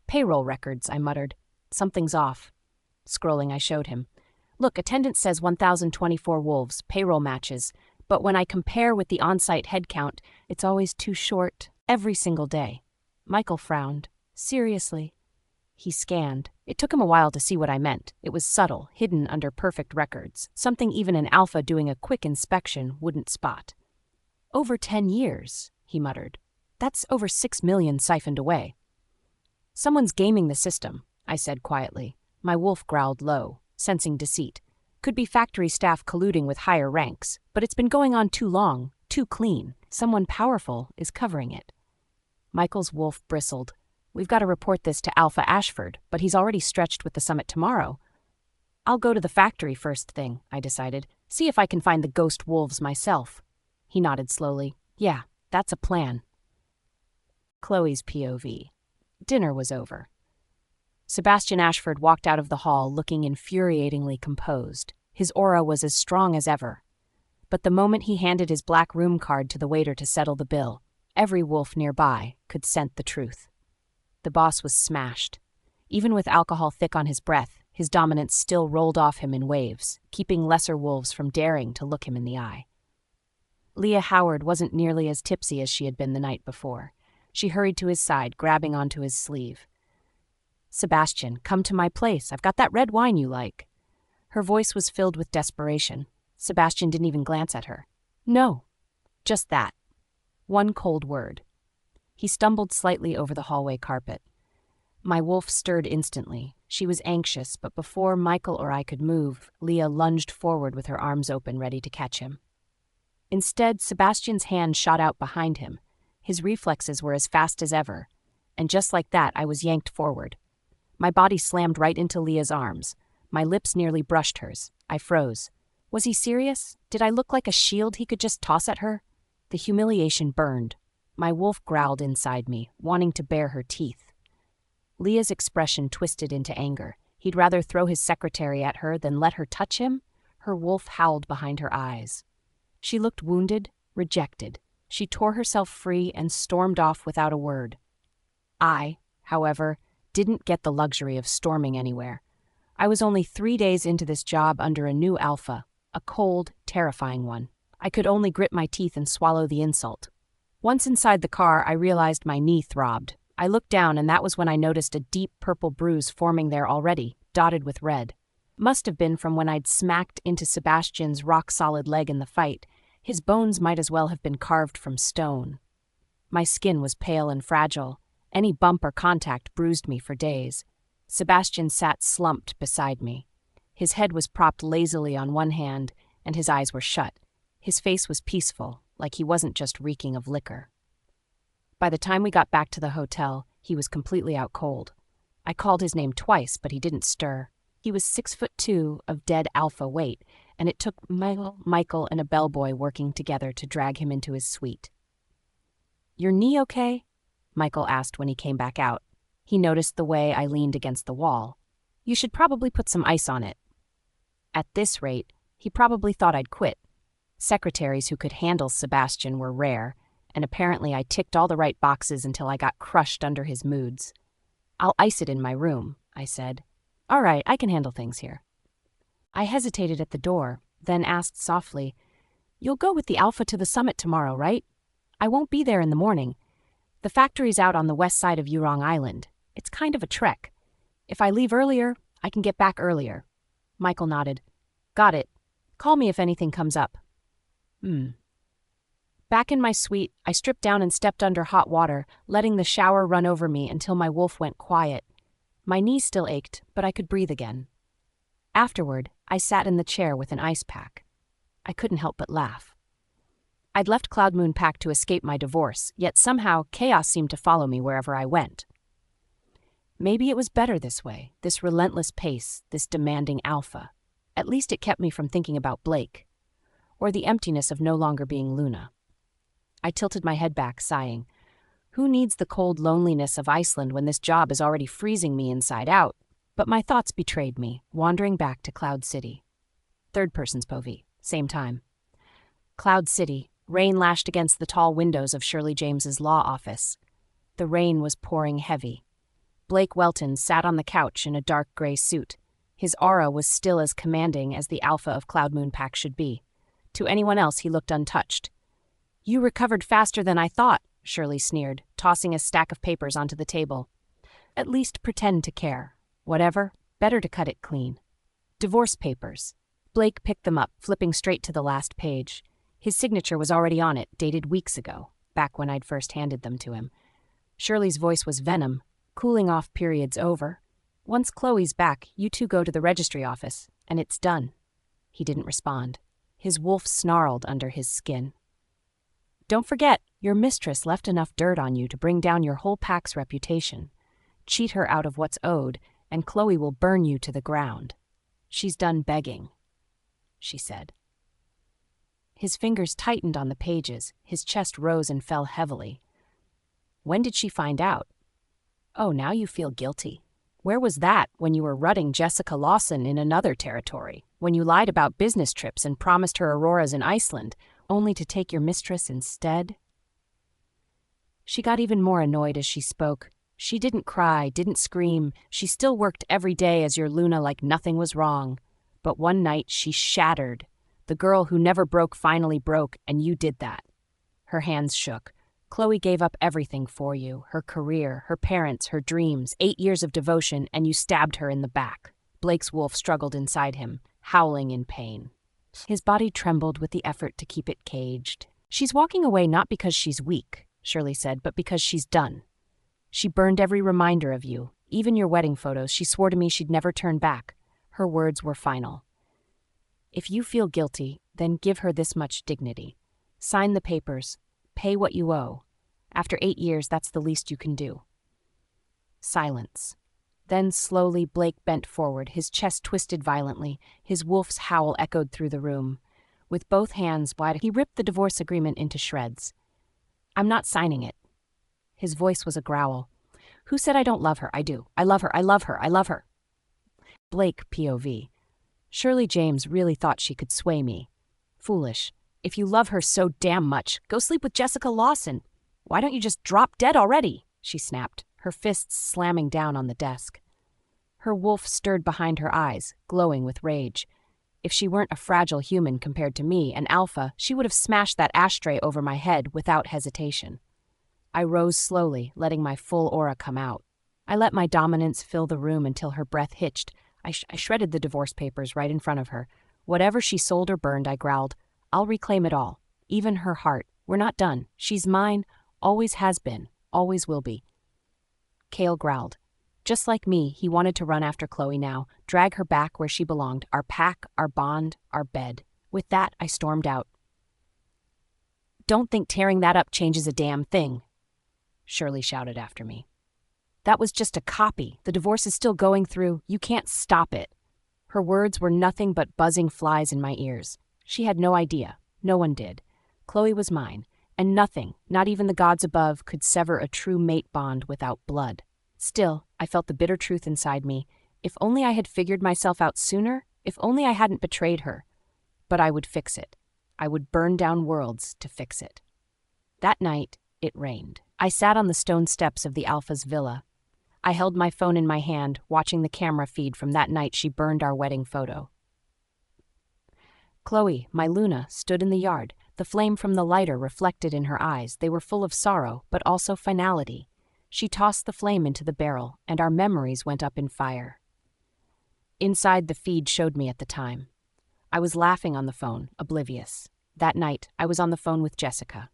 A: Payroll records, I muttered. Something's off. Scrolling, I showed him. Look, attendance says 1,024 wolves, payroll matches. But when I compare with the on-site head count, it's always too short, every single day. Michael frowned. Seriously. He scanned. It took him a while to see what I meant. It was subtle, hidden under perfect records, something even an alpha doing a quick inspection wouldn't spot. "Over 10 years, he muttered. "That's over 6 million siphoned away." "Someone's gaming the system," I said quietly. My wolf growled low, sensing deceit. "Could be factory staff colluding with higher ranks, but it's been going on too long, too clean. Someone powerful is covering it." Michael's wolf bristled. "We've got to report this to Alpha Ashford, but he's already stretched with the summit tomorrow." "I'll go to the factory first thing," I decided. "See if I can find the ghost wolves myself." He nodded slowly. "Yeah, that's a plan." Chloe's POV. Dinner was over. Sebastian Ashford walked out of the hall looking infuriatingly composed. His aura was as strong as ever. But the moment he handed his black room card to the waiter to settle the bill, every wolf nearby could scent the truth. The boss was smashed. Even with alcohol thick on his breath, his dominance still rolled off him in waves, keeping lesser wolves from daring to look him in the eye. Leah Howard wasn't nearly as tipsy as she had been the night before. She hurried to his side, grabbing onto his sleeve. "Sebastian, come to my place. I've got that red wine you like." Her voice was filled with desperation. Sebastian didn't even glance at her. "No." Just that. One cold word. He stumbled slightly over the hallway carpet. My wolf stirred instantly. She was anxious, but before Michael or I could move, Leah lunged forward with her arms open, ready to catch him. Instead, Sebastian's hand shot out behind him. His reflexes were as fast as ever, and just like that, I was yanked forward. My body slammed right into Leah's arms. My lips nearly brushed hers. I froze. Was he serious? Did I look like a shield he could just toss at her? The humiliation burned. My wolf growled inside me, wanting to bare her teeth. Leah's expression twisted into anger. He'd rather throw his secretary at her than let her touch him? Her wolf howled behind her eyes. She looked wounded, rejected. She tore herself free and stormed off without a word. I, however, didn't get the luxury of storming anywhere. I was only 3 days into this job under a new alpha, a cold, terrifying one. I could only grit my teeth and swallow the insult. Once inside the car, I realized my knee throbbed. I looked down, and that was when I noticed a deep purple bruise forming there already, dotted with red. Must have been from when I'd smacked into Sebastian's rock-solid leg in the fight. His bones might as well have been carved from stone. My skin was pale and fragile. Any bump or contact bruised me for days. Sebastian sat slumped beside me. His head was propped lazily on one hand, and his eyes were shut. His face was peaceful, like he wasn't just reeking of liquor. By the time we got back to the hotel, he was completely out cold. I called his name twice, but he didn't stir. He was 6'2" of dead alpha weight, and it took Michael and a bellboy working together to drag him into his suite. "Your knee okay?" Michael asked when he came back out. He noticed the way I leaned against the wall. "You should probably put some ice on it." At this rate, he probably thought I'd quit. Secretaries who could handle Sebastian were rare, and apparently I ticked all the right boxes until I got crushed under his moods. "I'll ice it in my room," I said. "All right, I can handle things here." I hesitated at the door, then asked softly, "You'll go with the Alpha to the summit tomorrow, right? I won't be there in the morning. The factory's out on the west side of Yurong Island. It's kind of a trek. If I leave earlier, I can get back earlier." Michael nodded. "Got it. Call me if anything comes up." Back in my suite, I stripped down and stepped under hot water, letting the shower run over me until my wolf went quiet. My knees still ached, but I could breathe again. Afterward, I sat in the chair with an ice pack. I couldn't help but laugh. I'd left Cloud Moon Pack to escape my divorce, yet somehow chaos seemed to follow me wherever I went. Maybe it was better this way, this relentless pace, this demanding alpha. At least it kept me from thinking about Blake, or the emptiness of no longer being Luna. I tilted my head back, sighing. Who needs the cold loneliness of Iceland when this job is already freezing me inside out? But my thoughts betrayed me, wandering back to Cloud City. Third person's POV, same time. Cloud City, rain lashed against the tall windows of Shirley James's law office. The rain was pouring heavy. Blake Welton sat on the couch in a dark gray suit. His aura was still as commanding as the alpha of Cloud Moon Pack should be. To anyone else, he looked untouched. "You recovered faster than I thought," Shirley sneered, tossing a stack of papers onto the table. "At least pretend to care." Whatever, better to cut it clean. Divorce papers. Blake picked them up, flipping straight to the last page. His signature was already on it, dated weeks ago, back when I'd first handed them to him. Shirley's voice was venom. Cooling off period's over. Once Chloe's back, you two go to the registry office, and it's done. He didn't respond. His wolf snarled under his skin. Don't forget, your mistress left enough dirt on you to bring down your whole pack's reputation. Cheat her out of what's owed, and Chloe will burn you to the ground. She's done begging, she said. His fingers tightened on the pages, his chest rose and fell heavily. When did she find out? Oh, now you feel guilty. Where was that when you were rutting Jessica Lawson in another territory, when you lied about business trips and promised her auroras in Iceland, only to take your mistress instead? She got even more annoyed as she spoke. She didn't cry, didn't scream. She still worked every day as your Luna like nothing was wrong. But one night she shattered. The girl who never broke finally broke, and you did that. Her hands shook. Chloe gave up everything for you, her career, her parents, her dreams, 8 years of devotion, and you stabbed her in the back. Blake's wolf struggled inside him, howling in pain. His body trembled with the effort to keep it caged. She's walking away not because she's weak, Shirley said, but because she's done. She burned every reminder of you, even your wedding photos. She swore to me she'd never turn back. Her words were final. If you feel guilty, then give her this much dignity. Sign the papers. Pay what you owe. After 8 years, that's the least you can do. Silence. Then slowly Blake bent forward, his chest twisted violently. His wolf's howl echoed through the room. With both hands wide, he ripped the divorce agreement into shreds. I'm not signing it. His voice was a growl. Who said I don't love her? I do. I love her. I love her. I love her. Blake, POV. Shirley James really thought she could sway me. Foolish. If you love her so damn much, go sleep with Jessica Lawson. Why don't you just drop dead already? She snapped, her fists slamming down on the desk. Her wolf stirred behind her eyes, glowing with rage. If she weren't a fragile human compared to me, an alpha, she would have smashed that ashtray over my head without hesitation. I rose slowly, letting my full aura come out. I let my dominance fill the room until her breath hitched. I shredded the divorce papers right in front of her. Whatever she sold or burned, I growled, I'll reclaim it all, even her heart. We're not done. She's mine, always has been, always will be. Cale growled. Just like me, he wanted to run after Chloe now, drag her back where she belonged, our pack, our bond, our bed. With that, I stormed out. Don't think tearing that up changes a damn thing, Shirley shouted after me. That was just a copy. The divorce is still going through. You can't stop it. Her words were nothing but buzzing flies in my ears. She had no idea. No one did. Chloe was mine, and nothing, not even the gods above, could sever a true mate bond without blood. Still, I felt the bitter truth inside me. If only I had figured myself out sooner, if only I hadn't betrayed her. But I would fix it. I would burn down worlds to fix it. That night, it rained. I sat on the stone steps of the Alpha's villa. I held my phone in my hand, watching the camera feed from that night she burned our wedding photo. Chloe, my Luna, stood in the yard, the flame from the lighter reflected in her eyes. They were full of sorrow, but also finality. She tossed the flame into the barrel, and our memories went up in fire. Inside, the feed showed me at the time. I was laughing on the phone, oblivious. That night, I was on the phone with Jessica.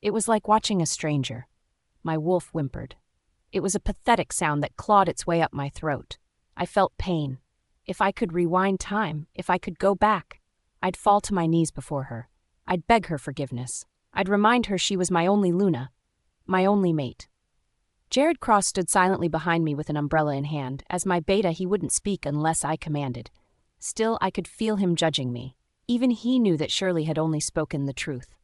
A: It was like watching a stranger. My wolf whimpered. It was a pathetic sound that clawed its way up my throat. I felt pain. If I could rewind time, if I could go back, I'd fall to my knees before her. I'd beg her forgiveness. I'd remind her she was my only Luna, my only mate. Jared Cross stood silently behind me with an umbrella in hand. As my beta, he wouldn't speak unless I commanded. Still, I could feel him judging me. Even he knew that Shirley had only spoken the truth.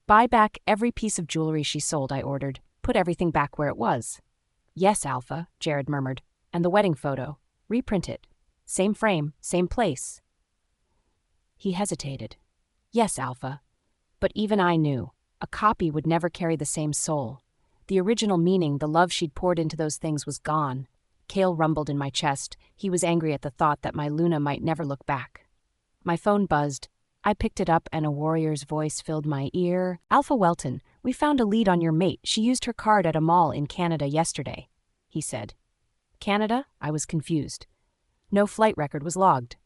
A: Buy back every piece of jewelry she sold, I ordered. Put everything back where it was. Yes, Alpha, Jared murmured. And the wedding photo. Reprint it. Same frame, same place. He hesitated. Yes, Alpha. But even I knew. A copy would never carry the same soul. The original meaning, the love she'd poured into those things was gone. Cale rumbled in my chest. He was angry at the thought that my Luna might never look back. My phone buzzed. I picked it up and a warrior's voice filled my ear. Alpha Welton, we found a lead on your mate. She used her card at a mall in Canada yesterday, he said. Canada? I was confused. No flight record was logged.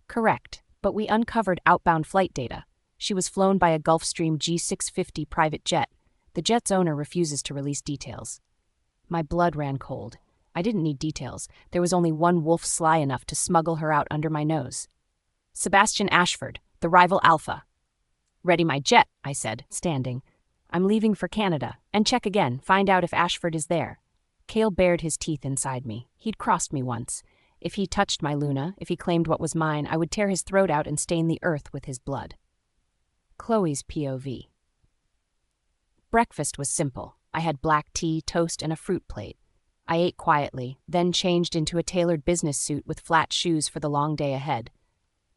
A: Correct, but we uncovered outbound flight data. She was flown by a Gulfstream G650 private jet. The jet's owner refuses to release details. My blood ran cold. I didn't need details. There was only one wolf sly enough to smuggle her out under my nose. Sebastian Ashford, the rival Alpha. Ready my jet, I said, standing. I'm leaving for Canada. And check again, find out if Ashford is there. Cale bared his teeth inside me. He'd crossed me once. If he touched my Luna, if he claimed what was mine, I would tear his throat out and stain the earth with his blood. Chloe's POV. Breakfast was simple. I had black tea, toast, and a fruit plate. I ate quietly, then changed into a tailored business suit with flat shoes for the long day ahead.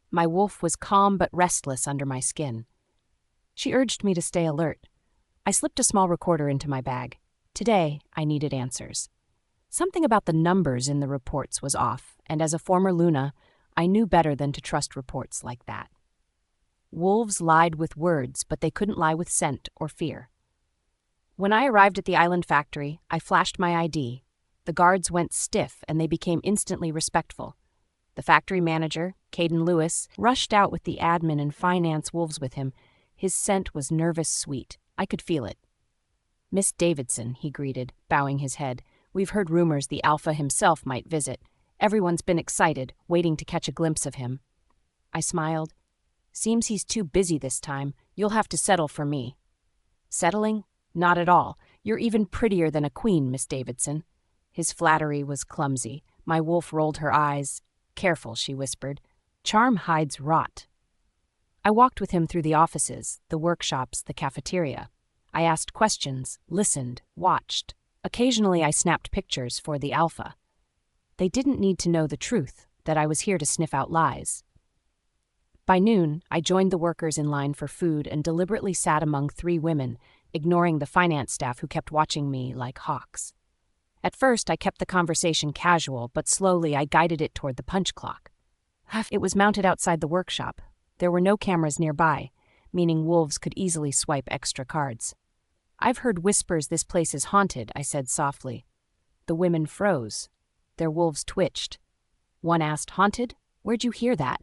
A: My wolf was calm but restless under my skin. She urged me to stay alert. I slipped a small recorder into my bag. Today, I needed answers. Something about the numbers in the reports was off, and as a former Luna, I knew better than to trust reports like that. Wolves lied with words, but they couldn't lie with scent or fear. When I arrived at the island factory, I flashed my ID. The guards went stiff, and they became instantly respectful. The factory manager, Caden Lewis, rushed out with the admin and finance wolves with him. His scent was nervous sweet. I could feel it. Miss Davidson, he greeted, bowing his head. We've heard rumors the Alpha himself might visit. Everyone's been excited, waiting to catch a glimpse of him. I smiled. Seems he's too busy this time. You'll have to settle for me. Settling? Not at all. You're even prettier than a queen, Miss Davidson. His flattery was clumsy. My wolf rolled her eyes. Careful, she whispered. Charm hides rot. I walked with him through the offices, the workshops, the cafeteria. I asked questions, listened, watched. Occasionally I snapped pictures for the Alpha. They didn't need to know the truth, that I was here to sniff out lies. By noon, I joined the workers in line for food and deliberately sat among 3 women, ignoring the finance staff who kept watching me like hawks. At first, I kept the conversation casual, but slowly I guided it toward the punch clock. It was mounted outside the workshop. There were no cameras nearby, meaning wolves could easily swipe extra cards. I've heard whispers this place is haunted, I said softly. The women froze. Their wolves twitched. One asked, haunted? Where'd you hear that?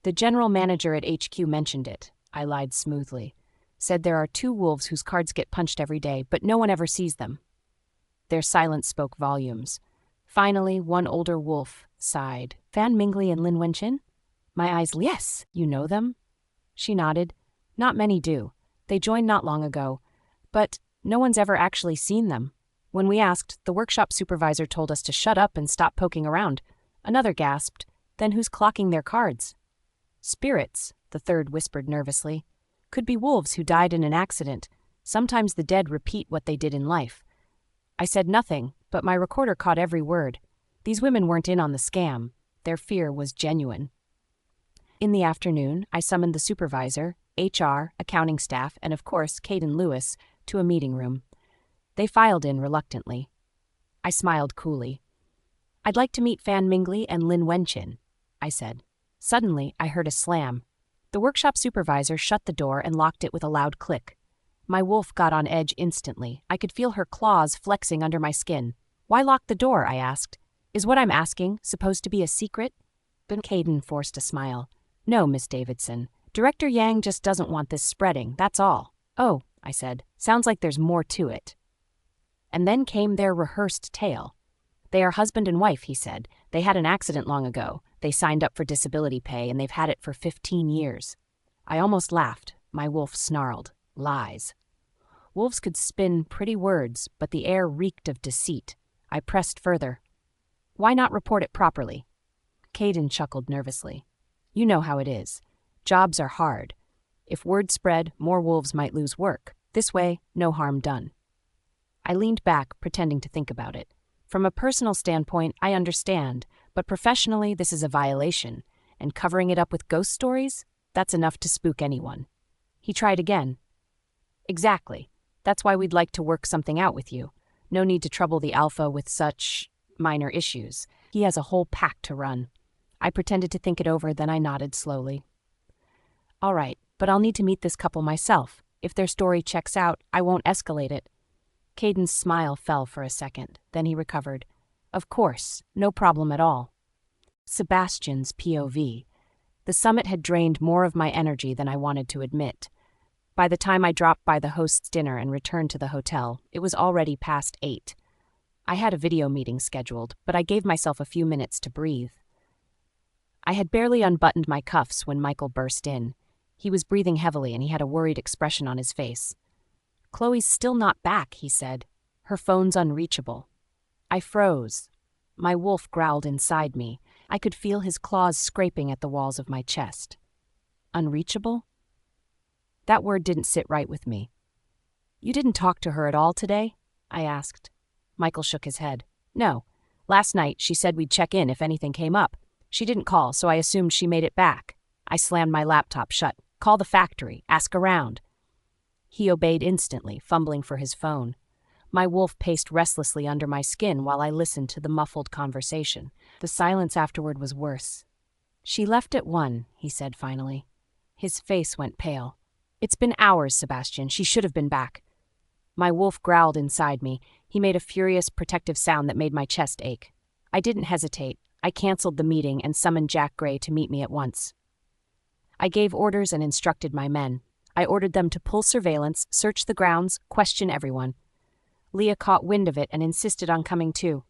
A: The general manager at HQ mentioned it. I lied smoothly. Said there are 2 wolves whose cards get punched every day, but no one ever sees them. Their silence spoke volumes. Finally, one older wolf sighed. Fan Mingley and Lin Wenchin? My eyes, yes, you know them? She nodded. Not many do. They joined not long ago, but no one's ever actually seen them. When we asked, the workshop supervisor told us to shut up and stop poking around. Another gasped. Then who's clocking their cards? Spirits, the third whispered nervously. Could be wolves who died in an accident. Sometimes the dead repeat what they did in life. I said nothing, but my recorder caught every word. These women weren't in on the scam. Their fear was genuine. In the afternoon, I summoned the supervisor, HR, accounting staff, and of course, Caden Lewis, to a meeting room. They filed in reluctantly. I smiled coolly. I'd like to meet Fan Mingley and Lin Wenchin, I said. Suddenly, I heard a slam. The workshop supervisor shut the door and locked it with a loud click. My wolf got on edge instantly. I could feel her claws flexing under my skin. Why lock the door, I asked. Is what I'm asking supposed to be a secret? But Caden forced a smile. No, Miss Davidson. Director Yang just doesn't want this spreading, that's all. Oh, I said. Sounds like there's more to it. And then came their rehearsed tale. They are husband and wife, he said. They had an accident long ago. They signed up for disability pay, and they've had it for 15 years. I almost laughed. My wolf snarled. Lies. Wolves could spin pretty words, but the air reeked of deceit. I pressed further. Why not report it properly? Caden chuckled nervously. You know how it is. Jobs are hard. If word spread, more wolves might lose work. This way, no harm done. I leaned back, pretending to think about it. From a personal standpoint, I understand, but professionally, this is a violation, and covering it up with ghost stories, that's enough to spook anyone. He tried again. Exactly. That's why we'd like to work something out with you. No need to trouble the Alpha with such minor issues. He has a whole pack to run. I pretended to think it over, then I nodded slowly. All right, but I'll need to meet this couple myself. If their story checks out, I won't escalate it. Caden's smile fell for a second, then he recovered. Of course, no problem at all. Sebastian's POV. The summit had drained more of my energy than I wanted to admit. By the time I dropped by the host's dinner and returned to the hotel, it was already past 8. I had a video meeting scheduled, but I gave myself a few minutes to breathe. I had barely unbuttoned my cuffs when Michael burst in. He was breathing heavily and he had a worried expression on his face. "Chloe's still not back," he said. "Her phone's unreachable." I froze. My wolf growled inside me. I could feel his claws scraping at the walls of my chest. Unreachable? That word didn't sit right with me. "You didn't talk to her at all today?" I asked. Michael shook his head. "No. Last night she said we'd check in if anything came up. She didn't call, so I assumed she made it back." I slammed my laptop shut. "Call the factory. Ask around." He obeyed instantly, fumbling for his phone. My wolf paced restlessly under my skin while I listened to the muffled conversation. The silence afterward was worse. "She left at 1, he said finally. His face went pale. "It's been hours, Sebastian. She should have been back." My wolf growled inside me. He made a furious, protective sound that made my chest ache. I didn't hesitate. I canceled the meeting and summoned Jack Gray to meet me at once. I gave orders and instructed my men. I ordered them to pull surveillance, search the grounds, question everyone. Leah caught wind of it and insisted on coming too.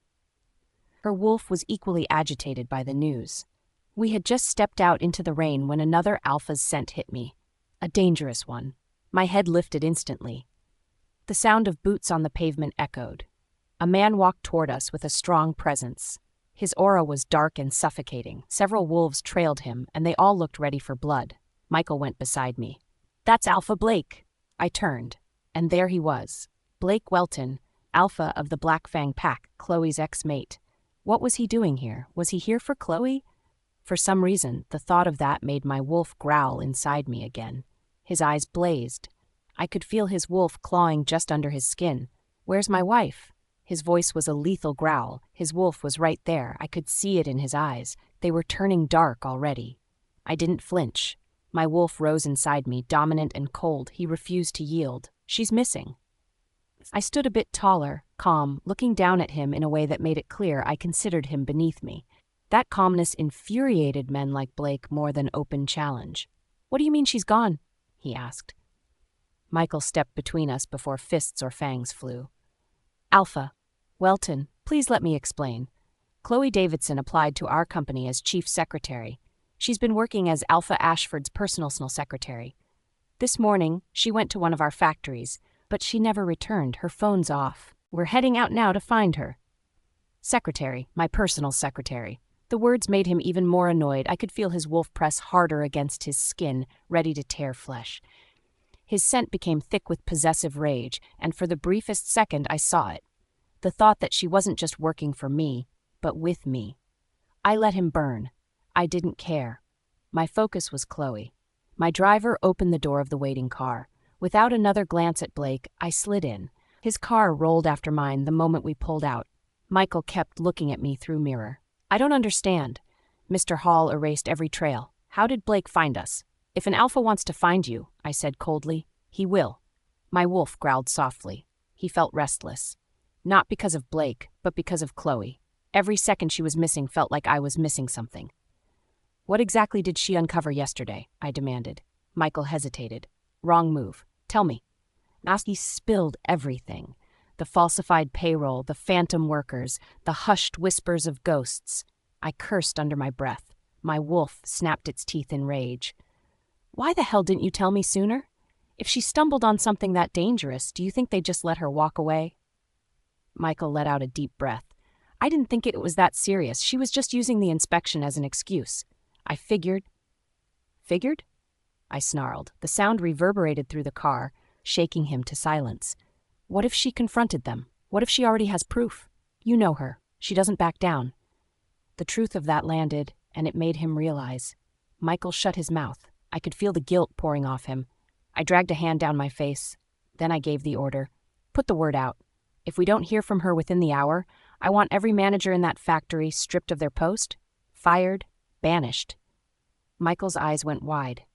A: Her wolf was equally agitated by the news. We had just stepped out into the rain when another Alpha's scent hit me. A dangerous one. My head lifted instantly. The sound of boots on the pavement echoed. A man walked toward us with a strong presence. His aura was dark and suffocating. Several wolves trailed him, and they all looked ready for blood. Michael went beside me. "That's Alpha Blake." I turned, and there he was. Blake Welton, Alpha of the Black Fang Pack, Chloe's ex-mate. What was he doing here? Was he here for Chloe? For some reason, the thought of that made my wolf growl inside me again. His eyes blazed. I could feel his wolf clawing just under his skin. "Where's my wife?" His voice was a lethal growl. His wolf was right there. I could see it in his eyes. They were turning dark already. I didn't flinch. My wolf rose inside me, dominant and cold. He refused to yield. "She's missing." I stood a bit taller, calm, looking down at him in a way that made it clear I considered him beneath me. That calmness infuriated men like Blake more than open challenge. "What do you mean she's gone?" he asked. Michael stepped between us before fists or fangs flew. "Alpha, Welton, please let me explain. Chloe Davidson applied to our company as chief secretary. She's been working as Alpha Ashford's personal secretary. This morning, she went to one of our factories, but she never returned. Her phone's off. We're heading out now to find her." "Secretary, my personal secretary." The words made him even more annoyed. I could feel his wolf press harder against his skin, ready to tear flesh. His scent became thick with possessive rage, and for the briefest second I saw it. The thought that she wasn't just working for me, but with me. I let him burn. I didn't care. My focus was Chloe. My driver opened the door of the waiting car. Without another glance at Blake, I slid in. His car rolled after mine the moment we pulled out. Michael kept looking at me through mirror. "I don't understand." Mr. Hall erased every trail. "How did Blake find us?" "If an Alpha wants to find you," I said coldly, "he will." My wolf growled softly. He felt restless. Not because of Blake, but because of Chloe. Every second she was missing felt like I was missing something. "What exactly did she uncover yesterday?" I demanded. Michael hesitated. "Wrong move. Tell me." He spilled everything. The falsified payroll, the phantom workers, the hushed whispers of ghosts. I cursed under my breath. My wolf snapped its teeth in rage. "Why the hell didn't you tell me sooner? If she stumbled on something that dangerous, do you think they'd just let her walk away?" Michael let out a deep breath. "I didn't think it was that serious. She was just using the inspection as an excuse. I figured." "Figured?" I snarled. The sound reverberated through the car, shaking him to silence. "What if she confronted them? What if she already has proof? You know her. She doesn't back down." The truth of that landed, and it made him realize. Michael shut his mouth. I could feel the guilt pouring off him. I dragged a hand down my face. Then I gave the order. "Put the word out. If we don't hear from her within the hour, I want every manager in that factory stripped of their post, fired, banished." Michael's eyes went wide.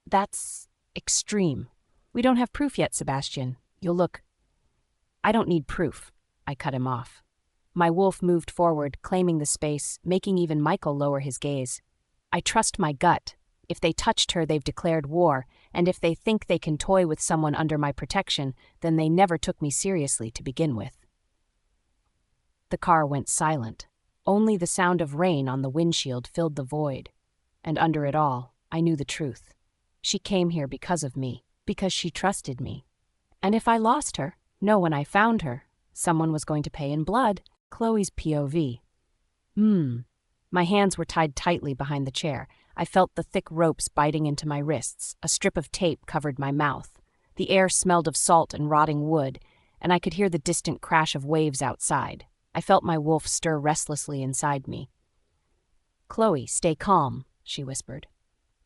A: "That's extreme. We don't have proof yet, Sebastian. You'll look—" "I don't need proof." I cut him off. My wolf moved forward, claiming the space, making even Michael lower his gaze. I trust my gut. If they touched her, they've declared war, and if they think they can toy with someone under my protection, then they never took me seriously to begin with. The car went silent. Only the sound of rain on the windshield filled the void. And under it all, I knew the truth. She came here because of me, because she trusted me. And if I lost her, no, when I found her, someone was going to pay in blood. Chloe's POV. My hands were tied tightly behind the chair. I felt the thick ropes biting into my wrists. A strip of tape covered my mouth. The air smelled of salt and rotting wood, and I could hear the distant crash of waves outside. I felt my wolf stir restlessly inside me. "Chloe, stay calm," she whispered.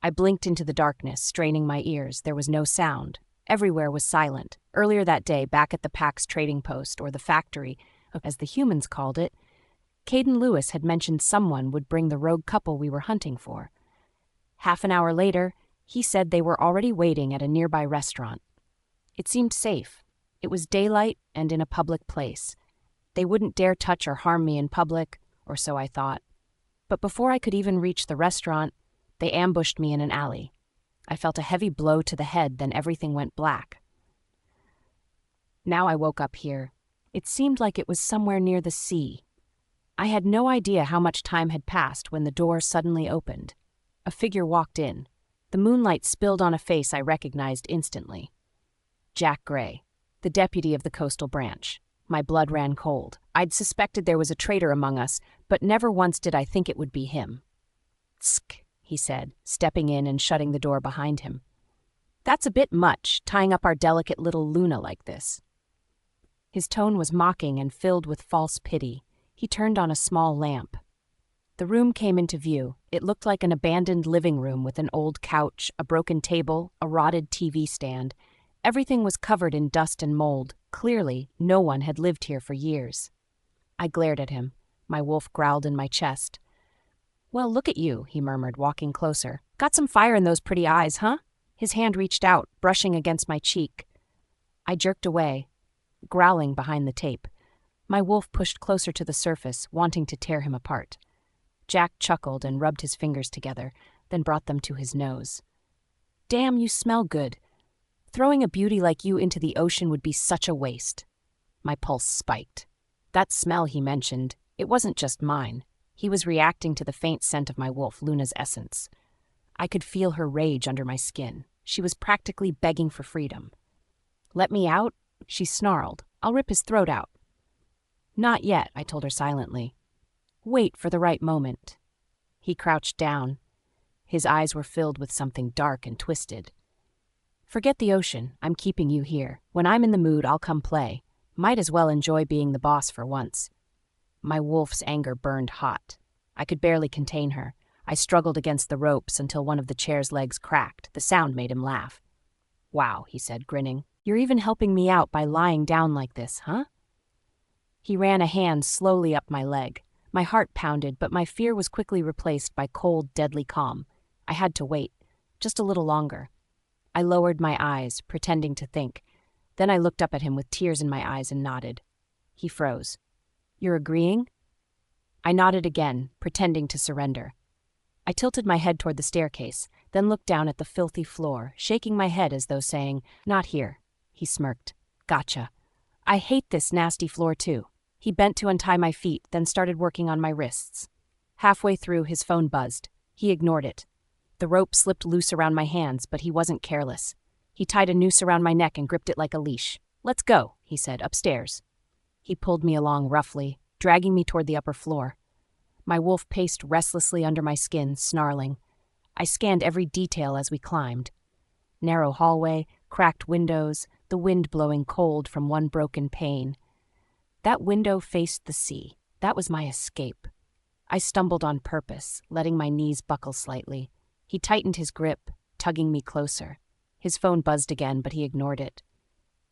A: I blinked into the darkness, straining my ears. There was no sound. Everywhere was silent. Earlier that day, back at the PAX trading post, or the factory, as the humans called it, Caden Lewis had mentioned someone would bring the rogue couple we were hunting for. Half an hour later, he said they were already waiting at a nearby restaurant. It seemed safe. It was daylight and in a public place. They wouldn't dare touch or harm me in public, or so I thought. But before I could even reach the restaurant, they ambushed me in an alley. I felt a heavy blow to the head, then everything went black. Now I woke up here. It seemed like it was somewhere near the sea. I had no idea how much time had passed when the door suddenly opened. A figure walked in. The moonlight spilled on a face I recognized instantly. Jack Gray, the deputy of the coastal branch. My blood ran cold. I'd suspected there was a traitor among us, but never once did I think it would be him. "Tsk," he said, stepping in and shutting the door behind him. "That's a bit much, tying up our delicate little Luna like this." His tone was mocking and filled with false pity. He turned on a small lamp. The room came into view. It looked like an abandoned living room with an old couch, a broken table, a rotted TV stand. Everything was covered in dust and mold. Clearly, no one had lived here for years. I glared at him. My wolf growled in my chest. "Well, look at you," he murmured, walking closer. "Got some fire in those pretty eyes, huh?" His hand reached out, brushing against my cheek. I jerked away, growling behind the tape. My wolf pushed closer to the surface, wanting to tear him apart. Jack chuckled and rubbed his fingers together, then brought them to his nose. "Damn, you smell good. Throwing a beauty like you into the ocean would be such a waste." My pulse spiked. That smell he mentioned, it wasn't just mine. He was reacting to the faint scent of my wolf, Luna's essence. I could feel her rage under my skin. She was practically begging for freedom. "Let me out?" she snarled. "I'll rip his throat out." "Not yet," I told her silently. "Wait for the right moment." He crouched down. His eyes were filled with something dark and twisted. "Forget the ocean. I'm keeping you here. When I'm in the mood, I'll come play. Might as well enjoy being the boss for once." My wolf's anger burned hot. I could barely contain her. I struggled against the ropes until one of the chair's legs cracked. The sound made him laugh. "Wow," he said, grinning. "You're even helping me out by lying down like this, huh?" He ran a hand slowly up my leg. My heart pounded, but my fear was quickly replaced by cold, deadly calm. I had to wait, just a little longer. I lowered my eyes, pretending to think. Then I looked up at him with tears in my eyes and nodded. He froze. "You're agreeing?" I nodded again, pretending to surrender. I tilted my head toward the staircase, then looked down at the filthy floor, shaking my head as though saying, "Not here." He smirked. "Gotcha. I hate this nasty floor too." He bent to untie my feet, then started working on my wrists. Halfway through, his phone buzzed. He ignored it. The rope slipped loose around my hands, but he wasn't careless. He tied a noose around my neck and gripped it like a leash. "Let's go," he said, "upstairs." He pulled me along roughly, dragging me toward the upper floor. My wolf paced restlessly under my skin, snarling. I scanned every detail as we climbed. Narrow hallway, cracked windows, the wind blowing cold from one broken pane. That window faced the sea. That was my escape. I stumbled on purpose, letting my knees buckle slightly. He tightened his grip, tugging me closer. His phone buzzed again, but he ignored it.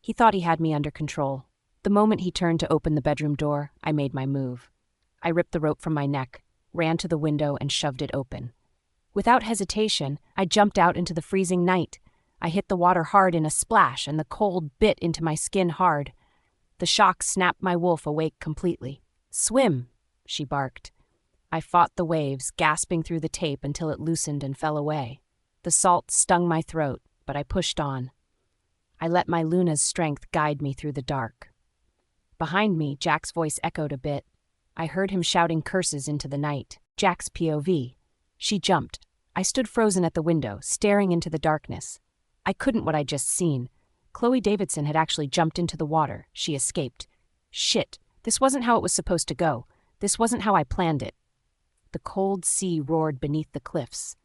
A: He thought he had me under control. The moment he turned to open the bedroom door, I made my move. I ripped the rope from my neck, ran to the window, and shoved it open. Without hesitation, I jumped out into the freezing night. I hit the water hard in a splash, and the cold bit into my skin hard. The shock snapped my wolf awake completely. Swim, she barked. I fought the waves, gasping through the tape until it loosened and fell away. The salt stung my throat, but I pushed on. I let my Luna's strength guide me through the dark. Behind me, Jack's voice echoed a bit. I heard him shouting curses into the night. Jack's POV. She jumped. I stood frozen at the window, staring into the darkness. I couldn't what I'd just seen. Chloe Davidson had actually jumped into the water. She escaped. Shit, this wasn't how it was supposed to go. This wasn't how I planned it. The cold sea roared beneath the cliffs.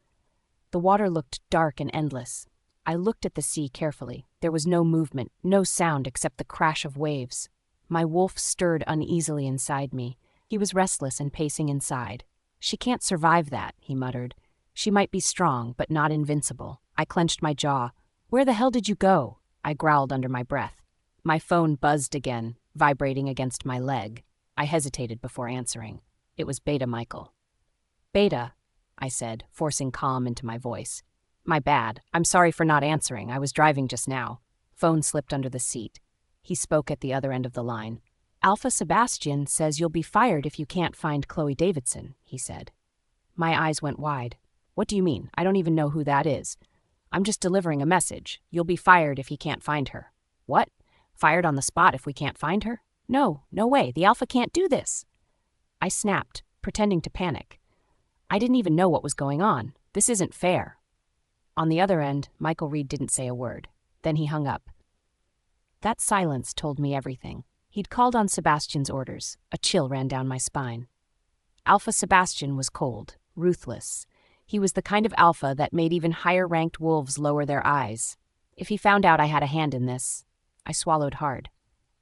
A: The water looked dark and endless. I looked at the sea carefully. There was no movement, no sound except the crash of waves. My wolf stirred uneasily inside me. He was restless and pacing inside. She can't survive that, he muttered. She might be strong, but not invincible. I clenched my jaw. Where the hell did you go? I growled under my breath. My phone buzzed again, vibrating against my leg. I hesitated before answering. It was Beta Michael. Beta, I said, forcing calm into my voice. My bad. I'm sorry for not answering. I was driving just now. Phone slipped under the seat. He spoke at the other end of the line. Alpha Sebastian says you'll be fired if you can't find Chloe Davidson, he said. My eyes went wide. What do you mean? I don't even know who that is. I'm just delivering a message. You'll be fired if he can't find her. What? Fired on the spot if we can't find her? No way. The Alpha can't do this. I snapped, pretending to panic. I didn't even know what was going on. This isn't fair. On the other end, Michael Reed didn't say a word. Then he hung up. That silence told me everything. He'd called on Sebastian's orders. A chill ran down my spine. Alpha Sebastian was cold, ruthless. He was the kind of alpha that made even higher-ranked wolves lower their eyes. If he found out I had a hand in this, I swallowed hard.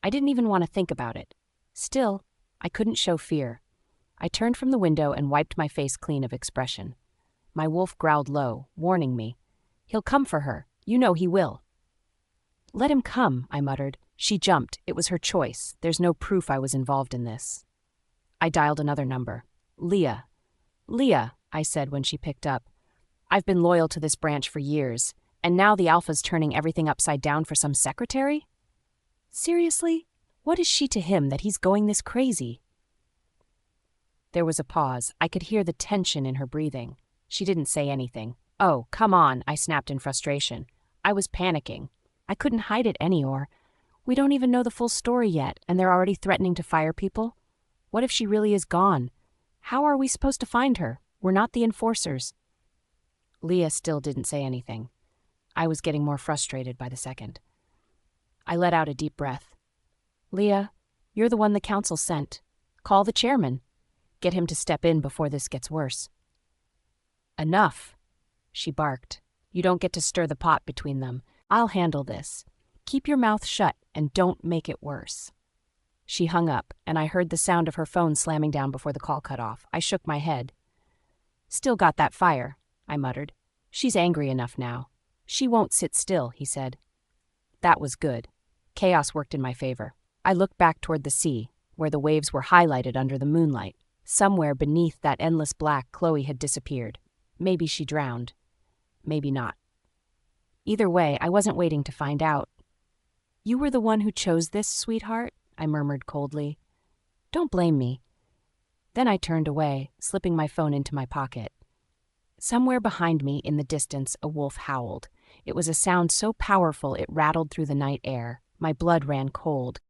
A: I didn't even want to think about it. Still, I couldn't show fear. I turned from the window and wiped my face clean of expression. My wolf growled low, warning me. He'll come for her. You know he will. Let him come, I muttered. She jumped. It was her choice. There's no proof I was involved in this. I dialed another number. Leah. Leah, I said when she picked up. I've been loyal to this branch for years, and now the Alpha's turning everything upside down for some secretary? Seriously? What is she to him that he's going this crazy? There was a pause. I could hear the tension in her breathing. She didn't say anything. Oh, come on, I snapped in frustration. I was panicking. I couldn't hide it anymore. We don't even know the full story yet, and they're already threatening to fire people? What if she really is gone? How are we supposed to find her? We're not the enforcers. Leah still didn't say anything. I was getting more frustrated by the second. I let out a deep breath. Leah, you're the one the council sent. Call the chairman. Get him to step in before this gets worse. Enough, she barked. You don't get to stir the pot between them. I'll handle this. Keep your mouth shut and don't make it worse. She hung up, and I heard the sound of her phone slamming down before the call cut off. I shook my head. Still got that fire, I muttered. She's angry enough now. She won't sit still, he said. That was good. Chaos worked in my favor. I looked back toward the sea, where the waves were highlighted under the moonlight. Somewhere beneath that endless black, Chloe had disappeared. Maybe she drowned. Maybe not. Either way, I wasn't waiting to find out. You were the one who chose this, sweetheart, I murmured coldly. Don't blame me. Then I turned away, slipping my phone into my pocket. Somewhere behind me, in the distance, a wolf howled. It was a sound so powerful it rattled through the night air. My blood ran cold.